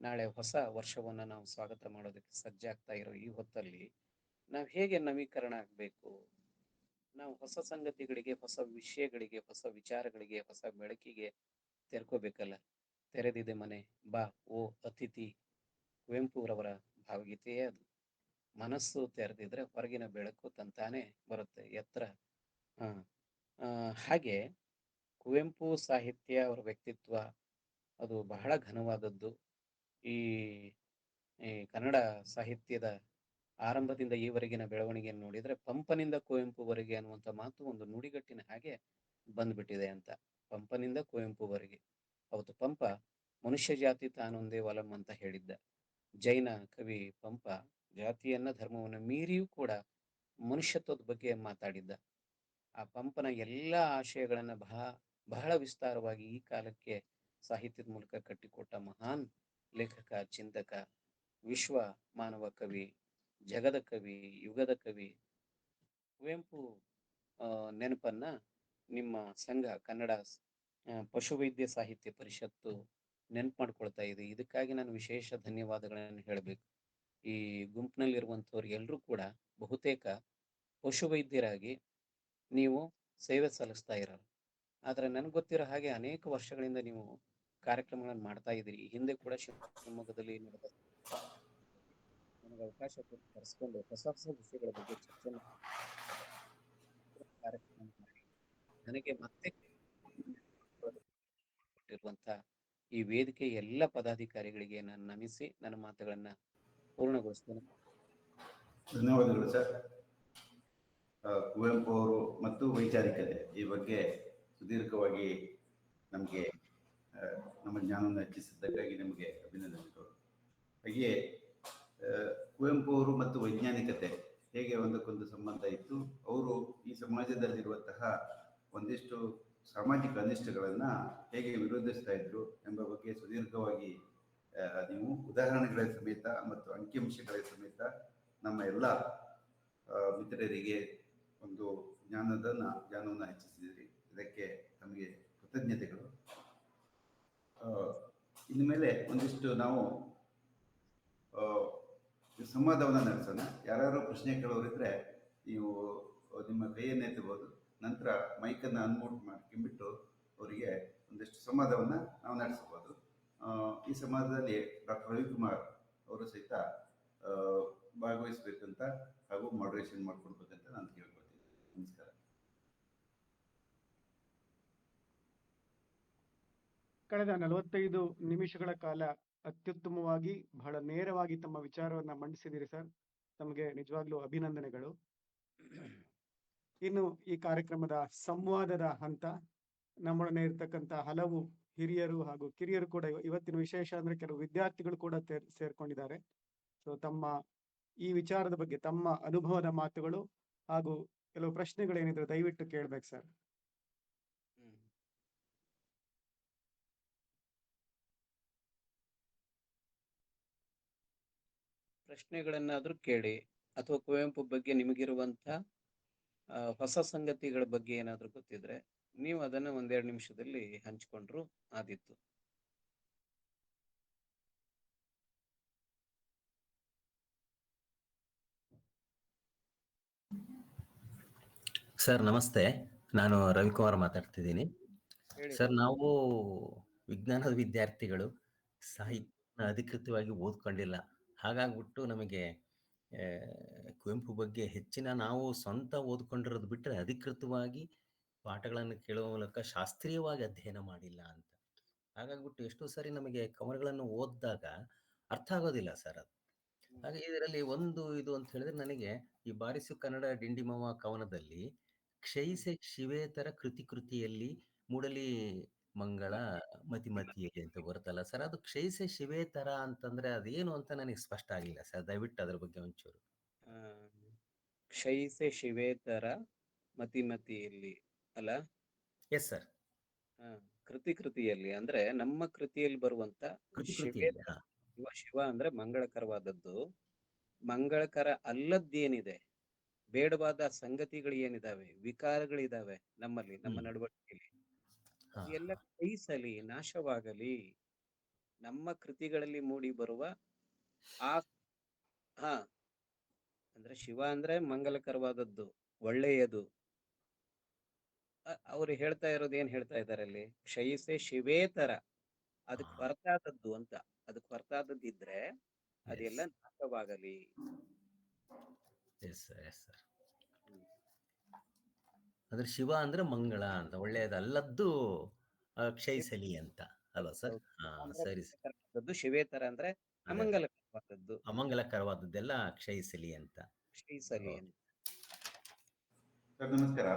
ನಾಳೆ ಹೊಸ ವರ್ಷವನ್ನ ನಾವು ಸ್ವಾಗತ ಮಾಡೋದಕ್ಕೆ ಸಜ್ಜಾಗ್ತಾ ಇರೋ ಈ ಹೊತ್ತಲ್ಲಿ ನಾವು ಹೇಗೆ ನವೀಕರಣ ಆಗ್ಬೇಕು, ನಾವು ಹೊಸ ಸಂಗತಿಗಳಿಗೆ, ಹೊಸ ವಿಷಯಗಳಿಗೆ, ಹೊಸ ವಿಚಾರಗಳಿಗೆ, ಹೊಸ ಬೆಳಕಿಗೆ ತೆರ್ಕೋಬೇಕಲ್ಲ. ತೆರೆದಿದೆ ಮನೆ ಬಾ ಓ ಅತಿಥಿ, ಕುವೆಂಪುರವರ ಭಾವಗೀತೆಯೇ ಅದು. ಮನಸ್ಸು ತೆರೆದಿದ್ರೆ ಹೊರಗಿನ ಬೆಳಕು ತಂತಾನೆ ಬರುತ್ತೆ, ಎತ್ತರ. ಹಾಗೆ ಕುವೆಂಪು ಸಾಹಿತ್ಯ, ಅವರ ವ್ಯಕ್ತಿತ್ವ ಅದು ಬಹಳ ಘನವಾದದ್ದು. ಈ ಕನ್ನಡ ಸಾಹಿತ್ಯದ ಆರಂಭದಿಂದ ಈವರೆಗಿನ ಬೆಳವಣಿಗೆಯನ್ನು ನೋಡಿದ್ರೆ ಪಂಪನಿಂದ ಕುವೆಂಪುವರೆಗೆ ಅನ್ನುವಂಥ ಮಾತು ಒಂದು ನುಡಿಗಟ್ಟಿನ ಹಾಗೆ ಬಂದ್ಬಿಟ್ಟಿದೆ ಅಂತ. ಪಂಪನಿಂದ ಕುವೆಂಪುವರೆಗೆ. ಅವತ್ತು ಪಂಪ ಮನುಷ್ಯ ಜಾತಿ ತಾನೊಂದೇ ಒಲಂ ಅಂತ ಹೇಳಿದ್ದ. ಜೈನ ಕವಿ ಪಂಪ ಜಾತಿಯನ್ನ ಧರ್ಮವನ್ನು ಮೀರಿಯೂ ಕೂಡ ಮನುಷ್ಯತ್ವದ ಬಗ್ಗೆ ಮಾತಾಡಿದ್ದ. ಆ ಪಂಪನ ಎಲ್ಲ ಆಶಯಗಳನ್ನ ಬಹಳ ವಿಸ್ತಾರವಾಗಿ ಈ ಕಾಲಕ್ಕೆ ಸಾಹಿತ್ಯದ ಮೂಲಕ ಕಟ್ಟಿಕೊಟ್ಟ ಮಹಾನ್ ಲೇಖಕ, ಚಿಂತಕ, ವಿಶ್ವ ಮಾನವ ಕವಿ, ಜಗದ ಕವಿ, ಯುಗದ ಕವಿ ಕುವೆಂಪು ನೆನಪನ್ನ ನಿಮ್ಮ ಸಂಘ ಕನ್ನಡ ಪಶುವೈದ್ಯ ಸಾಹಿತ್ಯ ಪರಿಷತ್ತು ನೆನಪು ಮಾಡ್ಕೊಳ್ತಾ ಇದೆ. ಇದಕ್ಕಾಗಿ ನಾನು ವಿಶೇಷ ಧನ್ಯವಾದಗಳನ್ನು ಹೇಳಬೇಕು. ಈ ಗುಂಪಿನಲ್ಲಿರುವಂಥವ್ರು ಎಲ್ಲರೂ ಕೂಡ ಬಹುತೇಕ ಪಶುವೈದ್ಯರಾಗಿ ನೀವು ಸೇವೆ ಸಲ್ಲಿಸ್ತಾ ಇರೋರು. ಆದ್ರೆ ನನಗೆ ಗೊತ್ತಿರೋ ಹಾಗೆ ಅನೇಕ ವರ್ಷಗಳಿಂದ ನೀವು ಕಾರ್ಯಕ್ರಮಗಳನ್ನು ಮಾಡ್ತಾ ಇದ್ದೀರಿ. ಈ ಹಿಂದೆ ಕೂಡ ಶಿವಮೊಗ್ಗದಲ್ಲಿ ನಡೆದ ನನಗೆ ಅವಕಾಶ ಕೊಟ್ಟು ಕರೆಸ್ಕೊಂಡು ಹೊಸ ಹೊಸ ವಿಷಯಗಳ ಬಗ್ಗೆ ಚರ್ಚೆ ಕಾರ್ಯಕ್ರಮ ಮಾಡಿ ನನಗೆ ಮತ್ತೆ ಕೊಟ್ಟಿರುವಂತ ಈ ವೇದಿಕೆ ಎಲ್ಲ ಪದಾಧಿಕಾರಿಗಳಿಗೆ ನಾನು ನಮಿಸಿ ನನ್ನ ಮಾತುಗಳನ್ನ ಪೂರ್ಣಗೊಳಿಸ್ತೇನೆ. ಧನ್ಯವಾದಗಳು ಸರ್. ಕುವೆಂಪು ಅವರು ಮತ್ತು ವೈಚಾರಿಕತೆ ಈ ಬಗ್ಗೆ ಸುದೀರ್ಘವಾಗಿ ನಮಗೆ ನಮ್ಮ ಜ್ಞಾನವನ್ನು ಹೆಚ್ಚಿಸಿದ್ದಕ್ಕಾಗಿ ನಿಮಗೆ ಅಭಿನಂದನೆಗಳು. ಹಾಗೆಯೇ ಕುವೆಂಪು ಅವರು ಮತ್ತು ವೈಜ್ಞಾನಿಕತೆ ಹೇಗೆ ಒಂದಕ್ಕೊಂದು ಸಂಬಂಧ ಇತ್ತು, ಅವರು ಈ ಸಮಾಜದಲ್ಲಿರುವಂತಹ ಒಂದಿಷ್ಟು ಸಾಮಾಜಿಕ ಅನಿಷ್ಟಗಳನ್ನು ಹೇಗೆ ವಿರೋಧಿಸ್ತಾ ಇದ್ರು ಎಂಬ ಬಗ್ಗೆ ಸುದೀರ್ಘವಾಗಿ ನೀವು ಉದಾಹರಣೆಗಳ ಸಮೇತ ಮತ್ತು ಅಂಕಿಅಂಶಗಳ ಸಮೇತ ನಮ್ಮ ಎಲ್ಲ ಮಿತ್ರರಿಗೆ ಒಂದು ಜ್ಞಾನವನ್ನು ಹೆಚ್ಚಿಸಿದಿರಿ. ಇದಕ್ಕೆ ತಮಗೆ ಕೃತಜ್ಞತೆಗಳು. ಇನ್ನು ಮೇಲೆ ಒಂದಿಷ್ಟು ನಾವು ಸಂವಾದವನ್ನು ನಡೆಸೋಣ. ಯಾರು ಪ್ರಶ್ನೆ ಕೇಳೋರಿದ್ರೆ ನೀವು ನಿಮ್ಮ ಕೈಯನ್ನೇ ಎತ್ತಬಹುದು. ನಂತರ ಮೈಕನ್ನು ಅನ್ಮ್ಯೂಟ್ ಮಾಡ್ಕೊಂಡ್ಬಿಟ್ಟು ಅವರಿಗೆ ಒಂದಿಷ್ಟು ಸಂವಾದವನ್ನು ನಾವು ನಡೆಸಬಹುದು. ಈ ಸಂವಾದದಲ್ಲಿ ಡಾಕ್ಟರ್ ರವಿಕುಮಾರ್ ಅವರು ಸಹಿತ ಭಾಗವಹಿಸಬೇಕಂತ ಹಾಗೂ ಮಾಡರೇಷನ್ ಮಾಡ್ಕೊಡ್ಬೇಕಂತ ನಾನು ಕೇಳ್ಕೊಳ್ತೀನಿ. ನಮಸ್ಕಾರ. ಕಳೆದ 45 ನಿಮಿಷಗಳ ಕಾಲ ಅತ್ಯುತ್ತಮವಾಗಿ ಬಹಳ ನೇರವಾಗಿ ತಮ್ಮ ವಿಚಾರವನ್ನ ಮಂಡಿಸಿದಿರಿ ಸರ್. ತಮಗೆ ನಿಜವಾಗ್ಲೂ ಅಭಿನಂದನೆಗಳು. ಇನ್ನು ಈ ಕಾರ್ಯಕ್ರಮದ ಸಂವಾದದ ಹಂತ, ನಮ್ಮೊಡನೆ ಇರ್ತಕ್ಕಂಥ ಹಲವು ಹಿರಿಯರು ಹಾಗೂ ಕಿರಿಯರು ಕೂಡ, ಇವತ್ತಿನ ವಿಶೇಷ ಅಂದ್ರೆ ಕೆಲವು ವಿದ್ಯಾರ್ಥಿಗಳು ಕೂಡ ಸೇರ್ಕೊಂಡಿದ್ದಾರೆ. ಸೊ ತಮ್ಮ ಈ ವಿಚಾರದ ಬಗ್ಗೆ ತಮ್ಮ ಅನುಭವದ ಮಾತುಗಳು ಹಾಗೂ ಕೆಲವು ಪ್ರಶ್ನೆಗಳೇನಿದ್ರು ದಯವಿಟ್ಟು ಕೇಳ್ಬೇಕು ಸರ್. ಪ್ರಶ್ನೆಗಳನ್ನಾದ್ರೂ ಕೇಳಿ, ಅಥವಾ ಕುವೆಂಪು ಬಗ್ಗೆ ನಿಮಗಿರುವಂತ ಹೊಸ ಸಂಗತಿಗಳ ಬಗ್ಗೆ ಏನಾದ್ರೂ ಗೊತ್ತಿದ್ರೆ ನೀವು ಅದನ್ನ 1-2 ನಿಮಿಷದಲ್ಲಿ ಹಂಚಿಕೊಂಡ್ರು ಆದಿತ್ತು. ಸರ್ ನಮಸ್ತೆ, ನಾನು ರವಿಕುಮಾರ್ ಮಾತಾಡ್ತಿದ್ದೀನಿ. ಸರ್, ನಾವು ವಿಜ್ಞಾನದ ವಿದ್ಯಾರ್ಥಿಗಳು, ಸಾಹಿತ್ಯ ಅಧಿಕೃತವಾಗಿ ಓದ್ಕೊಂಡಿಲ್ಲ. ಹಾಗಾಗ್ಬಿಟ್ಟು ನಮಗೆ ಕುವೆಂಪು ಬಗ್ಗೆ ಹೆಚ್ಚಿನ, ನಾವು ಸ್ವಂತ ಓದ್ಕೊಂಡಿರೋದು ಬಿಟ್ಟರೆ ಅಧಿಕೃತವಾಗಿ ಪಾಠಗಳನ್ನು ಕೇಳುವ ಮೂಲಕ ಶಾಸ್ತ್ರೀಯವಾಗಿ ಅಧ್ಯಯನ ಮಾಡಿಲ್ಲ ಅಂತ. ಹಾಗಾಗ್ಬಿಟ್ಟು ಎಷ್ಟೋ ಸಾರಿ ನಮಗೆ ಕವನಗಳನ್ನು ಓದಿದಾಗ ಅರ್ಥ ಆಗೋದಿಲ್ಲ ಸರ್ ಅದು. ಹಾಗೆ ಇದರಲ್ಲಿ ಒಂದು ಇದು ಅಂತ ಹೇಳಿದ್ರೆ, ನನಗೆ ಈ ಬಾರಿಸು ಕನ್ನಡ ಡಿಂಡಿಮವ ಕವನದಲ್ಲಿ ಕ್ಷಯಿಸೆ ಶಿವೇತರ ಕೃತಿಯಲ್ಲಿ ಮೂಡಲಿ ಮಂಗಳ ಮತಿಮತಿಯಲ್ಲಿ ಅಂತ ಬರುತ್ತಲ್ಲ ಸರ್, ಅದು ಕ್ಷಯಿಸೆ ಶಿವೇತರ ಅಂತಂದ್ರೆ ಅದೇನು ಅಂತ ನನಗೆ ಸ್ಪಷ್ಟ ಆಗಿಲ್ಲ ಸರ್. ದಯವಿಟ್ಟು ಅದ್ರ ಬಗ್ಗೆ ಒಂಚೂರು. ಕ್ಷಯಿಸೆ ಶಿವೇತರ ಮತಿಮತಿಯಲ್ಲಿ ಅಲ್ಲ? Yes sir. ಕೃತಿಯಲ್ಲಿ ಅಂದ್ರೆ ನಮ್ಮ ಕೃತಿಯಲ್ಲಿ ಬರುವಂತ ಶಿವ ಅಂದ್ರೆ ಮಂಗಳಕರವಾದದ್ದು. ಮಂಗಳಕರ ಅಲ್ಲದ್ದೇನಿದೆ, ಬೇಡವಾದ ಸಂಗತಿಗಳು ಏನಿದಾವೆ, ವಿಕಾರಗಳಿದಾವೆ ನಮ್ಮಲ್ಲಿ, ನಮ್ಮ ನಡವಳಿಕೆಯಲ್ಲಿ, ಎಲ್ಲ ಕ್ಷಯಿಸಲಿ, ನಾಶವಾಗಲಿ. ನಮ್ಮ ಕೃತಿಗಳಲ್ಲಿ ಮೂಡಿ ಬರುವ ಅಂದ್ರೆ ಶಿವ ಅಂದ್ರೆ ಮಂಗಲಕರವಾದದ್ದು, ಒಳ್ಳೆಯದು. ಅವ್ರು ಹೇಳ್ತಾ ಇರೋದು ಏನ್ ಹೇಳ್ತಾ ಇದಾರೆ ಅಲ್ಲಿ? ಕ್ಷಯಿಸೆ ಶಿವೇತರ, ಅದಕ್ಕೆ ಹೊರತಾದದ್ದು ಅಂತ. ಅದಕ್ಕೆ ಹೊರತಾದದ್ದಿದ್ರೆ ಅದೆಲ್ಲ ನಾಶವಾಗಲಿ. ಅಂದ್ರೆ ಶಿವ ಅಂದ್ರೆ ಮಂಗಳ ಅಂತ, ಒಳ್ಳೆಯದಲ್ಲದ್ದು ಕ್ಷಯಿಸಲಿ ಅಂತ ಅಲ್ವಾ ಸರ್? ಸರಿ ಸರ್. ಶಿವೇತರ ಅಂದ್ರೆ ಅಮಂಗಲಕರವಾದದ್ದು, ಅಮಂಗಲಕರವಾದದ್ದೆಲ್ಲ ಕ್ಷಯಿಸಲಿ ಅಂತ. ಕ್ಷಯಿಸಲಿ ಅಂತ. ಸರ್ ನಮಸ್ಕಾರ.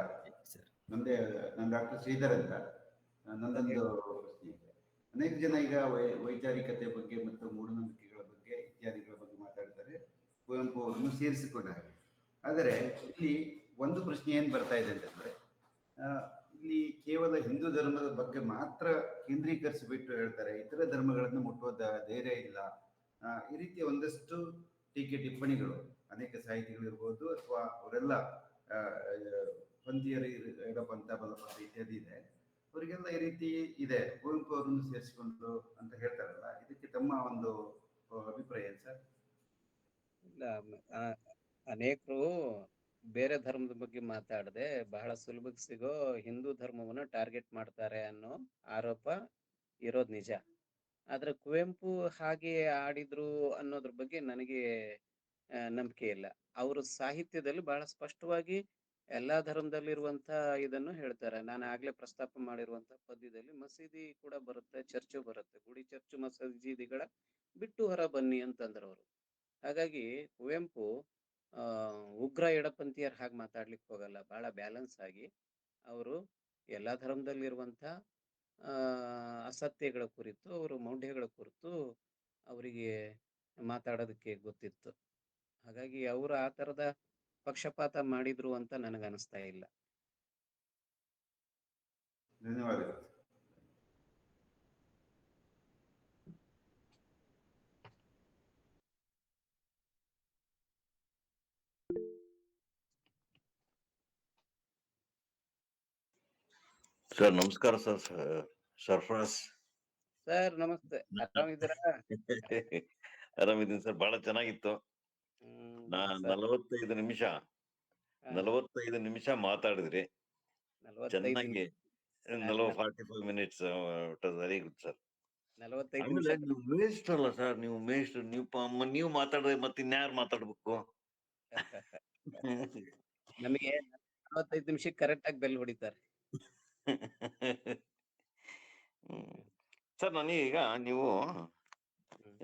ನಾನು ಡಾಕ್ಟರ್ ಶ್ರೀಧರ್ ಅಂತ. ನಂದೊಂದು ಪ್ರಶ್ನೆ ಇದೆ. ಅನೇಕ ಜನ ಈಗ ವೈಚಾರಿಕತೆ ಬಗ್ಗೆ ಮತ್ತು ಮೂಢನಂಬಿಕೆಗಳ ಬಗ್ಗೆ ಇತ್ಯಾದಿಗಳ ಬಗ್ಗೆ ಮಾತಾಡ್ತಾರೆ, ಕುವೆಂಪು ಅವರನ್ನು ಸೇರಿಸಿಕೊಂಡಾಗ. ಆದರೆ ಇಲ್ಲಿ ಒಂದು ಪ್ರಶ್ನೆ ಏನು ಬರ್ತಾ ಇದೆ ಅಂತಂದ್ರೆ, ಇಲ್ಲಿ ಕೇವಲ ಹಿಂದೂ ಧರ್ಮದ ಬಗ್ಗೆ ಮಾತ್ರ ಕೇಂದ್ರೀಕರಿಸಿಬಿಟ್ಟು ಹೇಳ್ತಾರೆ, ಇತರ ಧರ್ಮಗಳನ್ನು ಮುಟ್ಟುವ ಧೈರ್ಯ ಇಲ್ಲ, ಈ ರೀತಿಯ ಒಂದಷ್ಟು ಟೀಕೆ ಟಿಪ್ಪಣಿಗಳು ಅನೇಕ ಸಾಹಿತಿಗಳಿರ್ಬೋದು ಅಥವಾ ಅವರೆಲ್ಲ ಪಂಥೀಯರು, ಎಡಪಂಥ ಬಲಪಂಥ ಇತ್ಯಾದಿ ಇದೆ, ಅವರಿಗೆಲ್ಲ ಈ ರೀತಿ ಇದೆ, ಕುವೆಂಪು ಅವರನ್ನು ಸೇರಿಸಿಕೊಂಡು ಅಂತ ಹೇಳ್ತಾರಲ್ಲ, ಇದಕ್ಕೆ ತಮ್ಮ ಒಂದು ಅಭಿಪ್ರಾಯ ಏನು ಸರ್? ಇಲ್ಲ, ಅನೇಕರು ಬೇರೆ ಧರ್ಮದ ಬಗ್ಗೆ ಮಾತಾಡದೆ ಬಹಳ ಸುಲಭಕ್ಕೆ ಸಿಗೋ ಹಿಂದೂ ಧರ್ಮವನ್ನ ಟಾರ್ಗೆಟ್ ಮಾಡ್ತಾರೆ ಅನ್ನೋ ಆರೋಪ ಇರೋದ್ ನಿಜ. ಆದ್ರೆ ಕುವೆಂಪು ಹಾಗೆ ಆಡಿದ್ರು ಅನ್ನೋದ್ರ ಬಗ್ಗೆ ನನಗೆ ನಂಬಿಕೆ ಇಲ್ಲ. ಅವರು ಸಾಹಿತ್ಯದಲ್ಲಿ ಬಹಳ ಸ್ಪಷ್ಟವಾಗಿ ಎಲ್ಲಾ ಧರ್ಮದಲ್ಲಿರುವಂತ ಇದನ್ನು ಹೇಳ್ತಾರೆ. ನಾನು ಆಗ್ಲೇ ಪ್ರಸ್ತಾಪ ಮಾಡಿರುವಂತ ಪದ್ಯದಲ್ಲಿ ಮಸೀದಿ ಕೂಡ ಬರುತ್ತೆ, ಚರ್ಚು ಬರುತ್ತೆ. ಗುಡಿ, ಚರ್ಚು, ಮಸೀದಿಗಳ ಬಿಟ್ಟು ಹೊರ ಬನ್ನಿ ಅಂತಂದ್ರು ಅವರು. ಹಾಗಾಗಿ ಕುವೆಂಪು ಉಗ್ರ ಎಡಪಂಥೀಯರ ಹಾಗೆ ಮಾತಾಡ್ಲಿಕ್ಕೆ ಹೋಗಲ್ಲ. ಬಹಳ ಬ್ಯಾಲೆನ್ಸ್ ಆಗಿ ಅವರು ಎಲ್ಲಾ ಧರ್ಮದಲ್ಲಿರುವಂತ ಅಸತ್ಯಗಳ ಕುರಿತು, ಅವರು ಮೌಢ್ಯಗಳ ಕುರಿತು ಅವರಿಗೆ ಮಾತಾಡೋದಕ್ಕೆ ಗೊತ್ತಿತ್ತು. ಹಾಗಾಗಿ ಅವರು ಆ ತರದ ಪಕ್ಷಪಾತ ಮಾಡಿದ್ರು ಅಂತ ನನಗನ್ನಿಸ್ತಾ ಇಲ್ಲ. ಧನ್ಯವಾದಗಳು. ಸರ್ ನಮಸ್ಕಾರ ಸರ್. ಸರ್ಫರಾಜ್ ಸರ್ ನಮಸ್ತೆ, ಆರಾಮಿದ್ದೀರಾ? ಆರಾಮಿದ್ದೀನಿ ಸರ್. ಬಹಳ ಚೆನ್ನಾಗಿತ್ತು. ನಾ ಸರ್ 45 ನಿಮಿಷ ಮಾತಾಡಿದ್ರಿ 45 ಚೆನ್ನಾಗಿ. 45 ಮಿನಿಟ್ಸ್ ವೆರಿ ಗುಡ್ ಸರ್. 45 ಆಮೇಲೆ ನಿಮಿಷ ನೀವು ಮೇಷ್ಟ್ರ ಅಲ್ಲ ಸರ್, ನೀವು ಮೇಷ್ಟ್ರು. ನೀವು ಮಾತಾಡಿದ್ರೆ ಮತ್ತೆ ಇನ್ಯಾರು ಮಾತಾಡ್ಬೇಕು? ನಮಗೆ 45 ನಿಮಿಷಕ್ಕೆ ಕರೆಕ್ಟ್ ಆಗಿ ಬೆಲ್ ಹೊಡಿತಾರೆ. ಸರ್ ನನಗೀಗ ನೀವು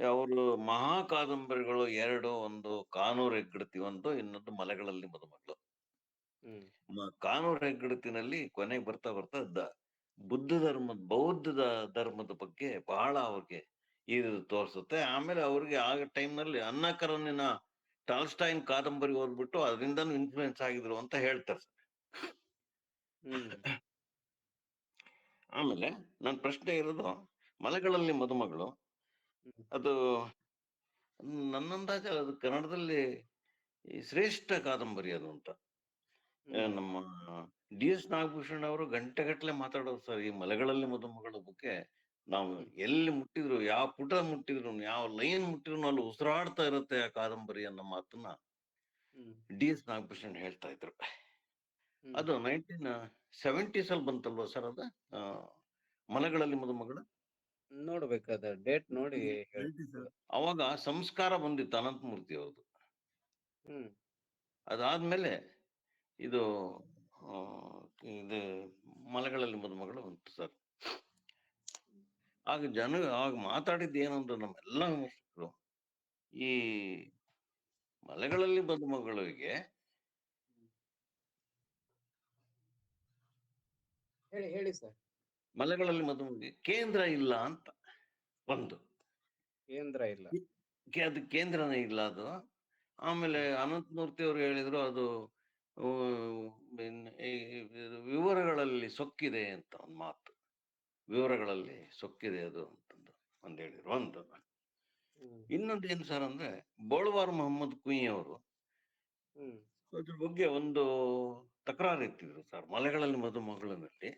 ಅವರು ಮಹಾ ಕಾದಂಬರಿಗಳು 2, ಒಂದು ಕಾನೂರು ಹೆಗ್ಗಡತಿ, ಒಂದು ಇನ್ನೊಂದು ಮಲೆಗಳಲ್ಲಿ ಮದುಮಗಳು. ಕಾನೂರು ಹೆಗ್ಗಡತಿನಲ್ಲಿ ಕೊನೆಗೆ ಬರ್ತಾ ಬರ್ತಾ ಬೌದ್ಧ ಧರ್ಮದ ಬಗ್ಗೆ ಬಹಳ ಅವ್ರಿಗೆ ಇದು ತೋರಿಸುತ್ತೆ. ಆಮೇಲೆ ಅವ್ರಿಗೆ ಆಗ ಟೈಮ್ನಲ್ಲಿ ಅನ್ನ ಕರನಿನ ಟಾಲ್ಸ್ಟಾಯಿನ್ ಕಾದಂಬರಿ ಓದ್ಬಿಟ್ಟು ಅದರಿಂದನೂ ಇನ್ಫ್ಲೂಯೆನ್ಸ್ ಆಗಿದ್ರು ಅಂತ ಹೇಳ್ತಾರೆ ಸರ್. ಆಮೇಲೆ ನನ್ನ ಪ್ರಶ್ನೆ ಇರೋದು ಮಲೆಗಳಲ್ಲಿ ಮದುಮಗಳು, ಅದು ನನ್ನಂದಾಜ ಅದು ಕನ್ನಡದಲ್ಲಿ ಶ್ರೇಷ್ಠ ಕಾದಂಬರಿ ಅದು ಅಂತ. ನಮ್ಮ DS ನಾಗಭೂಷಣ್ ಅವರು ಗಂಟೆಗಟ್ಟಲೆ ಮಾತಾಡೋರು ಸರ್ ಈ ಮಲೆಗಳಲ್ಲಿ ಮದುಮಗಳ ಬಗ್ಗೆ. ನಾವು ಎಲ್ಲಿ ಮುಟ್ಟಿದ್ರು, ಯಾವ ಪುಟ ಮುಟ್ಟಿದ್ರು, ಯಾವ ಲೈನ್ ಮುಟ್ಟಿದ್ರು ಅಲ್ಲಿ ಉಸಿರಾಡ್ತಾ ಇರುತ್ತೆ ಆ ಕಾದಂಬರಿ ಅನ್ನೋ ಮಾತನ್ನ DS ನಾಗಭೂಷಣ್ ಹೇಳ್ತಾ ಇದ್ರು. ಅದು 1970s ಅಲ್ಲಿ ಬಂತಲ್ವಾ ಸರ್ ಅದು ಮಲೆಗಳಲ್ಲಿ ಮದುಮಗಳು? ನೋಡ್ಬೇಕಾದ ಡೇಟ್ ನೋಡಿ. ಅವಾಗ ಸಂಸ್ಕಾರ ಬಂದಿತ್ತು ಅನಂತಮೂರ್ತಿ ಅವ್ರದ್ದು. ಅದಾದ್ಮೇಲೆ ಇದು ಮಲೆಗಳಲ್ಲಿ ಮದುಮಗಳು ಬಂತು ಸರ್. ಆಗ ಮಾತಾಡಿದ್ದು ಏನಂದ್ರೆ ನಮ್ಮೆಲ್ಲ ವಿಮರ್ಶಕರು, ಈ ಮಲೆಗಳಲ್ಲಿ ಮದುಮಗಳಿಗೆ ಹೇಳಿ ಸರ್. ಮಲೆಗಳಲ್ಲಿ ಮದುಮಗಳಿಗೆ ಕೇಂದ್ರ ಇಲ್ಲ ಅಂತ ಒಂದು. ಕೇಂದ್ರ ಇಲ್ಲ, ಅದು ಕೇಂದ್ರನೇ ಇಲ್ಲ ಅದು. ಆಮೇಲೆ ಅನಂತಮೂರ್ತಿ ಅವರು ಹೇಳಿದ್ರು ಅದು ವಿವರಗಳಲ್ಲಿ ಸೊಕ್ಕಿದೆ ಅಂತ ಒಂದು ಮಾತು. ವಿವರಗಳಲ್ಲಿ ಸೊಕ್ಕಿದೆ ಅದು ಅಂತಂದು ಒಂದು ಹೇಳಿದ್ರು. ಒಂದು ಇನ್ನೊಂದು ಏನು ಸರ್ ಅಂದ್ರೆ ಬೋಳ್ವಾರ್ ಮೊಹಮ್ಮದ್ ಕುಯಿ ಅವರು ಅದ್ರ ಬಗ್ಗೆ ಒಂದು ತಕರಾರು ಎತ್ತಿದ್ರು ಸರ್. ಮಲೆಗಳಲ್ಲಿ ಮದುಮಗಳಿನಲ್ಲಿ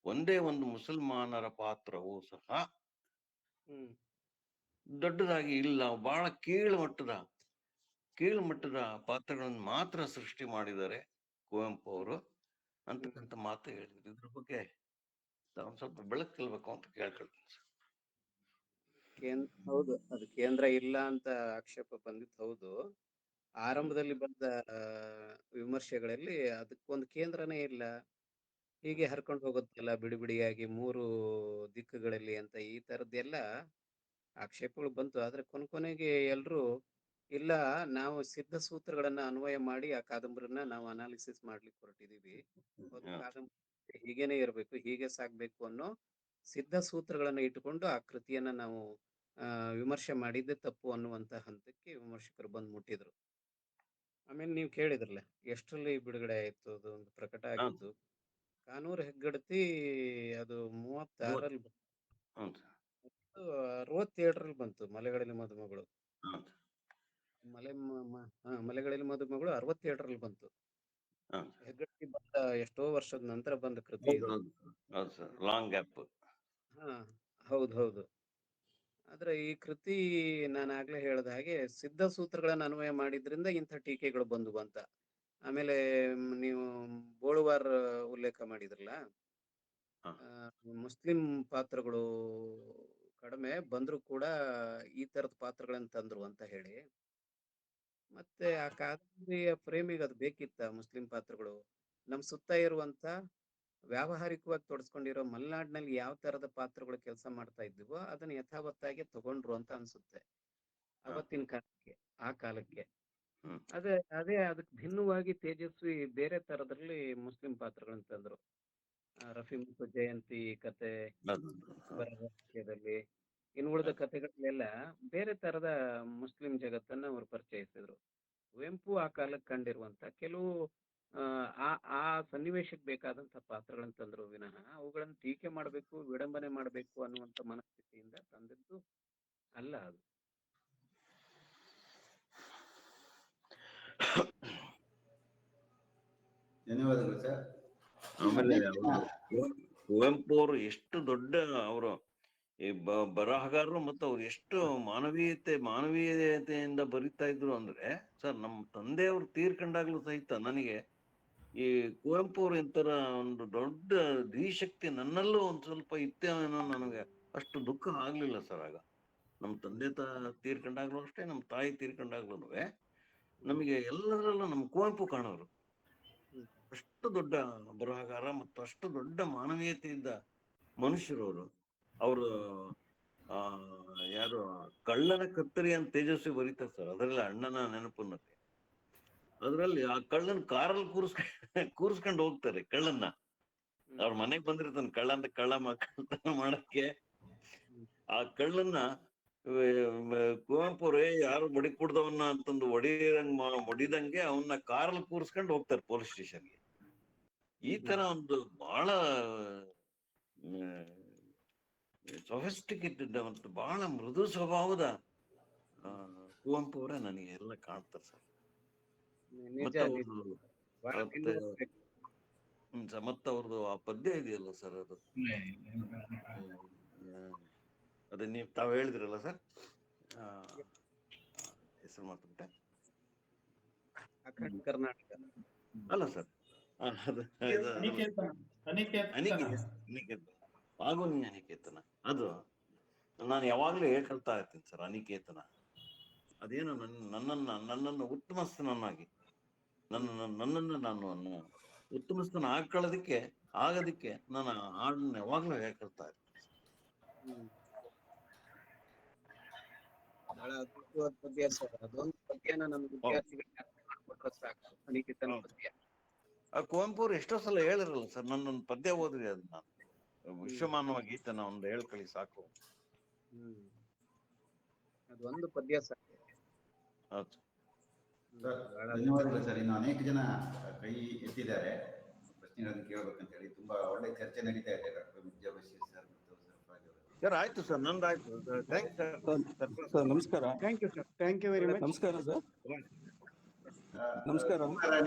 ಒಂದೇ ಒಂದು ಮುಸಲ್ಮಾನರ ಪಾತ್ರವೂ ಸಹ ದೊಡ್ಡದಾಗಿ ಇಲ್ಲ, ಬಹಳ ಕೀಳು ಮಟ್ಟದ ಪಾತ್ರಗಳನ್ನು ಮಾತ್ರ ಸೃಷ್ಟಿ ಮಾಡಿದ್ದಾರೆ ಕುವೆಂಪು ಅವರು ಅಂತಕ್ಕಂಥ ಮಾತು ಹೇಳಿದ್ರು. ಇದ್ರ ಬಗ್ಗೆ ಒಂದ್ ಸ್ವಲ್ಪ ಬೆಳಕು ಚೆಲ್ಬೇಕು ಅಂತ ಕೇಳ್ಕೊಳ್ತೀನಿ ಸರ್. ಹೌದು, ಅದು ಕೇಂದ್ರ ಇಲ್ಲ ಅಂತ ಆಕ್ಷೇಪ ಬಂದಿತ್ತು. ಹೌದು, ಆರಂಭದಲ್ಲಿ ಬಂದ ವಿಮರ್ಶೆಗಳಲ್ಲಿ ಅದಕ್ಕೊಂದು ಕೇಂದ್ರನೇ ಇಲ್ಲ, ಹೀಗೆ ಹರ್ಕೊಂಡು ಹೋಗುತ್ತಲ್ಲ ಬಿಡಿ ಬಿಡಿಯಾಗಿ 3 ದಿಕ್ಕುಗಳಲ್ಲಿ ಅಂತ ಈ ತರದ್ದೆಲ್ಲ ಆಕ್ಷೇಪಗಳು ಬಂತು. ಆದ್ರೆ ಕೊನೆಗೆ ಎಲ್ರು ಇಲ್ಲ, ನಾವು ಸಿದ್ಧ ಸೂತ್ರಗಳನ್ನ ಅನ್ವಯ ಮಾಡಿ ಆ ಕಾದಂಬರಿನ ನಾವು ಅನಾಲಿಸಿಸ್ ಮಾಡ್ಲಿಕ್ಕೆ ಹೊರಟಿದೀವಿ. ಕಾದಂಬರಿ ಹೀಗೇನೆ ಇರ್ಬೇಕು, ಹೀಗೆ ಸಾಗ್ಬೇಕು ಅನ್ನೋ ಸಿದ್ಧ ಸೂತ್ರಗಳನ್ನ ಇಟ್ಟುಕೊಂಡು ಆ ಕೃತಿಯನ್ನ ನಾವು ವಿಮರ್ಶೆ ಮಾಡಿದ್ದೆ ತಪ್ಪು ಅನ್ನುವಂತ ಹಂತಕ್ಕೆ ವಿಮರ್ಶಕರು ಬಂದ್ ಮುಟ್ಟಿದ್ರು. ಆಮೇಲೆ ನೀವು ಕೇಳಿದ್ರಲ್ಲ ಎಷ್ಟರಲ್ಲಿ ಬಿಡುಗಡೆ ಆಯ್ತು, ಅದು ಒಂದು ಪ್ರಕಟ ಆಗಿದ್ದು ಕಾನೂರು ಹೆಗ್ಗಡತಿ ಅದು 36ರಲ್ಲಿ 67ರಲ್ಲಿ ಬಂತು. ಮಲೆಗಳಲ್ಲಿ ಮದುಮಗಳು ಮಲೆಗಳಲ್ಲಿ ಮದುಮಗಳು 67ರಲ್ಲಿ ಬಂತು. ಹೆಗ್ಗಡತಿ ಬಂದ ಎಷ್ಟೋ ವರ್ಷದ ನಂತರ ಬಂದ ಕೃತಿ ಇದು. Long gap. ಹೌದು. ಆದ್ರೆ ಈ ಕೃತಿ ನಾನು ಆಗ್ಲೇ ಹೇಳ್ದ ಹಾಗೆ ಸಿದ್ಧ ಸೂತ್ರಗಳನ್ನ ಅನ್ವಯ ಮಾಡಿದ್ರಿಂದ ಇಂಥ ಟೀಕೆಗಳು ಬಂದು ಅಂತ. ಆಮೇಲೆ ನೀವು ಬೋಳುವಾರ್ ಉಲ್ಲೇಖ ಮಾಡಿದ್ರಲ್ಲ, ಹಾ. ಮುಸ್ಲಿಂ ಪಾತ್ರಗಳು ಕಡಿಮೆ ಬಂದ್ರು ಕೂಡ ಈ ತರದ ಪಾತ್ರಗಳನ್ನ ತಂದ್ರು ಅಂತ ಹೇಳಿ. ಮತ್ತೆ ಆ ಕಾದಂಬರಿಯ ಫ್ರೇಮಿಗೆ ಅದು ಬೇಕಿತ್ತ ಮುಸ್ಲಿಂ ಪಾತ್ರಗಳು? ನಮ್ ಸುತ್ತ ಇರುವಂತ ವ್ಯಾವಹಾರಿಕವಾಗಿ ತೊಡಸ್ಕೊಂಡಿರೋ ಮಲೆನಾಡಿನಲ್ಲಿ ಯಾವ ತರದ ಪಾತ್ರಗಳು ಕೆಲಸ ಮಾಡ್ತಾ ಇದ್ವೋ ಅದನ್ನ ಯಥಾವತ್ತಾಗಿ ತಗೊಂಡ್ರು ಅಂತ ಅನ್ಸುತ್ತೆ ಅವತ್ತಿನ ಕಾಲಕ್ಕೆ, ಆ ಕಾಲಕ್ಕೆ. ಹ್ಮ್. ಅದೇ ಅದಕ್ಕೆ ಭಿನ್ನವಾಗಿ ತೇಜಸ್ವಿ ಬೇರೆ ತರದಲ್ಲಿ ಮುಸ್ಲಿಂ ಪಾತ್ರಗಳನ್ನ ತಂದ್ರು. ರಫಿ ಮತ್ತು ಜಯಂತಿ ಕತೆ ವಿಷಯದಲ್ಲಿ, ಇನ್ನು ಉಳಿದ ಕಥೆಗಳಲ್ಲೆಲ್ಲ ಬೇರೆ ತರದ ಮುಸ್ಲಿಂ ಜಗತ್ತನ್ನ ಅವ್ರು ಪರಿಚಯಿಸಿದ್ರು. ಕುವೆಂಪು ಆ ಕಾಲಕ್ಕೆ ಕಂಡಿರುವಂತ ಕೆಲವು ಆ ಆ ಸನ್ನಿವೇಶಕ್ಕೆ ಬೇಕಾದಂತ ಪಾತ್ರಗಳನ್ನ ತಂದ್ರು ವಿನಃ ಅವುಗಳನ್ನ ಟೀಕೆ ಮಾಡಬೇಕು, ವಿಡಂಬನೆ ಮಾಡಬೇಕು ಅನ್ನುವಂತ ಮನಸ್ಥಿತಿಯಿಂದ ತಂದದ್ದು ಅಲ್ಲ ಅದು. ಧನ್ಯವಾದಗಳು ಸರ್. ಆಮೇಲೆ ಕುವೆಂಪು ಅವರು ಎಷ್ಟು ದೊಡ್ಡ ಅವರು ಈ ಬರಹಗಾರರು ಮತ್ತು ಅವ್ರು ಎಷ್ಟು ಮಾನವೀಯತೆಯಿಂದ ಬರೀತಾ ಇದ್ರು ಅಂದ್ರೆ ಸರ್, ನಮ್ಮ ತಂದೆಯವರು ತೀರ್ಕೊಂಡಾಗ್ಲೂ ಸಹಿತ ನನಗೆ ಈ ಕುವೆಂಪು ಅವ್ರು ಇಂತರ ಒಂದು ದೊಡ್ಡ ಧೀಶಕ್ತಿ ನನ್ನಲ್ಲೂ ಒಂದ್ ಸ್ವಲ್ಪ ಇತ್ತೇನೋ ನನಗೆ ಅಷ್ಟು ದುಃಖ ಆಗ್ಲಿಲ್ಲ ಸರ್. ಆಗ ನಮ್ಮ ತಂದೆ ತೀರ್ಕೊಂಡಾಗ್ಲೂ ಅಷ್ಟೇ, ನಮ್ಮ ತಾಯಿ ತೀರ್ಕೊಂಡಾಗ್ಲೂ ನಮಗೆ ಎಲ್ಲರಲ್ಲೂ ನಮ್ಮ ಕುವೆಂಪು ಕಾಣೋರು. ಅಷ್ಟು ದೊಡ್ಡ ಬರಹಗಾರ ಮತ್ತು ಅಷ್ಟು ದೊಡ್ಡ ಮಾನವೀಯತೆಯಿಂದ ಮನುಷ್ಯರವರು. ಅವರು ಯಾರು ಕಳ್ಳನ ಕತ್ತರಿ ಅಂತ ತೇಜಸ್ವಿ ಬರೀತಾರೆ ಸರ್, ಅದರಲ್ಲಿ ಅಣ್ಣನ ನೆನಪುನ್ನತೆ. ಅದ್ರಲ್ಲಿ ಆ ಕಳ್ಳನ್ ಕಾರಲ್ಲಿ ಕೂರ್ಸ್ಕೊಂಡು ಹೋಗ್ತಾರೆ ಕಳ್ಳನ್ನ. ಅವ್ರ ಮನೆಗ್ ಬಂದಿರ್ತಾನೆ ಕಳ್ಳ ಮಾಡಕ್ಕೆ. ಆ ಕಳ್ಳನ್ನ ಕುವೆಂಪು ಅವ್ರೆ ಯಾರು ಬಡಿ ಕುಡ್ದವನ್ನ ಅಂತಂದು ಹೊಡಿದಂಗೆ ಅವನ್ನ ಕಾರಲ್ಲಿ ಕೂರ್ಸ್ಕೊಂಡು ಹೋಗ್ತಾರೆ ಪೊಲೀಸ್ ಸ್ಟೇಷನ್ಗೆ. ಈ ತರ ಒಂದು ಬಹಳ ಸೊಫಿಸ್ಟಿಕೇಟೆಡ್ ಮತ್ತು ಬಹಳ ಮೃದು ಸ್ವಭಾವದ ಕುವೆಂಪು ಅವರೇ ನನಗೆ ಎಲ್ಲ ಕಾಣ್ತಾರೆ ಸರ್. ಮತ್ತ ಅವ್ರದ್ದು ಆ ಪದ್ಯ ಇದೆಯಲ್ಲ ಸರ್, ಅದು ಅದೇ ನೀವು ತಾವ್ ಹೇಳಿದ್ರಲ್ಲ ಸರ್, ಹೆಸರು ಮಾತಾಡ್ತೆ ಕರ್ನಾಟಕ ಅಲ್ಲ ಸರ್, ಪಾಗುನಿ ಅನಿಕೇತನ. ಅದು ನಾನು ಯಾವಾಗ್ಲೂ ಹೇಳ್ಕೊಳ್ತಾ ಇರ್ತೀನಿ ಸರ್, ಅನಿಕೇತನ ಅದೇನು ನನ್ನನ್ನು ಉತ್ತಮಸ್ಥನನ್ನಾಗಿ ನನ್ನನ್ನು ನಾನು ಉತ್ತಮಸ್ಥನ ಆಗೋದಕ್ಕೆ ನಾನು ಹಾಡನ್ನ ಯಾವಾಗ್ಲೂ ಹೇಳ್ಕೊಳ್ತಾ ಇರ್ತೀನಿ. ಬಹಳ ಅದ್ಭುತವಾದ ಪದ್ಯ ಸರ್. ಅದೊಂದು ಪದ್ಯನ ನಮ್ಮ ವಿದ್ಯಾರ್ಥಿಗಳಿಗೆ ಅರ್ಥ ಮಾಡ್ಕೊಟ್ರೆ ಸಾಕು. ಅನಿಕೇತನ ಪದ್ಯ ಆ ಕುವೆಂಪು ಅವ್ರು ಎಷ್ಟೋ ಸಲ ಹೇಳಿರಲ್ಲ ಸರ್, ನನ್ನೊಂದು ಪದ್ಯ ಓದ್ರಿ ಅದನ್ನ ವಿಶ್ವಮಾನವ ಗೀತನ ಒಂದು ಹೇಳ್ಕೊಳ್ಳಿ ಸಾಕು. ಅದೊಂದು ಪದ್ಯ ಸಾಕು. ಹೌದು. ಧನ್ಯವಾದಗಳು ಸರ್. ಇನ್ನು ಅನೇಕ ಜನ ಕೈ ಎತ್ತಿದ್ದಾರೆ ಪ್ರಶ್ನೆಗಳನ್ನು ಕೇಳಬೇಕಂತ ಹೇಳಿ. ತುಂಬಾ ಒಳ್ಳೆ ಚರ್ಚೆ ನಡೀತಾ ಇದೆ ಡಾಕ್ಟರ್ ವಿದ್ಯಾಭೂಷಣ್ ಸರ್ ಮತ್ತು ಸರ್ಫರಾಜ್ ಅವರು. ಸರ್ ಆಯ್ತು ಸರ್, ನಂದಾಯ್ತು. ಸರ್ ನಮಸ್ಕಾರ. Thank you sir, thank you very much. ನಮಸ್ಕಾರ ಸರ್. ನಮಸ್ಕಾರ.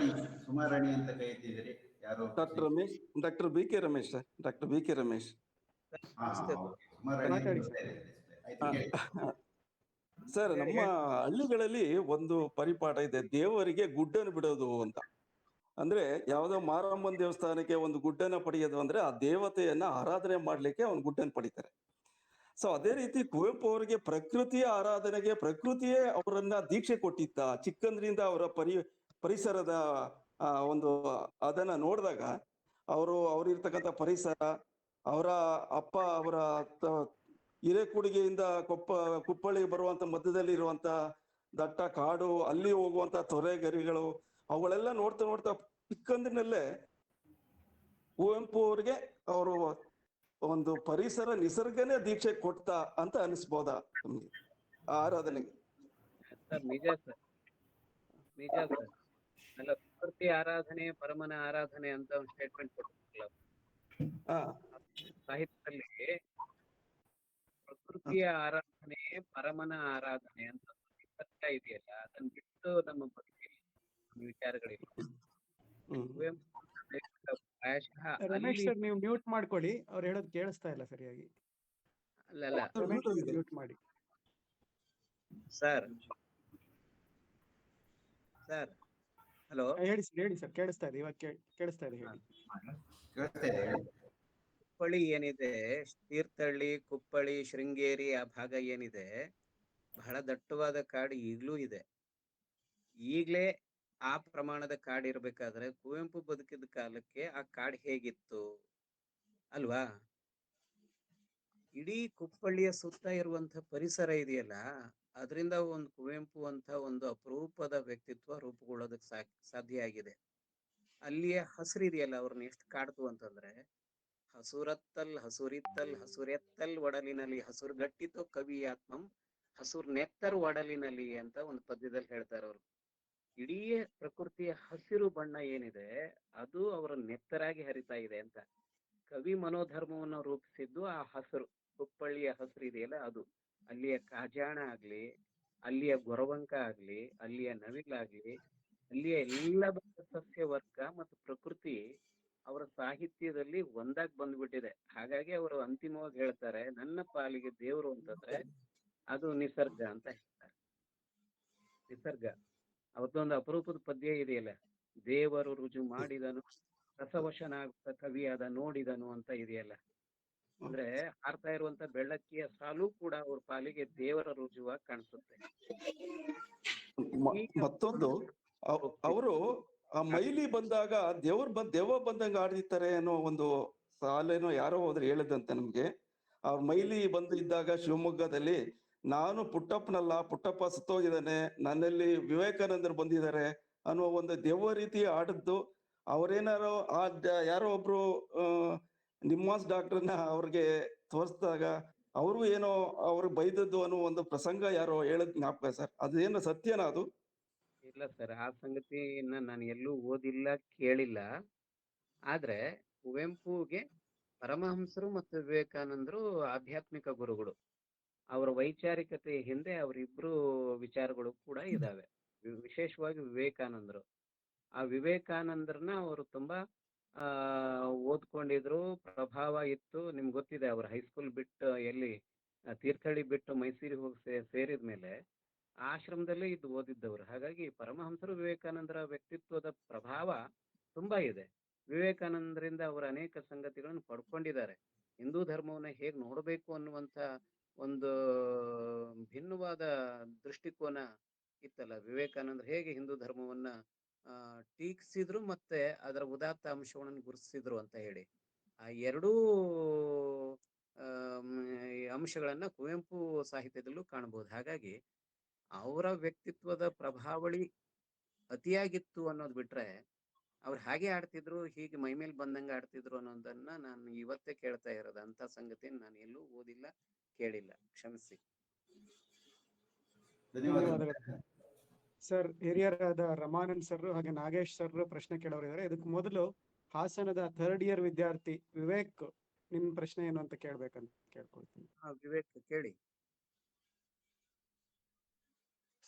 ಸುಮಾರಾಣಿ ಅಂತ ಕೈ ಎತ್ತಿದ್ದೀರಿ, ಯಾರು? Doctor Ramesh, doctor B K Ramesh sir, doctor B K Ramesh. Sir, ನಮ್ಮ ಹಳ್ಳಿಗಳಲ್ಲಿ ಒಂದು ಪರಿಪಾಠ ಇದೆ, ದೇವರಿಗೆ ಗುಡ್ಡನ್ನು ಬಿಡೋದು ಅಂತ. ಅಂದ್ರೆ ಯಾವ್ದೋ ಮಾರಮ್ಮನ ದೇವಸ್ಥಾನಕ್ಕೆ ಒಂದು ಗುಡ್ಡನ್ನ ಪಡೆಯೋದು ಅಂದ್ರೆ ಆ ದೇವತೆಯನ್ನ ಆರಾಧನೆ ಮಾಡ್ಲಿಕ್ಕೆ ಒಂದು ಗುಡ್ಡನ್ನು ಪಡಿತಾರೆ. ಸೊ ಅದೇ ರೀತಿ ಕುವೆಂಪು ಅವರಿಗೆ ಪ್ರಕೃತಿಯ ಆರಾಧನೆಗೆ ಪ್ರಕೃತಿಯೇ ಅವರನ್ನ ದೀಕ್ಷೆ ಕೊಟ್ಟಿತ್ತ. ಚಿಕ್ಕಂದ್ರಿಂದ ಅವರ ಪರಿಸರದ ಒಂದು ಅದನ್ನ ನೋಡಿದಾಗ ಅವ್ರಿರ್ತಕ್ಕಂಥ ಪರಿಸರ, ಅವರ ಅಪ್ಪ ಅವರ ಹಿರೇಕುಡಿಗೆಯಿಂದ ಕುಪ್ಪಳಿಗೆ ಬರುವಂತ ಮಧ್ಯದಲ್ಲಿ ಇರುವಂತ ದಟ್ಟ ಕಾಡು, ಅಲ್ಲಿ ಹೋಗುವಂತ ತೊರೆಗರಿಗಳು, ಅವುಗಳೆಲ್ಲ ನೋಡ್ತಾ ಚಿಕ್ಕಂದಿನಲ್ಲೇ ಕುವೆಂಪು ಅವ್ರಿಗೆ ಅವರು ಒಂದು ಪರಿಸರ ನಿಸರ್ಗನೇ ದೀಕ್ಷೆ ಕೊಡ್ತಾ ಅಂತ ಅನಿಸ್ಬೋದಾ ನಮ್ಗೆ ಆರಾಧನೆಗೆ? ನಿಜ ಸರ್, ನಿಜ ಸರ್. ಅಲ್ಲ, ಪ್ರಕೃತಿ ಆರಾಧನೆ ಪರಮನ ಆರಾಧನೆ ಅಂತ ಒಂದು ಸ್ಟೇಟ್ಮೆಂಟ್ ಕೊಟ್ಟಿಲ್ಲ ಸಾಹಿತ್ಯದಲ್ಲಿ. ಪ್ರಕೃತಿಯ ಆರಾಧನೆ ಪರಮನ ಆರಾಧನೆ ಅಂತ ಸತ್ಯ ಇದೆಯಲ್ಲ, ಅದನ್ನ ಬಿಟ್ಟು ನಮ್ಮ ಬದುಕಲ್ಲಿ ವಿಚಾರಗಳಿಲ್ಲ. ರಮೇಶ್ ಸರ್, ನೀವು ಮ್ಯೂಟ್ ಮಾಡ್ಕೊಳ್ಳಿ, ಅವ್ರು ಹೇಳೋದು ಕೇಳಿಸ್ತಾ ಇಲ್ಲ ಸರಿಯಾಗಿ. ಅಲ್ಲ ಮ್ಯೂಟ್ ಮಾಡಿ ಸರ್. ಸರ್ ಹಲೋ, ಹೇಳಿ ಸರ್, ಕೇಳಿಸ್ತಾ ಇದೆ, ಇವಾಗ ಕೇಳಿಸ್ತಾ ಇದೆ, ಹೇಳಿ. ಕೇಳಿಸ್ತಾ ಇದೆ ಹೇಳಿ. ಕುಪ್ಪಳಿ ಏನಿದೆ, ತೀರ್ಥಹಳ್ಳಿ, ಕುಪ್ಪಳಿ, ಶೃಂಗೇರಿ ಆ ಭಾಗ ಏನಿದೆ, ಬಹಳ ದಟ್ಟವಾದ ಕಾಡು ಈಗ್ಲೂ ಇದೆ. ಈಗ್ಲೇ ಆ ಪ್ರಮಾಣದ ಕಾಡು ಇರ್ಬೇಕಾದ್ರೆ ಕುವೆಂಪು ಬದುಕಿದ ಕಾಲಕ್ಕೆ ಆ ಕಾಡು ಹೇಗಿತ್ತು ಅಲ್ವಾ? ಇಡೀ ಕುಪ್ಪಳ್ಳಿಯ ಸುತ್ತ ಇರುವಂತ ಪರಿಸರ ಇದೆಯಲ್ಲ, ಅದರಿಂದ ಒಂದು ಕುವೆಂಪು ಅಂತ ಒಂದು ಅಪರೂಪದ ವ್ಯಕ್ತಿತ್ವ ರೂಪುಗೊಳ್ಳೋದಕ್ಕೆ ಸಾಧ್ಯ ಆಗಿದೆ. ಅಲ್ಲಿಯ ಹಸಿರು ಇದೆಯಲ್ಲ, ಅವ್ರನ್ನ ಎಷ್ಟು ಕಾಡ್ತು ಅಂತಂದ್ರೆ, ಹಸುರಿತ್ತಲ್ ಹಸುರೆತ್ತಲ್ ಒಡಲಿನಲ್ಲಿ ಹಸುರುಗಟ್ಟಿತು ಕವಿಯಾತ್ಮಂ ಹಸುರ್ನೆತ್ತರ್ ಒಡಲಿನಲ್ಲಿ ಅಂತ ಒಂದು ಪದ್ಯದಲ್ಲಿ ಹೇಳ್ತಾರೆ ಅವರು. ಇಡೀ ಪ್ರಕೃತಿಯ ಹಸಿರು ಬಣ್ಣ ಏನಿದೆ ಅದು ಅವರ ನೆತ್ತರಾಗಿ ಹರಿತಾ ಇದೆ ಅಂತ. ಕವಿ ಮನೋಧರ್ಮವನ್ನು ರೂಪಿಸಿದ್ದು ಆ ಹಸಿರು, ಕುಪ್ಪಳ್ಳಿಯ ಹಸಿರು ಇದೆಯಲ್ಲ ಅದು. ಅಲ್ಲಿಯ ಕಾಜಾಣ ಆಗ್ಲಿ, ಅಲ್ಲಿಯ ಗೊರವಂಕ ಆಗ್ಲಿ, ಅಲ್ಲಿಯ ನವಿಲಾಗ್ಲಿ, ಅಲ್ಲಿಯ ಎಲ್ಲ ಸಸ್ಯ ವರ್ಗ ಮತ್ತು ಪ್ರಕೃತಿ ಅವರ ಸಾಹಿತ್ಯದಲ್ಲಿ ಒಂದಾಗಿ ಬಂದ್ಬಿಟ್ಟಿದೆ. ಹಾಗಾಗಿ ಅವರು ಅಂತಿಮವಾಗಿ ಹೇಳ್ತಾರೆ, ನನ್ನ ಪಾಲಿಗೆ ದೇವರು ಅಂತಂದ್ರೆ ಅದು ನಿಸರ್ಗ ಅಂತ ಹೇಳ್ತಾರೆ. ನಿಸರ್ಗ ಅವತ್ತೊಂದು ಅಪರೂಪದ ಪದ್ಯ ಇದೆಯಲ್ಲ, ದೇವರು ರುಜು ಮಾಡಿದನು ರಸವಶನಾಗುತ್ತ ಕವಿಯಾದ ನೋಡಿದನು ಅಂತ ಇದೆಯಲ್ಲ. ಅಂದ್ರೆ ಹಾರ್ತಾ ಇರುವಂತ ಬೆಳ್ಳಕ್ಕಿಯ ಸಾಲು ಕೂಡ ಅವ್ರ ಪಾಲಿಗೆ ದೇವರ ರುಜುವಾಗಿ ಕಾಣಿಸುತ್ತೆ. ಮತ್ತೊಂದು ಅವರು ಆ ಮೈಲಿ ಬಂದಾಗ ದೆವ್ವ ಬಂದಂಗ ಆಡಿರ್ತಾರೆ ಅನ್ನೋ ಒಂದು ಸಾಲೇನೋ ಯಾರೋ ಹೋದ್ರೆ ಹೇಳಿದಂತೆ ನಮ್ಗೆ. ಅವ್ರ ಮೈಲಿ ಬಂದು ಇದ್ದಾಗ ಶಿವಮೊಗ್ಗದಲ್ಲಿ, ನಾನು ಪುಟ್ಟಪ್ಪನಲ್ಲ, ಪುಟ್ಟಪ್ಪ ಸತ್ತೋಗಿದ್ದಾನೆ, ನನ್ನಲ್ಲಿ ವಿವೇಕಾನಂದರು ಬಂದಿದ್ದಾರೆ ಅನ್ನೋ ಒಂದು ದೆವ್ವ ರೀತಿ ಆಡದ್ದು. ಅವ್ರೇನಾರೋ ಯಾರೋ ಒಬ್ರು ನಿಮ್ಮಾಸ್ ಡಾಕ್ಟರ್ನ ಅವ್ರಿಗೆ ತೋರಿಸಿದಾಗ ಅವರು ಏನೋ ಅವ್ರಿಗೆ ಬೈದದ್ದು ಅನ್ನೋ ಒಂದು ಪ್ರಸಂಗ ಯಾರೋ ಹೇಳದ್ ಜ್ಞಾಪಕ ಸರ್. ಅದೇನೋ ಸತ್ಯನಾ ಅದು? ಇಲ್ಲ ಸರ್, ಆ ಸಂಗತಿಯನ್ನ ನಾನು ಎಲ್ಲೂ ಓದಿಲ್ಲ, ಕೇಳಿಲ್ಲ. ಆದ್ರೆ ಕುವೆಂಪುಗೆ ಪರಮಹಂಸರು ಮತ್ತು ವಿವೇಕಾನಂದರು ಆಧ್ಯಾತ್ಮಿಕ ಗುರುಗಳು. ಅವರ ವೈಚಾರಿಕತೆಯ ಹಿಂದೆ ಅವರಿಬ್ರು ವಿಚಾರಗಳು ಕೂಡ ಇದಾವೆ. ವಿಶೇಷವಾಗಿ ವಿವೇಕಾನಂದರು. ಆ ವಿವೇಕಾನಂದರನ್ನ ಅವರು ತುಂಬಾ ಓದ್ಕೊಂಡಿದ್ರು, ಪ್ರಭಾವ ಇತ್ತು. ನಿಮ್ಗೆ ಗೊತ್ತಿದೆ, ಅವ್ರ ಹೈಸ್ಕೂಲ್ ಬಿಟ್ಟು ಎಲ್ಲಿ ತೀರ್ಥಹಳ್ಳಿ ಬಿಟ್ಟು ಮೈಸೂರಿಗೆ ಹೋಗಿ ಸೇರಿದ್ಮೇಲೆ ಆಶ್ರಮದಲ್ಲೇ ಇದ್ದು ಓದಿದ್ದವರು. ಹಾಗಾಗಿ ಪರಮಹಂಸರು ವಿವೇಕಾನಂದರ ವ್ಯಕ್ತಿತ್ವದ ಪ್ರಭಾವ ತುಂಬಾ ಇದೆ. ವಿವೇಕಾನಂದರಿಂದ ಅವರು ಅನೇಕ ಸಂಗತಿಗಳನ್ನು ಪಡ್ಕೊಂಡಿದ್ದಾರೆ. ಹಿಂದೂ ಧರ್ಮವನ್ನ ಹೇಗೆ ನೋಡಬೇಕು ಅನ್ನುವಂತ ಒಂದು ಭಿನ್ನವಾದ ದೃಷ್ಟಿಕೋನ ಇತ್ತಲ್ಲ. ವಿವೇಕಾನಂದರು ಹೇಗೆ ಹಿಂದೂ ಧರ್ಮವನ್ನ ಟೀಕಿಸಿದ್ರು ಮತ್ತೆ ಅದರ ಉದಾತ್ತ ಅಂಶಗಳನ್ನು ಗುರುತಿಸಿದ್ರು ಅಂತ ಹೇಳಿ, ಆ ಎರಡೂ ಅಂಶಗಳನ್ನ ಕುವೆಂಪು ಸಾಹಿತ್ಯದಲ್ಲೂ ಕಾಣಬಹುದು. ಹಾಗಾಗಿ ಅವರ ವ್ಯಕ್ತಿತ್ವದ ಪ್ರಭಾವಳಿ ಅತಿಯಾಗಿತ್ತು ಅನ್ನೋದು ಬಿಟ್ರೆ, ಅವ್ರು ಹಾಗೆ ಆಡ್ತಿದ್ರು, ಹೀಗೆ ಮೈಮೇಲೆ ಬಂದಂಗ ಆಡ್ತಿದ್ರು ಅನ್ನೋದನ್ನ ನಾನು ಇವತ್ತೇ ಕೇಳ್ತಾ ಇರೋದು. ಅಂತ ಸಂಗತಿಯನ್ನು ನಾನು ಎಲ್ಲೂ ಓದಿಲ್ಲ, ಕೇಳಿಲ್ಲ, ಕ್ಷಮಿಸಿ. ಧನ್ಯವಾದಗಳು ಸರ್. ಹಿರಿಯರಾದ ರಮಾನಂದ್ ಸರ್ ಹಾಗೆ ನಾಗೇಶ್ ಸರ್ ಪ್ರಶ್ನೆ ಕೇಳೋರಿದ್ದಾರೆ. ಇದಕ್ಕೆ ಮೊದಲು ಹಾಸನದ 3rd ಇಯರ್ ವಿದ್ಯಾರ್ಥಿ ವಿವೇಕ್, ನಿಮ್ ಪ್ರಶ್ನೆ ಏನು ಅಂತ ಕೇಳ್ಬೇಕಂತ ಕೇಳ್ಕೊಳ್ತೀನಿ. ವಿವೇಕ್ ಕೇಳಿ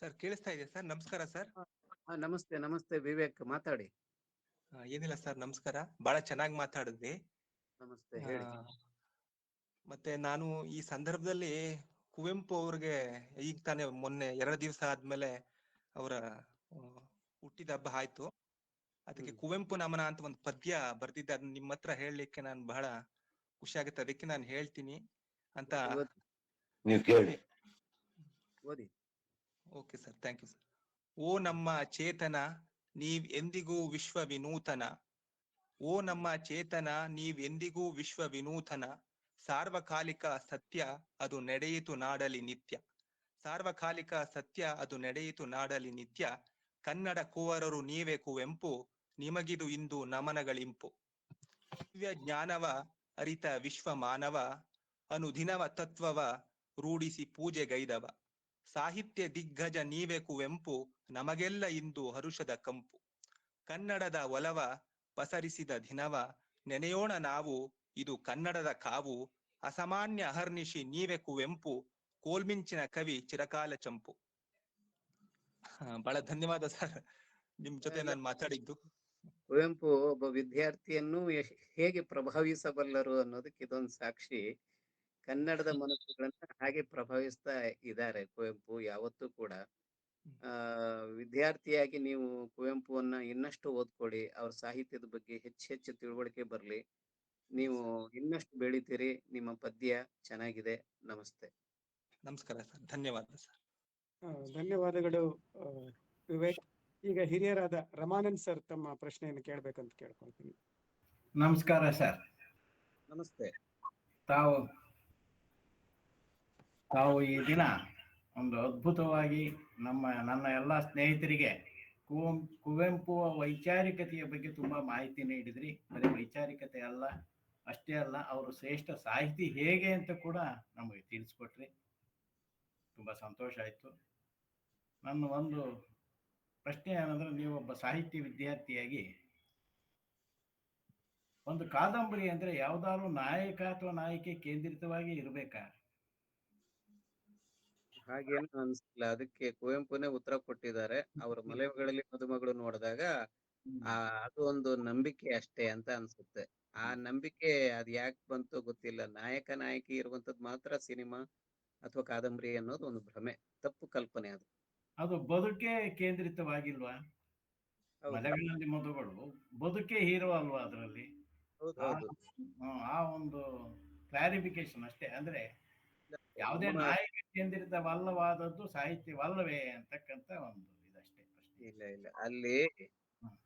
ಸರ್. ಕೇಳಿಸ್ತಾ ಇದೆ ಸರ್? ನಮಸ್ಕಾರ ಸರ್. ನಮಸ್ತೆ. ನಮಸ್ತೆ ವಿವೇಕ್, ಮಾತಾಡಿ. ಏನಿಲ್ಲ ಸರ್, ನಮಸ್ಕಾರ. ಬಹಳ ಚೆನ್ನಾಗಿ ಮಾತಾಡಿದ್ವಿ. ನಮಸ್ತೆ, ಹೇಳಿ. ಮತ್ತೆ ನಾನು ಈ ಸಂದರ್ಭದಲ್ಲಿ ಕುವೆಂಪು ಅವ್ರಿಗೆ ಈಗ ತಾನೇ ಮೊನ್ನೆ 2 ದಿವಸ ಆದ್ಮೇಲೆ ಅವರ ಹುಟ್ಟಿದ ಹಬ್ಬ ಆಯ್ತು. ಅದಕ್ಕೆ ಕುವೆಂಪು ನಮನ ಅಂತ ಒಂದು ಪದ್ಯ ಬರ್ದಿದ್ದೆ. ಅದನ್ನ ನಿಮ್ಮ ಹತ್ರ ಹೇಳಲಿಕ್ಕೆ ನಾನು ಬಹಳ ಖುಷಿ ಆಗುತ್ತೆ. ಅದಕ್ಕೆ ನಾನು ಹೇಳ್ತೀನಿ ಅಂತ. ನೀವು ಕೇಳಿ. ಓದಿ. Okay sir, thank you sir. ಓ ನಮ್ಮ ಚೇತನ, ನೀವ್ ಎಂದಿಗೂ ವಿಶ್ವ ವಿನೂತನ. ಓ ನಮ್ಮ ಚೇತನ, ನೀವ್ ಎಂದಿಗೂ ವಿಶ್ವ ವಿನೂತನ. ಸಾರ್ವಕಾಲಿಕ ಸತ್ಯ ಅದು ನಡೆಯಿತು ನಾಡಲಿ ನಿತ್ಯ. ಸಾರ್ವಕಾಲಿಕ ಸತ್ಯ ಅದು ನಡೆಯಿತು ನಾಡಲಿ ನಿತ್ಯ. ಕನ್ನಡ ಕುವರರು ನೀವೇ ಕುವೆಂಪು, ನಿಮಗಿದು ಇಂದು ನಮನಗಳಿಂಪು. ದಿವ್ಯ ಜ್ಞಾನವ ಅರಿತ ವಿಶ್ವ ಮಾನವ, ಅನುದಿನವ ತತ್ವವ ರೂಢಿಸಿ ಪೂಜೆಗೈದವ. ಸಾಹಿತ್ಯ ದಿಗ್ಗಜ ನೀವೇ ಕುವೆಂಪು, ನಮಗೆಲ್ಲ ಇಂದು ಹರುಷದ ಕಂಪು. ಕನ್ನಡದ ಒಲವ ಪಸರಿಸಿದ ದಿನವ ನೆನೆಯೋಣ ನಾವು, ಇದು ಕನ್ನಡದ ಕಾವು. ಅಸಾಮಾನ್ಯ ಅಹರ್ನಿಶಿ ನೀವೇ ಕುವೆಂಪು, ಕೋಲ್ಮಿಂಚಿನ ಕವಿ ಚಿರಕಾಲ ಚಂಪು. ಬಹಳ ಧನ್ಯವಾದ ಸರ್, ನಿಮ್ ಜೊತೆ ನಾನು ಮಾತಾಡಿದ್ದು. ಕುವೆಂಪು ಒಬ್ಬ ವಿದ್ಯಾರ್ಥಿಯನ್ನು ಹೇಗೆ ಪ್ರಭಾವಿಸಬಲ್ಲರು ಅನ್ನೋದಕ್ಕೆ ಇದೊಂದು ಸಾಕ್ಷಿ. ಕನ್ನಡದ ಮನಸ್ಸುಗಳನ್ನ ಹಾಗೆ ಪ್ರಭಾವಿಸ್ತಾ ಇದ್ದಾರೆ ಕುವೆಂಪು ಯಾವತ್ತೂ ಕೂಡ. ವಿದ್ಯಾರ್ಥಿಯಾಗಿ ನೀವು ಕುವೆಂಪುವನ್ನ ಇನ್ನಷ್ಟು ಓದ್ಕೊಳ್ಳಿ, ಅವ್ರ ಸಾಹಿತ್ಯದ ಬಗ್ಗೆ ಹೆಚ್ಚು ತಿಳುವಳಿಕೆ ಬರ್ಲಿ. ನೀವು ಇನ್ನಷ್ಟು ಬೆಳಿತೀರಿ. ನಿಮ್ಮ ಪದ್ಯ ಚೆನ್ನಾಗಿದೆ. ನಮಸ್ತೆ. ನಮಸ್ಕಾರ ಸರ್, ಧನ್ಯವಾದ ಸರ್. ಧನ್ಯವಾದಗಳು ವಿವೇಕ್. ಈಗ ಹಿರಿಯರಾದ ರಮಾನಂದ್ ಸರ್ ತಮ್ಮ ಪ್ರಶ್ನೆಯನ್ನು ಕೇಳಬೇಕಂತ ಕೇಳ್ಕೊಳ್ತೀನಿ. ನಮಸ್ಕಾರ ಸರ್. ನಮಸ್ತೆ. ತಾವು ಈ ದಿನ ಒಂದು ಅದ್ಭುತವಾಗಿ ನನ್ನ ಎಲ್ಲ ಸ್ನೇಹಿತರಿಗೆ ಕುವೆಂಪು ವೈಚಾರಿಕತೆಯ ಬಗ್ಗೆ ತುಂಬಾ ಮಾಹಿತಿ ನೀಡಿದ್ರಿ. ಬರೀ ವೈಚಾರಿಕತೆ ಅಷ್ಟೇ ಅಲ್ಲ, ಅವರು ಶ್ರೇಷ್ಠ ಸಾಹಿತಿ ಹೇಗೆ ಅಂತ ಕೂಡ ನಮಗೆ ತಿಳಿಸ್ಕೊಟ್ರಿ. ತುಂಬಾ ಸಂತೋಷ ಆಯ್ತು. ನನ್ನ ಒಂದು ಪ್ರಶ್ನೆ ಏನಂದ್ರೆ, ನೀವೊಬ್ಬ ಸಾಹಿತ್ಯ ವಿದ್ಯಾರ್ಥಿಯಾಗಿ ಒಂದು ಕಾದಂಬರಿ ಅಂದ್ರೆ ಯಾವ್ದಾದ್ರು ನಾಯಕ ಅಥವಾ ನಾಯಕಿ ಕೇಂದ್ರಿತವಾಗಿ ಇರ್ಬೇಕಾ? ಹಾಗೇನು ಅನ್ಸಿಲ್ಲ. ಅದಕ್ಕೆ ಕುವೆಂಪುನೇ ಉತ್ತರ ಕೊಟ್ಟಿದ್ದಾರೆ. ಅವರ ಮಲೆಗಳಲ್ಲಿ ಮದುಮಗಳು ನೋಡಿದಾಗ ಅದು ಒಂದು ನಂಬಿಕೆ ಅಷ್ಟೇ ಅಂತ ಅನ್ಸುತ್ತೆ. ಆ ನಂಬಿಕೆ ಅದ್ ಯಾಕೆ ಬಂತು ಗೊತ್ತಿಲ್ಲ. ನಾಯಕ ನಾಯಕಿ ಇರುವಂತದ್ ಮಾತ್ರ ಸಿನಿಮಾ ಅಥವಾ ಕಾದಂಬರಿ ಅನ್ನೋದು ಒಂದು ಭ್ರಮೆ, ತಪ್ಪು ಕಲ್ಪನೆ ಅದು. ಅದು ಬದುಕೆ ಕೇಂದ್ರಿತವಾಗಿಲ್ವಾ? ಮಲೆಗಳಲ್ಲಿ ಮದುಗಳು ಬದುಕೆ ಹೀರೋ ಅಲ್ವಾ ಅದರಲ್ಲಿ? ಆ ಒಂದು ಕ್ಲಾರಿಫಿಕೇಶನ್ ಅಷ್ಟೇ. ಅಂದ್ರೆ ಯಾವುದೇ ನಾಯಕ ಕೇಂದ್ರಿತವಲ್ಲವಾದದ್ದು ಸಾಹಿತ್ಯವಲ್ಲವೇ ಅಂತಕ್ಕಂತ ಒಂದು ಇದಷ್ಟೇ ಪ್ರಶ್ನೆ. ಇಲ್ಲ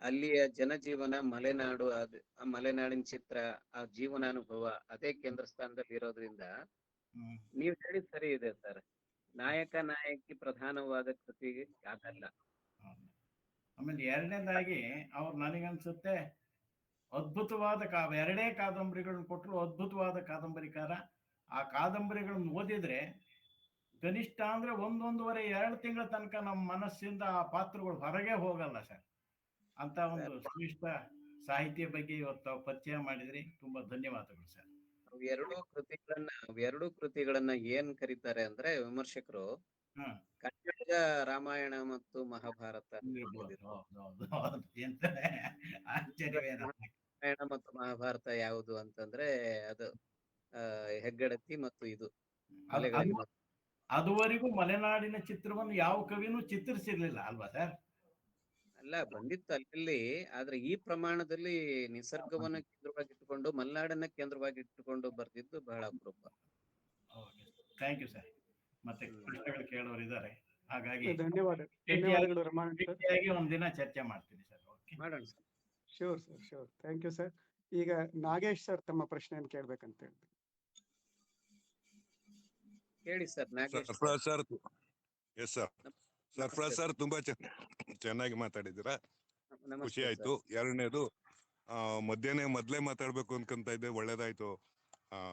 ಅಲ್ಲಿಯ ಜನಜೀವನ, ಮಲೆನಾಡು, ಆ ಮಲೆನಾಡಿನ ಚಿತ್ರ, ಆ ಜೀವನಾನುಭವ ಅದೇ ಕೇಂದ್ರ ಸ್ಥಾನದಲ್ಲಿ ಇರೋದ್ರಿಂದ ನೀವ್ ಹೇಳಿದ್ ಸರಿ ಇದೆ ಸರ್. ನಾಯಕ ನಾಯಕಿ ಪ್ರಧಾನವಾದ ಕೃತಿ ಅದಲ್ಲ. ಆಮೇಲೆ ಎರಡನೇದಾಗಿ ಅವ್ರು ನನಗನ್ಸುತ್ತೆ ಅದ್ಭುತವಾದ ಎರಡೇ ಕಾದಂಬರಿಗಳನ್ನ ಕೊಟ್ಟರು, ಅದ್ಭುತವಾದ ಕಾದಂಬರಿಕಾರ. ಆ ಕಾದಂಬರಿಗಳನ್ನ ಓದಿದ್ರೆ ಕನಿಷ್ಠ ಅಂದ್ರೆ 1.5-2 ತಿಂಗಳ ತನಕ ನಮ್ಮ ಮನಸ್ಸಿಂದ ಆ ಪಾತ್ರಗಳು ಹೊರಗೆ ಹೋಗಲ್ಲ ಸರ್. ಅಂತ ಒಂದು ಶ್ರೇಷ್ಠ ಸಾಹಿತ್ಯ ಬಗ್ಗೆ ಇವತ್ತು ಪರಿಚಯ ಮಾಡಿದ್ರಿ. ತುಂಬಾ ಧನ್ಯವಾದಗಳು ಸರ್. ಎರಡೂ ಕೃತಿಗಳನ್ನ ಏನ್ ಕರೀತಾರೆ ಅಂದ್ರೆ ವಿಮರ್ಶಕರು ಕನ್ನಡ ರಾಮಾಯಣ ಮತ್ತು ಮಹಾಭಾರತ. ರಾಮಾಯಣ ಮತ್ತು ಮಹಾಭಾರತ ಯಾವುದು ಅಂತಂದ್ರೆ ಅದು ಹೆಗ್ಗಡತಿ ಮತ್ತು ಇದು ಅದುವರೆಗೂ ಮಲೆನಾಡಿನ ಚಿತ್ರವನ್ನು ಯಾವ ಕವಿನೂ ಚಿತ್ರಿಸಿರ್ಲಿಲ್ಲ ಅಲ್ವಾ ಸರ್? ಅಲ್ಲ, ಬಂದಿತ್ತು ಅಲ್ಲಿ. ಆದ್ರೆ ಈ ಪ್ರಮಾಣದಲ್ಲಿ ನಿಸರ್ಗವನ್ನ ಕೇಂದ್ರವಾಗಿಟ್ಟುಕೊಂಡು, ಮಲೆನಾಡನ್ನ ಕೇಂದ್ರವಾಗಿಟ್ಟುಕೊಂಡು ಬರ್ದಿದ್ದು ಬಹಳ ಅಪರೂಪ. Thank you sir. ಮತ್ತೆ ಪ್ರಶ್ನೆಗಳು ಕೇಳೋರು ಇದ್ದಾರೆ, ಹಾಗಾಗಿ ಧನ್ಯವಾದಗಳು ರಮಾನಂದ್ ಸರ್. ಒಂದಿನ ಚರ್ಚೆ ಮಾಡ್ತೀನಿ ಸರ್. ಮಾಡೋಣ sir. Sure sir, sure. Thank you sir. ಈಗ ನಾಗೇಶ್ ಸರ್ ತಮ್ಮ ಪ್ರಶ್ನೆಯನ್ನು ಕೇಳ್ಬೇಕಂತ ಹೇಳ್ತೀನಿ. ಹೇಳಿ sir. Nagesh sir. Yes sir. Sarfaraz sir, ತುಂಬಾ ಚೆನ್ನಾಗಿ ಮಾತಾಡಿದ್ದೀರಾ, ಖುಷಿ ಆಯ್ತು. ಎರಡನೇದು, ಮೊದ್ಲೇ ಮಾತಾಡ್ಬೇಕು ಅನ್ಕೊಂತ ಇದ್ದೆ, ಒಳ್ಳೇದಾಯ್ತು.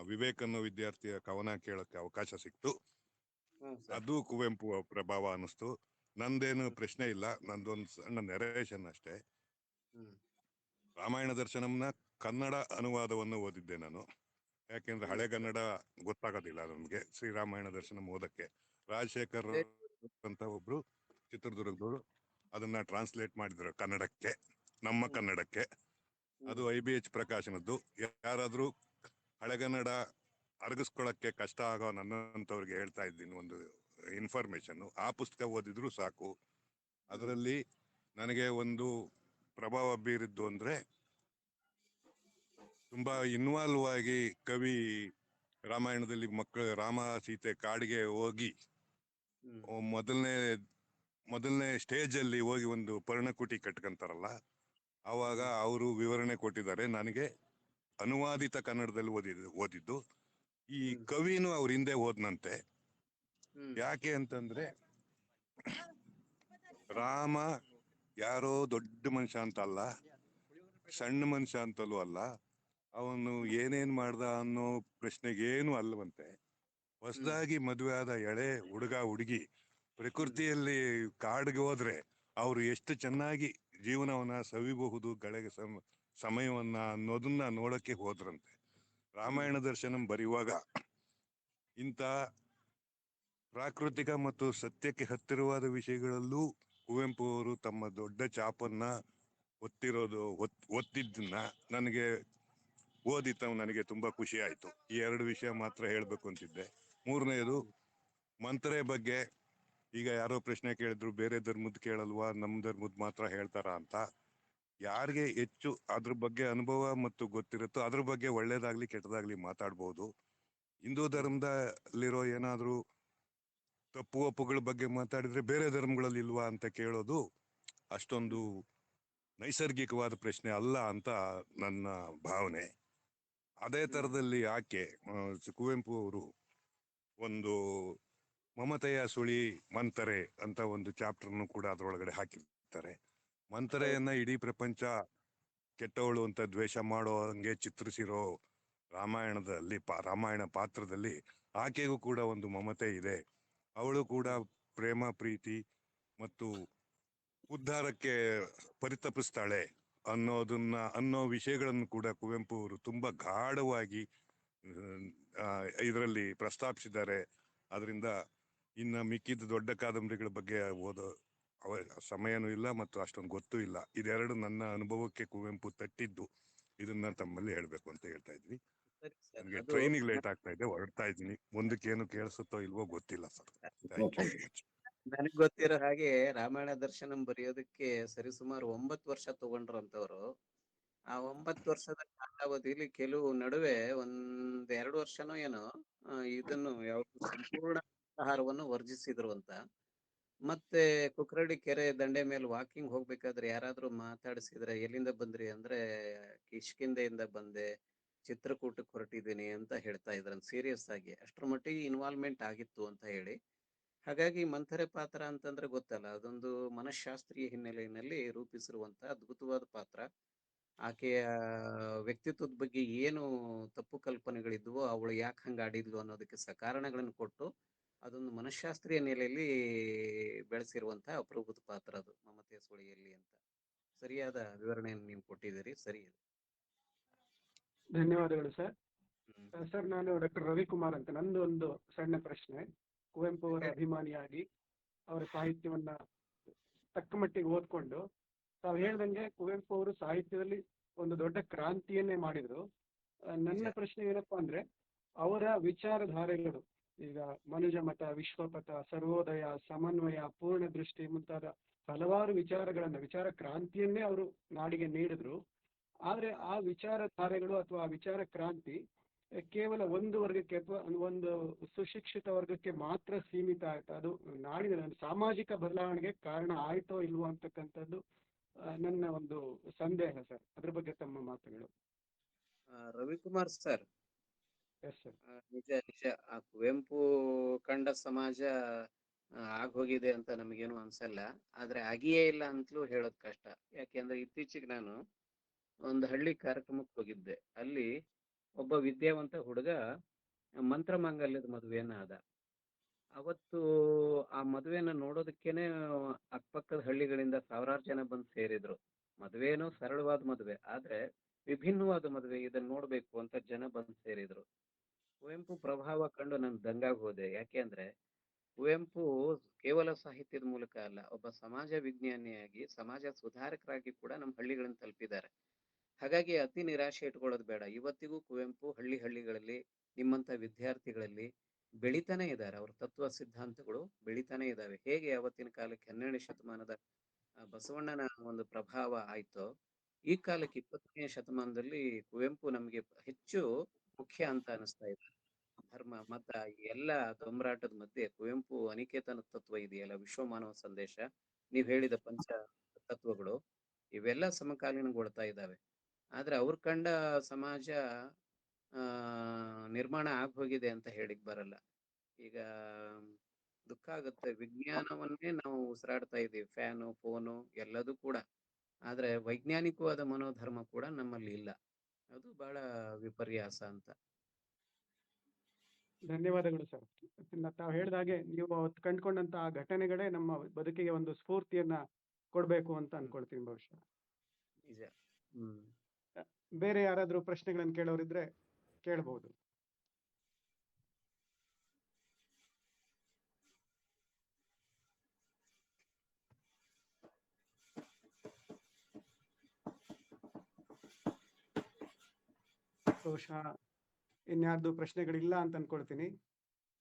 ವಿವೇಕ್ ಅನ್ನೋ ವಿದ್ಯಾರ್ಥಿಯ ಕವನ ಕೇಳಕ್ಕೆ ಅವಕಾಶ ಸಿಕ್ತು. ಅದು ಕುವೆಂಪು ಪ್ರಭಾವ ಅನ್ನಿಸ್ತು. ನಂದೇನು ಪ್ರಶ್ನೆ ಇಲ್ಲ, ನಂದೊಂದು ಸಣ್ಣ ನೆರೇಷನ್ ಅಷ್ಟೇ. ರಾಮಾಯಣ ದರ್ಶನಂನ ಕನ್ನಡ ಅನುವಾದವನ್ನು ಓದಿದ್ದೆ ನಾನು. ಯಾಕೆಂದ್ರೆ ಹಳೆಗನ್ನಡ ಗೊತ್ತಾಗೋದಿಲ್ಲ ನಮ್ಗೆ ಶ್ರೀರಾಮಾಯಣ ದರ್ಶನ ಓದಕ್ಕೆ. ರಾಜಶೇಖರ್ ಅಂತ ಒಬ್ರು ಚಿತ್ರದುರ್ಗದವರು ಅದನ್ನ ಟ್ರಾನ್ಸ್ಲೇಟ್ ಮಾಡಿದ್ರು ಕನ್ನಡಕ್ಕೆ, ನಮ್ಮ ಕನ್ನಡಕ್ಕೆ. ಅದು IBH ಪ್ರಕಾಶನದ್ದು. ಯಾರಾದ್ರೂ ಹಳೆಗನ್ನಡ ಅರಗಿಸ್ಕೊಳಕ್ಕೆ ಕಷ್ಟ ಆಗೋ ನನ್ನಂತವ್ರಿಗೆ ಹೇಳ್ತಾ ಇದ್ದೀನಿ ಒಂದು ಇನ್ಫಾರ್ಮೇಶನ್. ಆ ಪುಸ್ತಕ ಓದಿದ್ರು ಸಾಕು. ಅದರಲ್ಲಿ ನನಗೆ ಒಂದು ಪ್ರಭಾವ ಬೀರಿದ್ದು ಅಂದ್ರೆ, ತುಂಬಾ ಇನ್ವಾಲ್ವ್ ಆಗಿ ಕವಿ ರಾಮಾಯಣದಲ್ಲಿ ರಾಮ ಸೀತೆ ಕಾಡಿಗೆ ಹೋಗಿ ಮೊದಲನೇ ಸ್ಟೇಜ್ ಅಲ್ಲಿ ಹೋಗಿ ಒಂದು ಪರ್ಣಕುಟಿ ಕಟ್ಕೊಂತಾರಲ್ಲ, ಆವಾಗ ಅವರು ವಿವರಣೆ ಕೊಟ್ಟಿದ್ದಾರೆ. ನನಗೆ ಅನುವಾದಿತ ಕನ್ನಡದಲ್ಲಿ ಓದಿದ್ದು. ಈ ಕವಿನೂ ಅವ್ರ ಹಿಂದೆ ಓದ್ನಂತೆ. ಯಾಕೆ ಅಂತಂದ್ರೆ, ರಾಮ ಯಾರೋ ದೊಡ್ಡ ಮನುಷ್ಯ ಅಂತ ಅಲ್ಲ, ಸಣ್ಣ ಮನುಷ್ಯ ಅಂತಲೂ ಅಲ್ಲ, ಅವನು ಏನೇನ್ ಮಾಡ್ದ ಅನ್ನೋ ಪ್ರಶ್ನೆಗೇನು ಅಲ್ಲವಂತೆ. ಹೊಸದಾಗಿ ಮದುವೆ ಆದ ಎಳೆ ಹುಡುಗ ಹುಡುಗಿ ಪ್ರಕೃತಿಯಲ್ಲಿ ಕಾಡಿಗೆ ಹೋದ್ರೆ ಅವ್ರು ಎಷ್ಟು ಚೆನ್ನಾಗಿ ಜೀವನವನ್ನ ಸವಿಬಹುದು, ಗಳಿಗೆ ಸಮಯವನ್ನ ಅನ್ನೋದನ್ನ ನೋಡಕ್ಕೆ ಹೋದ್ರಂತೆ. ರಾಮಾಯಣ ದರ್ಶನಂ ಬರೆಯುವಾಗ ಇಂಥ ಪ್ರಾಕೃತಿಕ ಮತ್ತು ಸತ್ಯಕ್ಕೆ ಹತ್ತಿರವಾದ ವಿಷಯಗಳಲ್ಲೂ ಕುವೆಂಪು ಅವರು ತಮ್ಮ ದೊಡ್ಡ ಚಾಪನ್ನ ಒತ್ತಿದ್ದನ್ನ ನನಗೆ ನನಗೆ ತುಂಬಾ ಖುಷಿ ಆಯ್ತು. ಈ 2 ವಿಷಯ ಮಾತ್ರ ಹೇಳ್ಬೇಕು ಅಂತಿದ್ದೆ. ಮೂರನೆಯದು, ಮಂತ್ರೆ ಬಗ್ಗೆ ಈಗ ಯಾರೋ ಪ್ರಶ್ನೆ ಕೇಳಿದ್ರು, ಬೇರೆ ಧರ್ಮದ್ ಕೇಳಲ್ವಾ, ನಮ್ ಧರ್ಮದ್ ಮಾತ್ರ ಹೇಳ್ತಾರ ಅಂತ. ಯಾರಿಗೆ ಹೆಚ್ಚು ಅದ್ರ ಬಗ್ಗೆ ಅನುಭವ ಮತ್ತು ಗೊತ್ತಿರುತ್ತೋ ಅದ್ರ ಬಗ್ಗೆ ಒಳ್ಳೇದಾಗ್ಲಿ ಕೆಟ್ಟದಾಗ್ಲಿ ಮಾತಾಡ್ಬೋದು. ಹಿಂದೂ ಧರ್ಮದಲ್ಲಿರೋ ಏನಾದ್ರೂ ತಪ್ಪು ಒಪ್ಪುಗಳ ಬಗ್ಗೆ ಮಾತಾಡಿದ್ರೆ ಬೇರೆ ಧರ್ಮಗಳಲ್ಲಿ ಇಲ್ವಾ ಅಂತ ಕೇಳೋದು ಅಷ್ಟೊಂದು ನೈಸರ್ಗಿಕವಾದ ಪ್ರಶ್ನೆ ಅಲ್ಲ ಅಂತ ನನ್ನ ಭಾವನೆ. ಅದೇ ತರದಲ್ಲಿ ಯಾಕೆ ಕುವೆಂಪು ಅವರು ಒಂದು ಮಮತೆಯ ಸುಳಿ ಮಂತರೆ ಅಂತ ಒಂದು ಚಾಪ್ಟರ್ನು ಕೂಡ ಅದ್ರೊಳಗಡೆ ಹಾಕಿರ್ತಾರೆ. ಮಂತರೆಯನ್ನ ಇಡೀ ಪ್ರಪಂಚ ಕೆಟ್ಟವಳು ಅಂತ ದ್ವೇಷ ಮಾಡೋ ಹಂಗೆ ಚಿತ್ರಿಸಿರೋ ರಾಮಾಯಣದಲ್ಲಿ ರಾಮಾಯಣ ಪಾತ್ರದಲ್ಲಿ ಆಕೆಗೂ ಕೂಡ ಒಂದು ಮಮತೆ ಇದೆ. ಅವಳು ಕೂಡ ಪ್ರೇಮ, ಪ್ರೀತಿ ಮತ್ತು ಉದ್ಧಾರಕ್ಕೆ ಪರಿತಪಿಸ್ತಾಳೆ ಅನ್ನೋ ವಿಷಯಗಳನ್ನು ಕೂಡ ಕುವೆಂಪು ಅವರು ತುಂಬಾ ಗಾಢವಾಗಿ ಇದರಲ್ಲಿ ಪ್ರಸ್ತಾಪಿಸಿದ್ದಾರೆ. ಅದರಿಂದ ಇನ್ನ ಮಿಕ್ಕಿದ ದೊಡ್ಡ ಕಾದಂಬರಿಗಳ ಬಗ್ಗೆ ಓದೋ ಸಮಯನೂ ಇಲ್ಲ ಮತ್ತು ಅಷ್ಟೊಂದು ಗೊತ್ತೂ ಇಲ್ಲ. ಇದೆರಡು ನನ್ನ ಅನುಭವಕ್ಕೆ ಕುವೆಂಪು ತಟ್ಟಿದ್ದು. ಇದನ್ನ ತಮ್ಮಲ್ಲಿ ಹೇಳ್ಬೇಕು ಅಂತ ಹೇಳ್ತಾ ಇದ್ವಿ. ನನಗೆ ಟ್ರೈನಿಗೆ ಲೇಟ್ ಆಗ್ತಾ ಇದೆ, ಹೊರಡ್ತಾ ಇದ್ದೀನಿ. ಮುಂದಕ್ಕೇನು ಕೇಳಿಸುತ್ತೋ ಇಲ್ವೋ ಗೊತ್ತಿಲ್ಲ sir. Thank you very much. ನನಗ್ ಗೊತ್ತಿರೋ ಹಾಗೆ ರಾಮಾಯಣ ದರ್ಶನಂ ಬರೆಯೋದಕ್ಕೆ ಸರಿಸುಮಾರು 9 ವರ್ಷ ತಗೊಂಡ್ರಂತವ್ರು. ಆ 9 ವರ್ಷದ ಕಾಲಾವಧಿಯಲ್ಲಿ ಕೆಲವು ನಡುವೆ 1-2 ವರ್ಷನೋ ಏನೋ ಇದನ್ನು ಯಾವ್ದು ಸಂಪೂರ್ಣ ಆಹಾರವನ್ನು ವರ್ಜಿಸಿದ್ರು ಅಂತ. ಮತ್ತೆ ಕುಕ್ರಳ್ಳಿ ಕೆರೆ ದಂಡೆ ಮೇಲೆ ವಾಕಿಂಗ್ ಹೋಗ್ಬೇಕಾದ್ರೆ ಯಾರಾದ್ರೂ ಮಾತಾಡಿಸಿದ್ರೆ ಎಲ್ಲಿಂದ ಬಂದ್ರಿ ಅಂದ್ರೆ ಕಿಷ್ಕಿಂಧೆಯಿಂದ ಬಂದೆ, ಚಿತ್ರಕೂಟಕ್ಕೆ ಹೊರಟಿದ್ದೀನಿ ಅಂತ ಹೇಳ್ತಾ ಇದ್ರಂತ ಸೀರಿಯಸ್ ಆಗಿ. ಅಷ್ಟ್ರ ಮಟ್ಟಿಗೆ ಇನ್ವಾಲ್ವ್ಮೆಂಟ್ ಆಗಿತ್ತು ಅಂತ ಹೇಳಿ. ಹಾಗಾಗಿ ಮಂಥರೆ ಪಾತ್ರ ಅಂತಂದ್ರೆ ಗೊತ್ತಲ್ಲ, ಅದೊಂದು ಮನಃಶಾಸ್ತ್ರೀಯ ಹಿನ್ನೆಲೆಯಲ್ಲಿ ರೂಪಿಸಿರುವಂತ ಅದ್ಭುತವಾದ ಪಾತ್ರ. ಆಕೆಯ ವ್ಯಕ್ತಿತ್ವದ ಬಗ್ಗೆ ಏನು ತಪ್ಪು ಕಲ್ಪನೆಗಳಿದ್ವೋ, ಅವಳು ಯಾಕೆ ಹಂಗ ಆಡಿದ್ಲು ಅನ್ನೋದಕ್ಕೆ ಸಕಾರಣಗಳನ್ನು ಕೊಟ್ಟು ಅದೊಂದು ಮನಃಶಾಸ್ತ್ರೀಯ ನೆಲೆಯಲ್ಲಿ ಬೆಳೆಸಿರುವಂತಹ ಅಪರೂಪದ ಪಾತ್ರ ಅದು, ಮಮತೆಯ ಸುಳಿಯಲ್ಲಿ ಅಂತ. ಸರಿಯಾದ ವಿವರಣೆಯನ್ನು ನೀವು ಕೊಟ್ಟಿದ್ದೀರಿ. ಸರಿ ಇದೆ. ಧನ್ಯವಾದಗಳು ಸರ್. ಸರ್, ನಾನು ಡಾಕ್ಟರ್ ರವಿಕುಮಾರ್ ಅಂತ. ನಂದು ಒಂದು ಸಣ್ಣ ಪ್ರಶ್ನೆ. ಕುವೆಂಪು ಅವರ ಅಭಿಮಾನಿಯಾಗಿ ಅವರ ಸಾಹಿತ್ಯವನ್ನ ತಕ್ಕ ಮಟ್ಟಿಗೆ ಓದ್ಕೊಂಡು, ತಾವು ಹೇಳ್ದಂಗೆ ಕುವೆಂಪು ಅವರು ಸಾಹಿತ್ಯದಲ್ಲಿ ಒಂದು ದೊಡ್ಡ ಕ್ರಾಂತಿಯನ್ನೇ ಮಾಡಿದ್ರು. ನನ್ನ ಪ್ರಶ್ನೆ ಏನಪ್ಪಾ ಅಂದ್ರೆ, ಅವರ ವಿಚಾರಧಾರೆಗಳು ಈಗ ಮನುಜ ಮತ, ವಿಶ್ವಪಥ, ಸರ್ವೋದಯ, ಸಮನ್ವಯ, ಪೂರ್ಣ ದೃಷ್ಟಿ ಮುಂತಾದ ಹಲವಾರು ವಿಚಾರ ಕ್ರಾಂತಿಯನ್ನೇ ಅವರು ನಾಡಿಗೆ ನೀಡಿದ್ರು. ಆದ್ರೆ ಆ ವಿಚಾರಧಾರೆಗಳು ಅಥವಾ ಆ ವಿಚಾರ ಕ್ರಾಂತಿ ಕೇವಲ ಒಂದು ವರ್ಗಕ್ಕೆ ಅಥವಾ ಒಂದು ಸುಶಿಕ್ಷಿತ ವರ್ಗಕ್ಕೆ ಮಾತ್ರ ಸೀಮಿತ ಆಯ್ತು. ಅದು ನಾಡಿನ ಸಾಮಾಜಿಕ ಬದಲಾವಣೆಗೆ ಕಾರಣ ಆಯ್ತೋ ಇಲ್ವೋ ಅಂತಕ್ಕಂಥದ್ದು ನನ್ನ ಒಂದು ಸಂದೇಹ ಸರ್. ಅದ್ರ ಬಗ್ಗೆ ತಮ್ಮ ಮಾತುಗಳು. Ravikumar sir, yes sir. ನಿಜ ನಿಜ. ಆ ಕುವೆಂಪು ಕಂಡ ಸಮಾಜ ಆಗೋಗಿದೆ ಅಂತ ನಮಗೇನು ಅನ್ಸಲ್ಲ. ಆದ್ರೆ ಆಗಿಯೇ ಇಲ್ಲ ಅಂತಲೂ ಹೇಳೋದ್ ಕಷ್ಟ. ಯಾಕೆಂದ್ರೆ ಇತ್ತೀಚೆಗೆ ನಾನು ಒಂದು ಹಳ್ಳಿ ಕಾರ್ಯಕ್ರಮಕ್ಕೆ ಹೋಗಿದ್ದೆ. ಅಲ್ಲಿ ಒಬ್ಬ ವಿದ್ಯಾವಂತ ಹುಡುಗ ಮಂತ್ರಮಾಂಗಲ್ಯದ ಮದುವೆಯನ್ನ ಆದ. ಅವತ್ತು ಆ ಮದುವೆನ ನೋಡೋದಕ್ಕೇನೆ ಅಕ್ಕಪಕ್ಕದ ಹಳ್ಳಿಗಳಿಂದ ಸಾವಿರಾರು ಜನ ಬಂದು ಸೇರಿದ್ರು. ಮದುವೆನೋ ಸರಳವಾದ ಮದುವೆ, ಆದ್ರೆ ವಿಭಿನ್ನವಾದ ಮದುವೆ, ಇದನ್ನ ನೋಡ್ಬೇಕು ಅಂತ ಜನ ಬಂದು ಸೇರಿದ್ರು. ಕುವೆಂಪು ಪ್ರಭಾವ ಕಂಡು ನಾನು ದಂಗಾಗಿ ಹೋದೆ. ಯಾಕೆ ಅಂದ್ರೆ ಕುವೆಂಪು ಕೇವಲ ಸಾಹಿತ್ಯದ ಮೂಲಕ ಅಲ್ಲ, ಒಬ್ಬ ಸಮಾಜ ವಿಜ್ಞಾನಿಯಾಗಿ, ಸಮಾಜ ಸುಧಾರಕರಾಗಿ ಕೂಡ ನಮ್ಮ ಹಳ್ಳಿಗಳನ್ನ ತಲುಪಿದ್ದಾರೆ. ಹಾಗಾಗಿ ಅತಿ ನಿರಾಶೆ ಇಟ್ಕೊಳ್ಳೋದು ಬೇಡ. ಇವತ್ತಿಗೂ ಕುವೆಂಪು ಹಳ್ಳಿಗಳಲ್ಲಿ ನಿಮ್ಮಂತ ವಿದ್ಯಾರ್ಥಿಗಳಲ್ಲಿ ಬೆಳಿತಾನೆ ಇದ್ದಾರೆ. ಅವ್ರ ತತ್ವ ಸಿದ್ಧಾಂತಗಳು ಬೆಳಿತಾನೆ ಇದ್ದಾವೆ. ಹೇಗೆ ಅವತ್ತಿನ ಕಾಲಕ್ಕೆ 12ನೇ ಶತಮಾನದ ಬಸವಣ್ಣನ ಒಂದು ಪ್ರಭಾವ ಆಯ್ತೋ, ಈ ಕಾಲಕ್ಕೆ 20ನೇ ಶತಮಾನದಲ್ಲಿ ಕುವೆಂಪು ನಮಗೆ ಹೆಚ್ಚು ಮುಖ್ಯ ಅಂತ ಅನಿಸ್ತಾ ಇದೆ. ಧರ್ಮ, ಮತ ಎಲ್ಲ ದೊಂಬರಾಟದ ಮಧ್ಯೆ ಕುವೆಂಪು ಅನಿಕೇತನ ತತ್ವ ಇದೆಯಲ್ಲ, ವಿಶ್ವ ಮಾನವ ಸಂದೇಶ, ನೀವ್ ಹೇಳಿದ ಪಂಚ ತತ್ವಗಳು, ಇವೆಲ್ಲ ಸಮಕಾಲೀನಗೊಳ್ತಾ ಇದ್ದಾವೆ. ಆದ್ರೆ ಅವ್ರ ಕಂಡ ಸಮಾಜ ನಿರ್ಮಾಣ ಆಗೋಗಿದೆ ಅಂತ ಹೇಳಿಕ್ ಬರಲ್ಲ. ಈಗ ದುಃಖ ಆಗುತ್ತೆ. ವಿಜ್ಞಾನವನ್ನೇ ನಾವು ಉಸಿರಾಡ್ತಾ ಇದ್ದೀವಿ, ಫ್ಯಾನು, ಫೋನು ಎಲ್ಲದೂ ಕೂಡ. ಆದ್ರೆ ವೈಜ್ಞಾನಿಕವಾದ ಮನೋಧರ್ಮ ಕೂಡ ನಮ್ಮಲ್ಲಿ ಇಲ್ಲ. ಅದು ಬಹಳ ವಿಪರ್ಯಾಸ ಅಂತ. ಧನ್ಯವಾದಗಳು ಸರ್. ತಾವು ಹೇಳಿದಾಗೆ ನೀವು ಅವತ್ತು ಕಂಡುಕೊಂಡಂತ ಆ ಘಟನೆಗಳೇ ನಮ್ಮ ಬದುಕಿಗೆ ಒಂದು ಸ್ಫೂರ್ತಿಯನ್ನ ಕೊಡ್ಬೇಕು ಅಂತ ಅನ್ಕೊಳ್ತೀನಿ ಬಹುಶಃ. ನಿಜ. ಬೇರೆ ಯಾರಾದ್ರೂ ಪ್ರಶ್ನೆಗಳನ್ನು ಕೇಳೋರಿದ್ರೆ ಕೇಳಬಹುದು. ಬಹುಶಃ ಇನ್ಯಾರ್ದು ಪ್ರಶ್ನೆಗಳಿಲ್ಲ ಅಂತ ಅನ್ಕೊಳ್ತೀನಿ.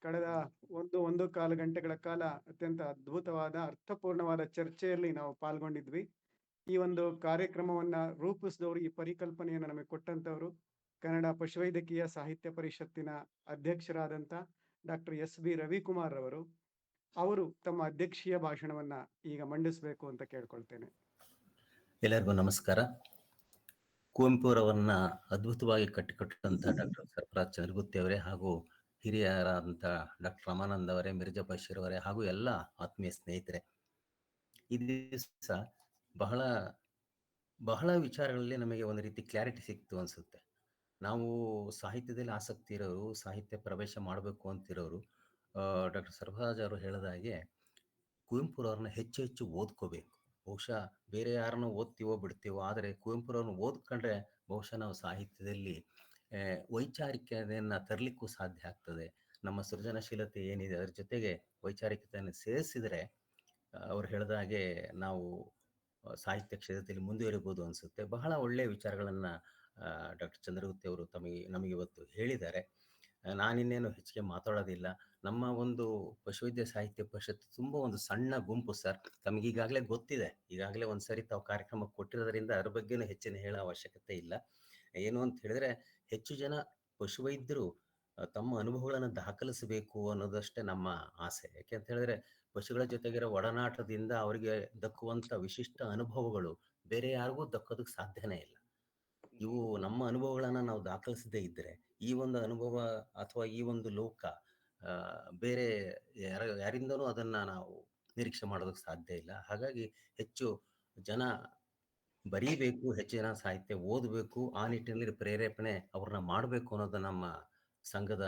ಕಳೆದ ಒಂದು ಕಾಲು ಗಂಟೆಗಳ ಕಾಲ ಅತ್ಯಂತ ಅದ್ಭುತವಾದ ಅರ್ಥಪೂರ್ಣವಾದ ಚರ್ಚೆಯಲ್ಲಿ ನಾವು ಪಾಲ್ಗೊಂಡಿದ್ವಿ. ಈ ಒಂದು ಕಾರ್ಯಕ್ರಮವನ್ನ ರೂಪಿಸಿದವರು, ಈ ಪರಿಕಲ್ಪನೆಯನ್ನು ನಮಗೆ ಕೊಟ್ಟಂತವರು ಕನ್ನಡ ಪಶುವೈದ್ಯಕೀಯ ಸಾಹಿತ್ಯ ಪರಿಷತ್ತಿನ ಅಧ್ಯಕ್ಷರಾದಂಥ ಡಾಕ್ಟರ್ ಎಸ್.ಬಿ. ರವಿಕುಮಾರ್ ಅವರು ತಮ್ಮ ಅಧ್ಯಕ್ಷೀಯ ಭಾಷಣವನ್ನ ಈಗ ಮಂಡಿಸಬೇಕು ಅಂತ ಕೇಳ್ಕೊಳ್ತೇನೆ. ಎಲ್ಲರಿಗೂ ನಮಸ್ಕಾರ. ಕುವೆಂಪುರವನ್ನ ಅದ್ಭುತವಾಗಿ ಕಟ್ಟಿಕೊಟ್ಟಂತ ಡಾಕ್ಟರ್ ಸರ್ಫರಾಜ್ ಚಂದ್ರಗುತ್ತಿ ಅವರೇ ಹಾಗೂ ಹಿರಿಯರಾದಂಥ ಡಾಕ್ಟರ್ ರಮಾನಂದ್ ಅವರೇ, ಮಿರ್ಜಾ ಬಶೀರ್ ಅವರೇ ಹಾಗೂ ಎಲ್ಲ ಆತ್ಮೀಯ ಸ್ನೇಹಿತರೆ, ಈ ದಿವಸ ಬಹಳ ಬಹಳ ವಿಚಾರಗಳಲ್ಲಿ ನಮಗೆ ಒಂದು ರೀತಿ ಕ್ಲಾರಿಟಿ ಸಿಕ್ತು ಅನ್ಸುತ್ತೆ. ನಾವು ಸಾಹಿತ್ಯದಲ್ಲಿ ಆಸಕ್ತಿ ಇರೋರು, ಸಾಹಿತ್ಯ ಪ್ರವೇಶ ಮಾಡಬೇಕು ಅಂತಿರೋರು, ಡಾಕ್ಟರ್ ಸರ್ಫರಾಜ್ ಅವರು ಹೇಳಿದ ಹಾಗೆ ಕುವೆಂಪುರವ್ರನ್ನ ಹೆಚ್ಚು ಹೆಚ್ಚು ಓದ್ಕೋಬೇಕು. ಬಹುಶಃ ಬೇರೆ ಯಾರನ್ನ ಓದ್ತೀವೋ ಬಿಡ್ತೀವೋ, ಆದರೆ ಕುವೆಂಪುರವ್ರನ್ನ ಓದ್ಕೊಂಡ್ರೆ ಬಹುಶಃ ನಾವು ಸಾಹಿತ್ಯದಲ್ಲಿ ವೈಚಾರಿಕತೆಯನ್ನು ತರಲಿಕ್ಕೂ ಸಾಧ್ಯ ಆಗ್ತದೆ. ನಮ್ಮ ಸೃಜನಶೀಲತೆ ಏನಿದೆ ಅದರ ಜೊತೆಗೆ ವೈಚಾರಿಕತೆಯನ್ನು ಸೇರಿಸಿದರೆ ಅವ್ರು ಹೇಳಿದ ಹಾಗೆ ನಾವು ಸಾಹಿತ್ಯ ಕ್ಷೇತ್ರದಲ್ಲಿ ಮುಂದುವರಿಬೋದು ಅನಿಸುತ್ತೆ. ಬಹಳ ಒಳ್ಳೆಯ ವಿಚಾರಗಳನ್ನು ಡಾಕ್ಟರ್ ಚಂದ್ರಗುತ್ತಿ ಅವರು ನಮಗೆ ಇವತ್ತು ಹೇಳಿದ್ದಾರೆ. ನಾನಿನ್ನೇನು ಹೆಚ್ಚಿಗೆ ಮಾತಾಡೋದಿಲ್ಲ. ನಮ್ಮ ಒಂದು ಪಶುವೈದ್ಯ ಸಾಹಿತ್ಯ ಪರಿಷತ್ ತುಂಬ ಒಂದು ಸಣ್ಣ ಗುಂಪು ಸರ್. ತಮಗೀಗಾಗಲೇ ಗೊತ್ತಿದೆ, ಈಗಾಗಲೇ ಒಂದು ಸರಿ ತಾವು ಕಾರ್ಯಕ್ರಮ ಕೊಟ್ಟಿರೋದ್ರಿಂದ ಅದ್ರ ಬಗ್ಗೆನೂ ಹೆಚ್ಚಿನ ಹೇಳೋ ಅವಶ್ಯಕತೆ ಇಲ್ಲ. ಏನು ಅಂತ ಹೇಳಿದ್ರೆ, ಹೆಚ್ಚು ಜನ ಪಶುವೈದ್ಯರು ತಮ್ಮ ಅನುಭವಗಳನ್ನು ದಾಖಲಿಸಬೇಕು ಅನ್ನೋದಷ್ಟೇ ನಮ್ಮ ಆಸೆ. ಯಾಕೆ ಅಂತ ಹೇಳಿದ್ರೆ, ಪಶುಗಳ ಜೊತೆಗಿರೋ ಒಡನಾಟದಿಂದ ಅವರಿಗೆ ದಕ್ಕುವಂಥ ವಿಶಿಷ್ಟ ಅನುಭವಗಳು ಬೇರೆ ಯಾರಿಗೂ ದಕ್ಕೋದಕ್ಕೆ ಸಾಧ್ಯನೇ ಇಲ್ಲ. ಇವು ನಮ್ಮ ಅನುಭವಗಳನ್ನು ನಾವು ದಾಖಲಿಸದೇ ಇದ್ದರೆ ಈ ಒಂದು ಅನುಭವ ಅಥವಾ ಈ ಒಂದು ಲೋಕ ಬೇರೆ ಯಾರಿಂದನೂ ಅದನ್ನು ನಾವು ನಿರೀಕ್ಷೆ ಮಾಡೋದಕ್ಕೆ ಸಾಧ್ಯ ಇಲ್ಲ. ಹಾಗಾಗಿ ಹೆಚ್ಚು ಜನ ಬರೀಬೇಕು, ಹೆಚ್ಚು ಜನ ಸಾಹಿತ್ಯ ಓದಬೇಕು, ಆ ನಿಟ್ಟಿನಲ್ಲಿ ಪ್ರೇರೇಪಣೆ ಅವ್ರನ್ನ ಮಾಡಬೇಕು ಅನ್ನೋದು ನಮ್ಮ ಸಂಘದ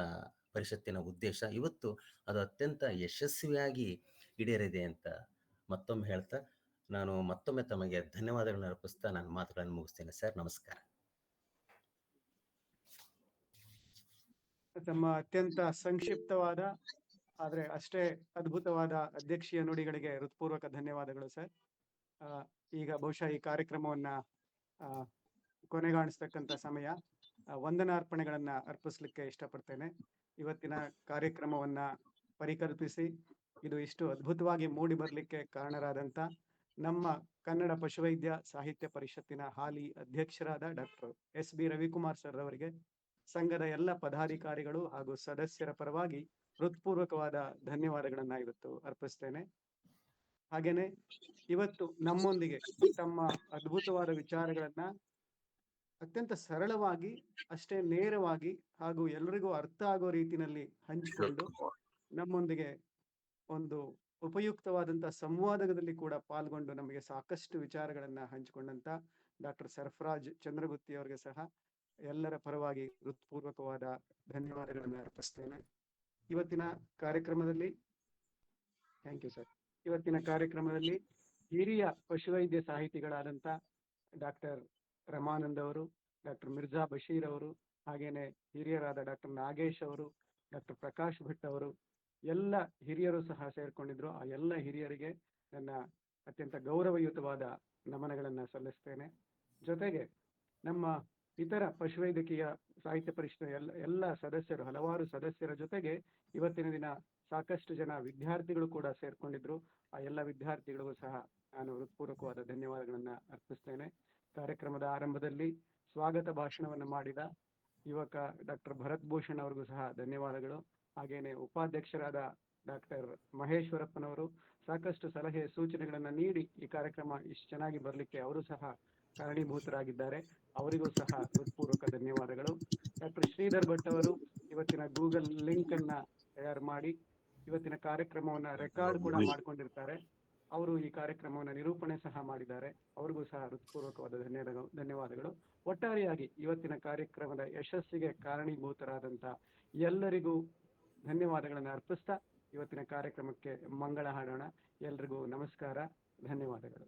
ಪರಿಷತ್ತಿನ ಉದ್ದೇಶ. ಇವತ್ತು ಅದು ಅತ್ಯಂತ ಯಶಸ್ವಿಯಾಗಿ ಈಡೇರಿದೆ ಅಂತ ಮತ್ತೊಮ್ಮೆ ಹೇಳ್ತಾ, ನಾನು ಮತ್ತೊಮ್ಮೆ ತಮಗೆ ಧನ್ಯವಾದಗಳನ್ನು ಅರ್ಪಿಸ್ತಾ ನಾನು ಮಾತುಗಳನ್ನು ಮುಗಿಸ್ತೇನೆ ಸರ್. ನಮಸ್ಕಾರ. ತಮ್ಮ ಅತ್ಯಂತ ಸಂಕ್ಷಿಪ್ತವಾದ ಆದ್ರೆ ಅಷ್ಟೇ ಅದ್ಭುತವಾದ ಅಧ್ಯಕ್ಷೀಯ ನುಡಿಗಳಿಗೆ ಹೃತ್ಪೂರ್ವಕ ಧನ್ಯವಾದಗಳು ಸರ್. ಈಗ ಬಹುಶಃ ಈ ಕಾರ್ಯಕ್ರಮವನ್ನ ಕೊನೆಗಾಣಿಸ್ತಕ್ಕಂಥ ಸಮಯ. ವಂದನಾರ್ಪಣೆಗಳನ್ನ ಅರ್ಪಿಸ್ಲಿಕ್ಕೆ ಇಷ್ಟಪಡ್ತೇನೆ. ಇವತ್ತಿನ ಕಾರ್ಯಕ್ರಮವನ್ನ ಪರಿಕಲ್ಪಿಸಿ ಇದು ಇಷ್ಟು ಅದ್ಭುತವಾಗಿ ಮೂಡಿ ಬರಲಿಕ್ಕೆ ಕಾರಣರಾದಂಥ ನಮ್ಮ ಕನ್ನಡ ಪಶುವೈದ್ಯ ಸಾಹಿತ್ಯ ಪರಿಷತ್ತಿನ ಹಾಲಿ ಅಧ್ಯಕ್ಷರಾದ ಡಾಕ್ಟರ್ ಎಸ್.ಬಿ. ರವಿಕುಮಾರ್ ಸರ್ ಅವರಿಗೆ ಸಂಘದ ಎಲ್ಲ ಪದಾಧಿಕಾರಿಗಳು ಹಾಗೂ ಸದಸ್ಯರ ಪರವಾಗಿ ಹೃತ್ಪೂರ್ವಕವಾದ ಧನ್ಯವಾದಗಳನ್ನ ಇವತ್ತು ಅರ್ಪಿಸ್ತೇನೆ. ಹಾಗೇನೆ ಇವತ್ತು ನಮ್ಮೊಂದಿಗೆ ತಮ್ಮ ಅದ್ಭುತವಾದ ವಿಚಾರಗಳನ್ನ ಅತ್ಯಂತ ಸರಳವಾಗಿ, ಅಷ್ಟೇ ನೇರವಾಗಿ ಹಾಗೂ ಎಲ್ಲರಿಗೂ ಅರ್ಥ ಆಗೋ ರೀತಿಯಲ್ಲಿ ಹಂಚಿಕೊಂಡು ನಮ್ಮೊಂದಿಗೆ ಒಂದು ಉಪಯುಕ್ತವಾದಂಥ ಸಂವಾದದಲ್ಲಿ ಕೂಡ ಪಾಲ್ಗೊಂಡು ನಮಗೆ ಸಾಕಷ್ಟು ವಿಚಾರಗಳನ್ನ ಹಂಚಿಕೊಂಡಂತ ಡಾಕ್ಟರ್ ಸರ್ಫರಾಜ್ ಚಂದ್ರಗುತ್ತಿ ಅವರಿಗೆ ಸಹ ಎಲ್ಲರ ಪರವಾಗಿ ಹೃತ್ಪೂರ್ವಕವಾದ ಧನ್ಯವಾದಗಳನ್ನು ಅರ್ಪಿಸ್ತೇನೆ. ಇವತ್ತಿನ ಕಾರ್ಯಕ್ರಮದಲ್ಲಿ ಥ್ಯಾಂಕ್ ಯು ಸರ್. ಇವತ್ತಿನ ಕಾರ್ಯಕ್ರಮದಲ್ಲಿ ಹಿರಿಯ ಪಶುವೈದ್ಯ ಸಾಹಿತಿಗಳಾದಂಥ ಡಾಕ್ಟರ್ ರಮಾನಂದ್ ಅವರು, ಡಾಕ್ಟರ್ ಮಿರ್ಜಾ ಬಶೀರ್ ಅವರು, ಹಾಗೇನೆ ಹಿರಿಯರಾದ ಡಾಕ್ಟರ್ ನಾಗೇಶ್ ಅವರು, ಡಾಕ್ಟರ್ ಪ್ರಕಾಶ್ ಭಟ್ ಅವರು, ಎಲ್ಲ ಹಿರಿಯರು ಸಹ ಸೇರ್ಕೊಂಡಿದ್ರು. ಆ ಎಲ್ಲ ಹಿರಿಯರಿಗೆ ನನ್ನ ಅತ್ಯಂತ ಗೌರವಯುತವಾದ ನಮನಗಳನ್ನ ಸಲ್ಲಿಸ್ತೇನೆ. ಜೊತೆಗೆ ನಮ್ಮ ಇತರ ಪಶುವೈದ್ಯಕೀಯ ಸಾಹಿತ್ಯ ಪರಿಷತ್ ಎಲ್ಲ ಸದಸ್ಯರು, ಹಲವಾರು ಸದಸ್ಯರ ಜೊತೆಗೆ ಇವತ್ತಿನ ದಿನ ಸಾಕಷ್ಟು ಜನ ವಿದ್ಯಾರ್ಥಿಗಳು ಕೂಡ ಸೇರ್ಕೊಂಡಿದ್ರು. ಆ ಎಲ್ಲ ವಿದ್ಯಾರ್ಥಿಗಳಿಗೂ ಸಹ ನಾನು ಹೃತ್ಪೂರ್ವಕವಾದ ಧನ್ಯವಾದಗಳನ್ನ ಅರ್ಪಿಸ್ತೇನೆ. ಕಾರ್ಯಕ್ರಮದ ಆರಂಭದಲ್ಲಿ ಸ್ವಾಗತ ಭಾಷಣವನ್ನು ಮಾಡಿದ ಯುವಕ ಡಾಕ್ಟರ್ ಭರತ್ ಭೂಷಣ್ ಅವ್ರಿಗೂ ಸಹ ಧನ್ಯವಾದಗಳು. ಹಾಗೇನೆ ಉಪಾಧ್ಯಕ್ಷರಾದ ಡಾಕ್ಟರ್ ಮಹೇಶ್ವರಪ್ಪನವರು ಸಾಕಷ್ಟು ಸಲಹೆ ಸೂಚನೆಗಳನ್ನ ನೀಡಿ ಈ ಕಾರ್ಯಕ್ರಮ ಇಷ್ಟು ಚೆನ್ನಾಗಿ ಬರಲಿಕ್ಕೆ ಅವರು ಸಹ ಕಾರಣೀಭೂತರಾಗಿದ್ದಾರೆ. ಅವರಿಗೂ ಸಹ ಹೃತ್ಪೂರ್ವಕ ಧನ್ಯವಾದಗಳು. ಡಾಕ್ಟರ್ ಶ್ರೀಧರ್ ಭಟ್ ಅವರು ಇವತ್ತಿನ ಗೂಗಲ್ ಲಿಂಕ್ ಅನ್ನ ತಯಾರು ಮಾಡಿ ಇವತ್ತಿನ ಕಾರ್ಯಕ್ರಮವನ್ನ ರೆಕಾರ್ಡ್ ಕೂಡ ಮಾಡ್ಕೊಂಡಿರ್ತಾರೆ. ಅವರು ಈ ಕಾರ್ಯಕ್ರಮವನ್ನು ನಿರೂಪಣೆ ಸಹ ಮಾಡಿದ್ದಾರೆ. ಅವ್ರಿಗೂ ಸಹ ಹೃತ್ಪೂರ್ವಕವಾದ ಧನ್ಯವಾದಗಳು. ಒಟ್ಟಾರೆಯಾಗಿ ಇವತ್ತಿನ ಕಾರ್ಯಕ್ರಮದ ಯಶಸ್ಸಿಗೆ ಕಾರಣೀಭೂತರಾದಂಥ ಎಲ್ಲರಿಗೂ ಧನ್ಯವಾದಗಳನ್ನು ಅರ್ಪಿಸ್ತಾ ಇವತ್ತಿನ ಕಾರ್ಯಕ್ರಮಕ್ಕೆ ಮಂಗಳ ಹಾಡೋಣ. ಎಲ್ರಿಗೂ ನಮಸ್ಕಾರ, ಧನ್ಯವಾದಗಳು.